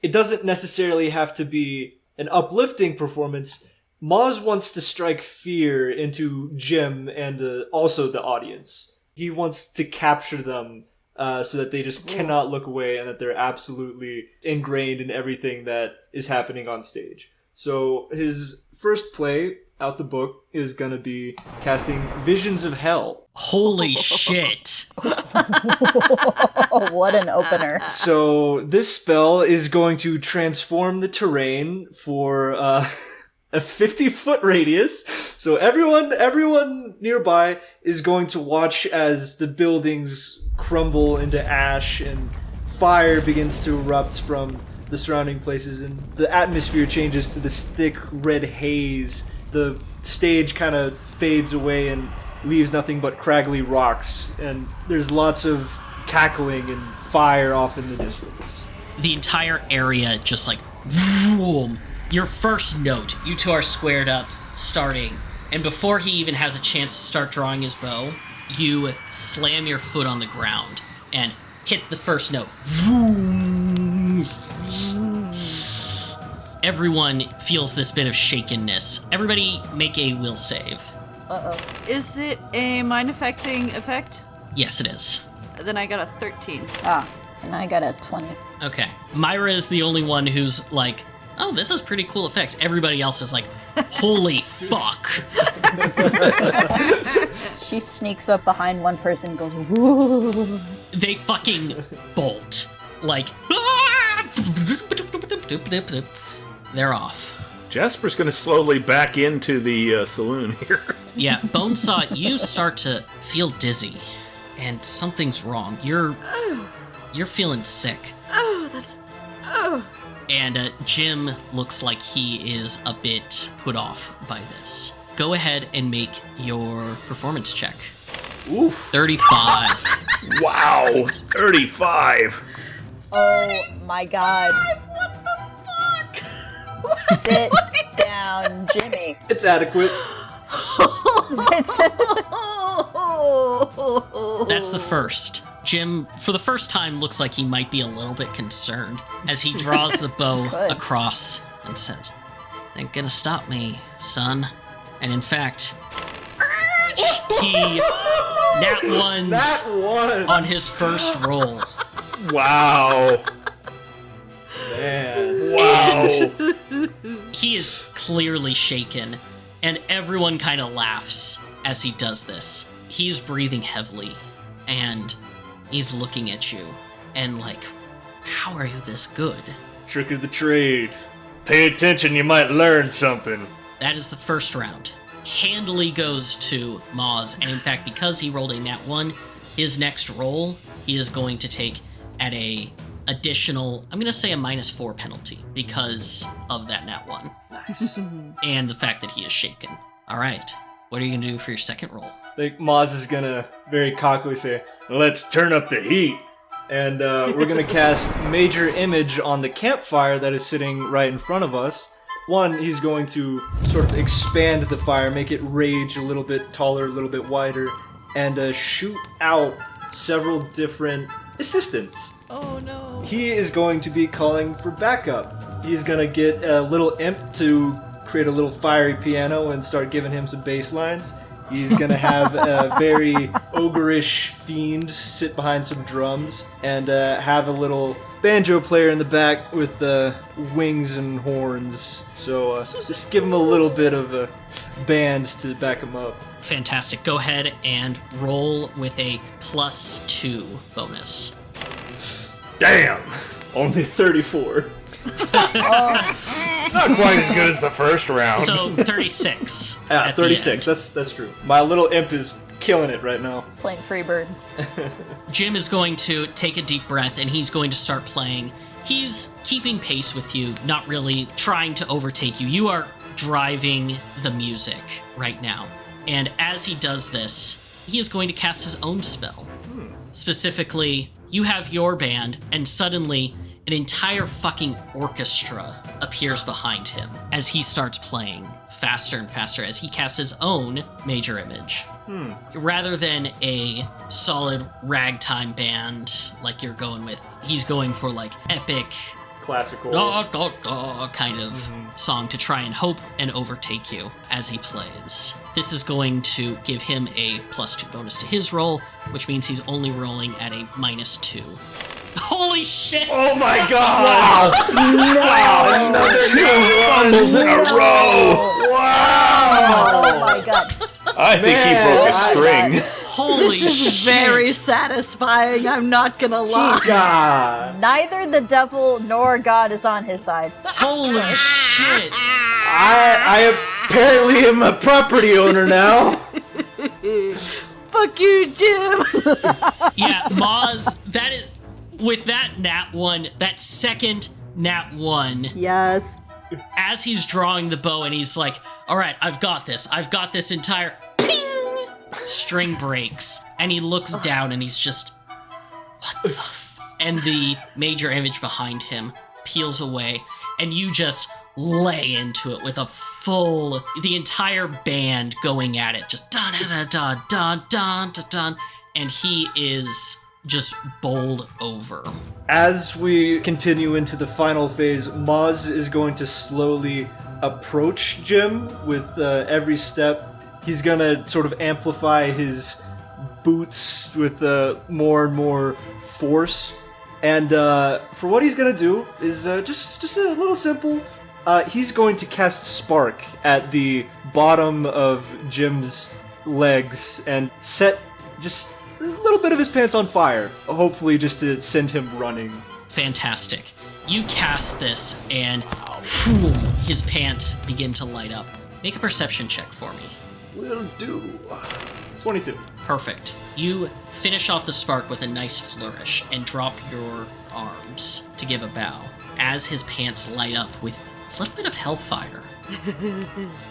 Speaker 6: it doesn't necessarily have to be an uplifting performance. Moz wants to strike fear into Jim and also the audience. He wants to capture them so that they just cannot look away and that they're absolutely ingrained in everything that is happening on stage. So his first play out the book is going to be casting Visions of Hell.
Speaker 3: Holy shit.
Speaker 7: Oh, what an opener.
Speaker 6: So this spell is going to transform the terrain for a 50-foot radius. So everyone nearby is going to watch as the buildings crumble into ash and fire begins to erupt from the surrounding places and the atmosphere changes to this thick red haze. The stage kind of fades away and leaves nothing but craggly rocks, and there's lots of cackling and fire off in the distance.
Speaker 3: The entire area just like, boom. Your first note, you two are squared up, starting, and before he even has a chance to start drawing his bow, you slam your foot on the ground and hit the first note. Vroom. Everyone feels this bit of shakenness. Everybody make a will save.
Speaker 7: Uh-oh.
Speaker 5: Is it a mind-affecting effect?
Speaker 3: Yes, it is.
Speaker 5: Then I got a 13.
Speaker 7: Ah, and I got a 20.
Speaker 3: Okay. Myra is the only one who's like, oh, this is pretty cool effects. Everybody else is like, holy fuck.
Speaker 7: She sneaks up behind one person and goes, woo.
Speaker 3: They fucking bolt. Like, they're off.
Speaker 2: Jasper's going to slowly back into the saloon here.
Speaker 3: Yeah, Bonesaw, you start to feel dizzy, and something's wrong. You're you're feeling sick.
Speaker 5: Oh, that's... Oh.
Speaker 3: And Jim looks like he is a bit put off by this. Go ahead and make your performance check.
Speaker 6: Oof.
Speaker 3: 35.
Speaker 2: Wow, 35.
Speaker 7: Oh my god.
Speaker 5: What the fuck?
Speaker 7: Sit down, Jimmy.
Speaker 6: It's adequate.
Speaker 3: That's the first. Jim, for the first time, looks like he might be a little bit concerned as he draws the bow
Speaker 7: Good.
Speaker 3: across and says, "Ain't gonna stop me, son." And in fact, he nat ones on his first roll.
Speaker 2: Wow.
Speaker 6: Man.
Speaker 2: Wow.
Speaker 3: He is clearly shaken, and everyone kind of laughs as he does this. He's breathing heavily, and he's looking at you, and like, how are you this good?
Speaker 6: Trick of the trade. Pay attention, you might learn something.
Speaker 3: That is the first round. Handily goes to Moz, and in fact, because he rolled a nat 1, his next roll, he is going to take at a additional, I'm going to say a -4 penalty because of that nat 1.
Speaker 6: Nice.
Speaker 3: And the fact that he is shaken. All right, what are you going to do for your second roll?
Speaker 6: I think Moz is gonna very cockily say, "Let's turn up the heat." And we're gonna cast Major Image on the campfire that is sitting right in front of us. One, he's going to sort of expand the fire, make it rage a little bit taller, a little bit wider, and shoot out several different assistants.
Speaker 5: Oh no.
Speaker 6: He is going to be calling for backup. He's gonna get a little imp to create a little fiery piano and start giving him some bass lines. He's gonna have a very ogreish fiend sit behind some drums and have a little banjo player in the back with wings and horns. So just give him a little bit of a band to back him up.
Speaker 3: Fantastic. Go ahead and roll with a +2 bonus.
Speaker 6: Damn! Only 34.
Speaker 2: Not quite as good as the first round.
Speaker 3: So 36.
Speaker 6: Yeah,
Speaker 3: at the
Speaker 6: 36.
Speaker 3: end.
Speaker 6: That's true. My little imp is killing it right now.
Speaker 7: Playing Freebird.
Speaker 3: Jim is going to take a deep breath and he's going to start playing. He's keeping pace with you, not really trying to overtake you. You are driving the music right now. And as he does this, he is going to cast his own spell. Specifically, you have your band, and suddenly an entire fucking orchestra appears behind him as he starts playing faster and faster as he casts his own Major Image. Rather than a solid ragtime band like you're going with, he's going for like epic
Speaker 6: Classical.
Speaker 3: kind of song to try and hope and overtake you as he plays. This is going to give him a +2 bonus to his roll, which means he's only rolling at a -2. Holy shit!
Speaker 2: Oh my god! Wow! Another 2 fumbles in a row! Wow!
Speaker 7: Oh my god.
Speaker 2: I think he broke a string.
Speaker 3: Holy
Speaker 5: This is
Speaker 3: shit!
Speaker 5: very satisfying, I'm not gonna lie.
Speaker 6: God.
Speaker 7: Neither the devil nor God is on his side.
Speaker 3: Holy shit!
Speaker 6: I apparently am a property owner now.
Speaker 5: Fuck you, Jim.
Speaker 3: Yeah, Moz, that is, with that nat 1, that second nat 1,
Speaker 7: Yes.
Speaker 3: as he's drawing the bow and he's like, all right, I've got this entire ping, string breaks, and he looks down and he's just, what the and the Major Image behind him peels away, and you just lay into it with the entire band going at it, just dun dun dun dun dun dun dun, and he is just bowled over.
Speaker 6: As we continue into the final phase, Moz is going to slowly approach Jim with every step. He's gonna sort of amplify his boots with more and more force. And for what he's gonna do is just a little simple. He's going to cast Spark at the bottom of Jim's legs and set just a little bit of his pants on fire, hopefully just to send him running.
Speaker 3: Fantastic. You cast this, and whew, his pants begin to light up. Make a perception check for me.
Speaker 6: Will do. 22.
Speaker 3: Perfect. You finish off the spark with a nice flourish and drop your arms to give a bow as his pants light up with a little bit of hellfire.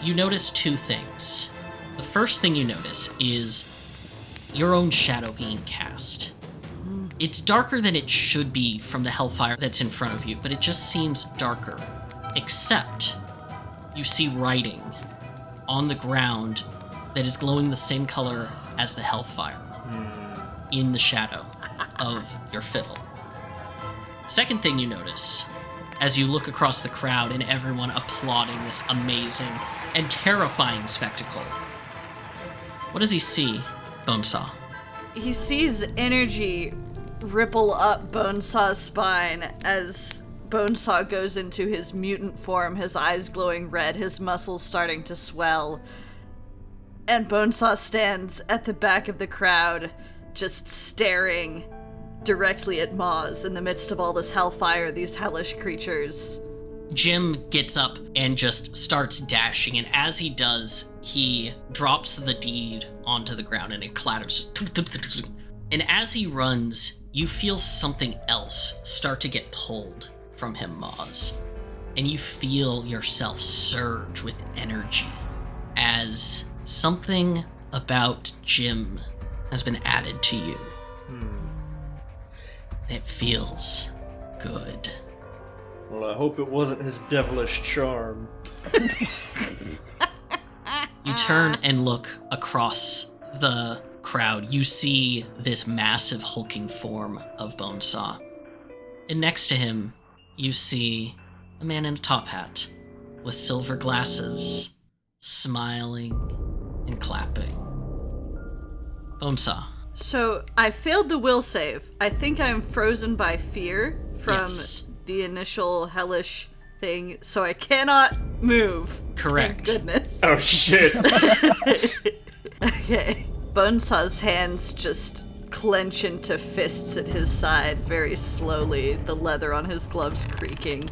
Speaker 3: You notice two things. The first thing you notice is your own shadow being cast. It's darker than it should be from the hellfire that's in front of you, but it just seems darker. Except you see writing on the ground that is glowing the same color as the hellfire in the shadow of your fiddle. Second thing you notice, as you look across the crowd and everyone applauding this amazing and terrifying spectacle, what does he see, Bonesaw?
Speaker 5: He sees energy ripple up Bonesaw's spine as Bonesaw goes into his mutant form, his eyes glowing red, his muscles starting to swell. And Bonesaw stands at the back of the crowd, just staring directly at Moz in the midst of all this hellfire, these hellish creatures.
Speaker 3: Jim gets up and just starts dashing, and as he does, he drops the deed onto the ground and it clatters. And as he runs, you feel something else start to get pulled from him, Moz. And you feel yourself surge with energy as something about Jim has been added to you. And it feels good.
Speaker 6: Well, I hope it wasn't his devilish charm.
Speaker 3: You turn and look across the crowd. You see this massive hulking form of Bonesaw. And next to him, you see a man in a top hat with silver glasses, smiling and clapping. Bonesaw.
Speaker 5: So, I failed the will save. I think I'm frozen by fear from the initial hellish thing, so I cannot move.
Speaker 3: Correct.
Speaker 5: Thank goodness.
Speaker 6: Oh, shit.
Speaker 5: Okay. Bonesaw's hands just clench into fists at his side very slowly, the leather on his gloves creaking.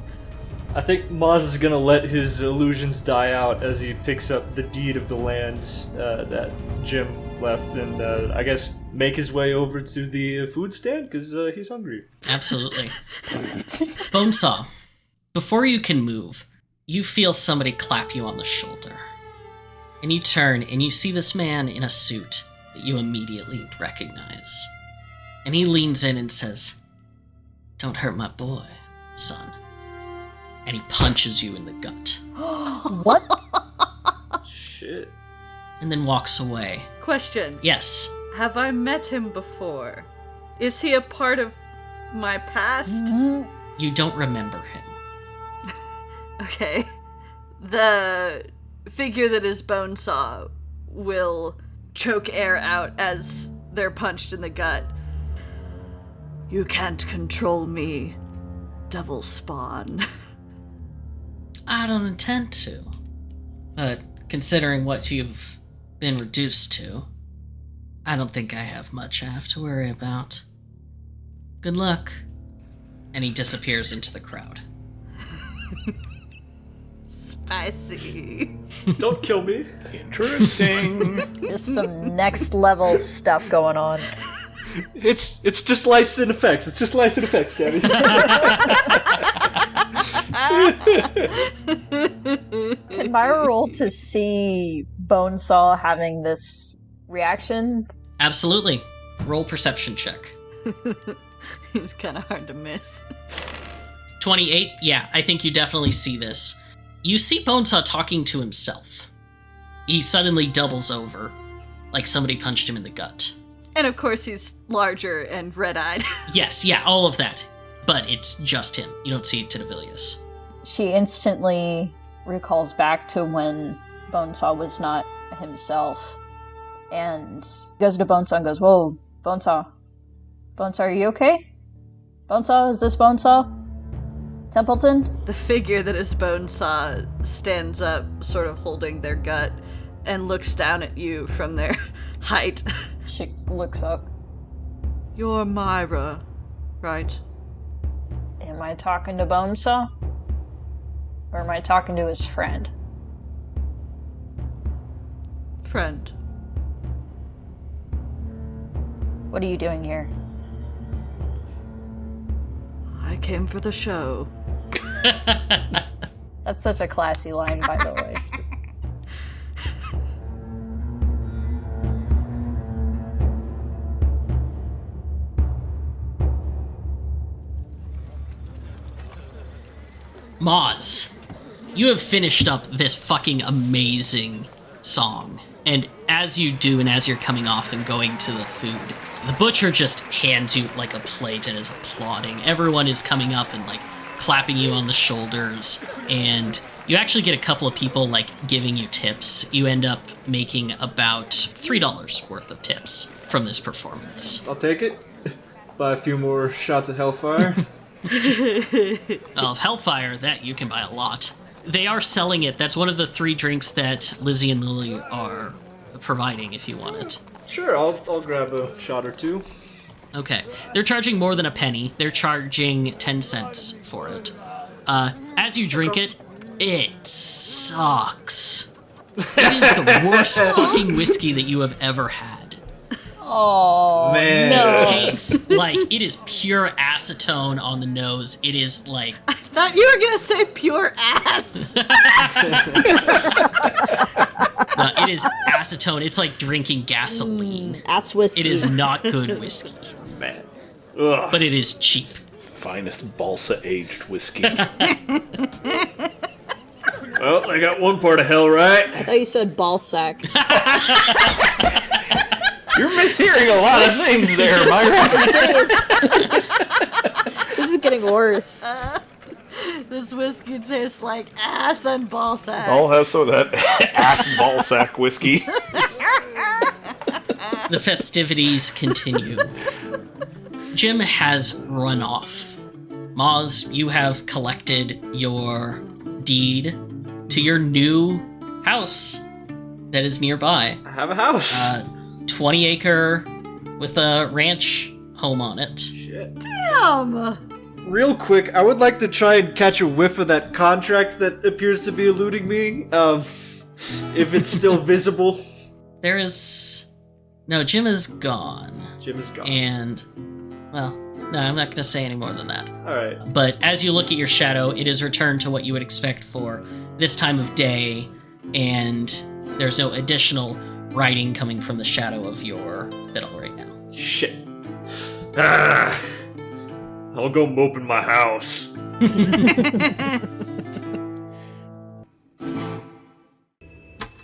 Speaker 6: I think Moz is gonna let his illusions die out as he picks up the deed of the land that Jim left and I guess make his way over to the food stand because he's hungry.
Speaker 3: Absolutely. Bonesaw, before you can move, you feel somebody clap you on the shoulder. And you turn and you see this man in a suit that you immediately recognize. And he leans in and says, "Don't hurt my boy, son." And he punches you in the gut.
Speaker 7: What?
Speaker 6: Shit.
Speaker 3: And then walks away.
Speaker 5: Question.
Speaker 3: Yes.
Speaker 5: Have I met him before? Is he a part of my past?
Speaker 3: You don't remember him.
Speaker 5: Okay. The figure that is Bonesaw will choke air out as they're punched in the gut. You can't control me, devil spawn.
Speaker 3: I don't intend to. But considering what you've been reduced to, I don't think I have much I have to worry about. Good luck. And he disappears into the crowd.
Speaker 5: Spicy.
Speaker 6: Don't kill me.
Speaker 2: Interesting.
Speaker 7: There's some next level stuff going on.
Speaker 6: It's just license and effects. It's just license and effects, Gabby.
Speaker 7: Can Myra roll to see Bonesaw having this reaction?
Speaker 3: Absolutely. Roll perception check.
Speaker 5: He's kind of hard to miss.
Speaker 3: 28? Yeah, I think you definitely see this. You see Bonesaw talking to himself. He suddenly doubles over, like somebody punched him in the gut.
Speaker 5: And of course he's larger and red-eyed.
Speaker 3: Yes, yeah, all of that. But it's just him. You don't see Titavilius.
Speaker 7: She instantly recalls back to when Bonesaw was not himself. And goes to Bonesaw and goes, "Whoa, Bonesaw. Bonesaw, are you okay? Bonesaw, is this Bonesaw? Templeton?"
Speaker 5: The figure that is Bonesaw stands up, sort of holding their gut, and looks down at you from their height.
Speaker 7: She looks up.
Speaker 5: You're Myra, right?
Speaker 7: Am I talking to Bonesaw? Or am I talking to his friend?
Speaker 5: Friend.
Speaker 7: What are you doing here?
Speaker 5: I came for the show.
Speaker 7: That's such a classy line, by the way.
Speaker 3: Moz, you have finished up this fucking amazing song. And as you do, and as you're coming off and going to the food, the butcher just hands you like a plate and is applauding. Everyone is coming up and like clapping you on the shoulders, and you actually get a couple of people like giving you tips. You end up making about $3 worth of tips from this performance.
Speaker 6: I'll take it. Buy a few more shots of Hellfire.
Speaker 3: Of Hellfire, that you can buy a lot. They are selling it. That's one of the 3 drinks that Lizzie and Lily are providing if you want it.
Speaker 6: Sure, I'll grab a shot or two.
Speaker 3: Okay. They're charging more than a penny. They're charging 10 cents for it. As you drink it, it sucks. It is the worst fucking whiskey that you have ever had.
Speaker 7: Oh,
Speaker 6: Man.
Speaker 3: No. It tastes like it is pure acetone on the nose. It is like...
Speaker 5: I thought you were gonna say pure ass.
Speaker 3: No, it is acetone. It's like drinking gasoline.
Speaker 7: ass whiskey.
Speaker 3: It is not good whiskey.
Speaker 2: Man.
Speaker 6: Ugh.
Speaker 3: But it is cheap.
Speaker 2: Finest balsa-aged whiskey.
Speaker 6: Well, I got one part of hell right.
Speaker 7: I thought you said ball sack.
Speaker 2: You're mishearing a lot of things there, Myra.
Speaker 7: This is getting worse.
Speaker 5: This whiskey tastes like ass and ball sacks.
Speaker 2: I'll have some of that ass ballsack whiskey.
Speaker 3: The festivities continue. Jim has run off. Moz, you have collected your deed to your new house that is nearby.
Speaker 6: I have a house.
Speaker 3: 20-acre with a ranch home on it.
Speaker 6: Shit.
Speaker 5: Damn.
Speaker 6: Real quick, I would like to try and catch a whiff of that contract that appears to be eluding me. If it's still visible.
Speaker 3: There is... No, Jim is gone.
Speaker 6: Jim is gone.
Speaker 3: And, well, no, I'm not going to say any more than that.
Speaker 6: Alright.
Speaker 3: But as you look at your shadow, it is returned to what you would expect for this time of day, and there's no additional writing coming from the shadow of your fiddle right now.
Speaker 6: Shit. I'll go mope in my house.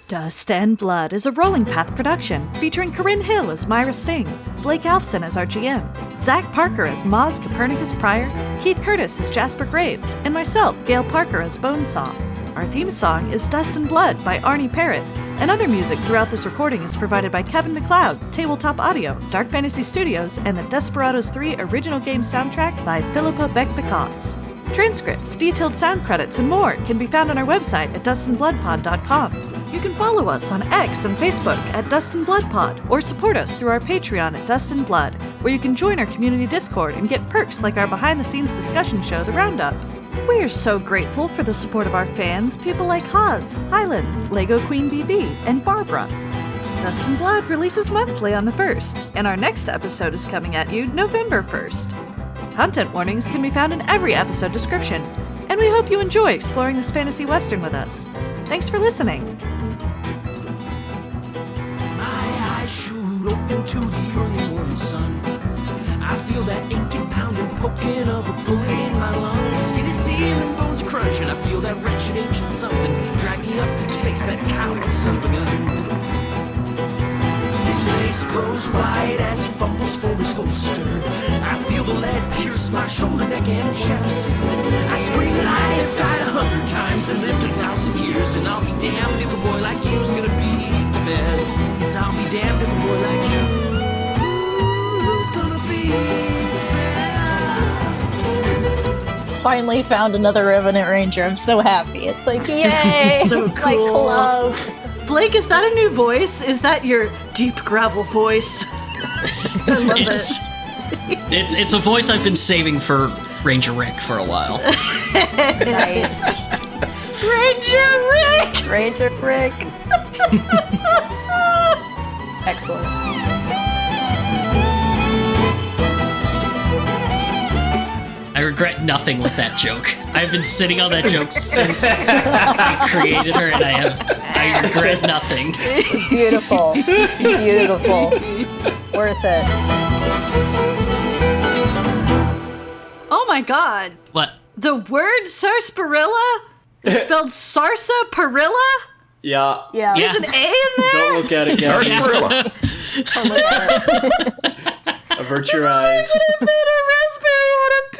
Speaker 5: Dust and Blood is a Rolling Path production featuring Corinne Hill as Myra Sting, Blake Alfson as our GM, Zach Parker as Moz Copernicus Pryor, Keith Curtis as Jasper Graves, and myself, Gail Parker as Bonesaw. Our theme song is Dust and Blood by Arne Parrott, and other music throughout this recording is provided by Kevin Macleod, Tabletop Audio, Dark Fantasy Studios, and the Desperados 3 original game soundtrack by Filippo Beck Peccoz. Transcripts, detailed sound credits, and more can be found on our website at dustandbloodpod.com. You can follow us on X and Facebook at DustAndBloodPod, or support us through our Patreon at Dust and Blood, where you can join our community Discord and get perks like our behind-the-scenes discussion show, The Roundup. We're so grateful for the support of our fans, people like Haas, Highland, Lego Queen BB, and Barbara. Dust and Blood releases monthly on the 1st, and our next episode is coming at you November 1st. Content warnings can be found in every episode description, and we hope you enjoy exploring this fantasy western with us. Thanks for listening.
Speaker 1: My eyes shoot open to the early morning sun. I feel that aching, pounding, poking of a bullet in my lungs. Skinny ceiling, bones crunching. I feel that wretched ancient something drag me up to face that coward son of a gun. His face grows wide as he fumbles for his holster. I feel the lead pierce my shoulder, neck, and chest. I scream that I have died 100 times and lived 1,000 years, and I'll be damned if a boy like you's gonna be the best. Yes, I'll be damned if a boy like you's gonna be the best.
Speaker 7: Finally found another Revenant Ranger. I'm so happy. It's like, yay!
Speaker 5: So
Speaker 7: Like
Speaker 5: cool.
Speaker 7: close.
Speaker 5: Blake, is that a new voice? Is that your deep gravel voice? I love it.
Speaker 3: It's a voice I've been saving for Ranger Rick for a while.
Speaker 7: Nice.
Speaker 5: Ranger Rick!
Speaker 7: Ranger Rick. Excellent.
Speaker 3: regret nothing with that joke. I've been sitting on that joke since I created her, and I regret nothing.
Speaker 7: Beautiful. Beautiful. Worth it.
Speaker 5: Oh my god.
Speaker 3: What?
Speaker 5: The word sarsaparilla is spelled sarsaparilla?
Speaker 6: Yeah.
Speaker 7: Yeah.
Speaker 3: Yeah.
Speaker 5: There's an A in there?
Speaker 6: Don't look at it, Gabby.
Speaker 2: Sarsaparilla.
Speaker 6: Avert your eyes.
Speaker 5: I thought a raspberry had a P.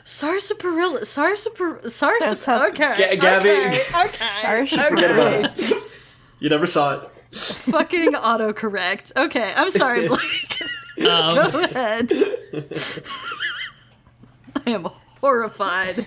Speaker 5: Sarsaparilla.
Speaker 7: That's how-
Speaker 5: Okay.
Speaker 6: Gabby.
Speaker 5: Okay.
Speaker 6: Forget about it. You never saw it.
Speaker 5: Fucking autocorrect. Okay, I'm sorry, Blake. Go ahead. I am horrified.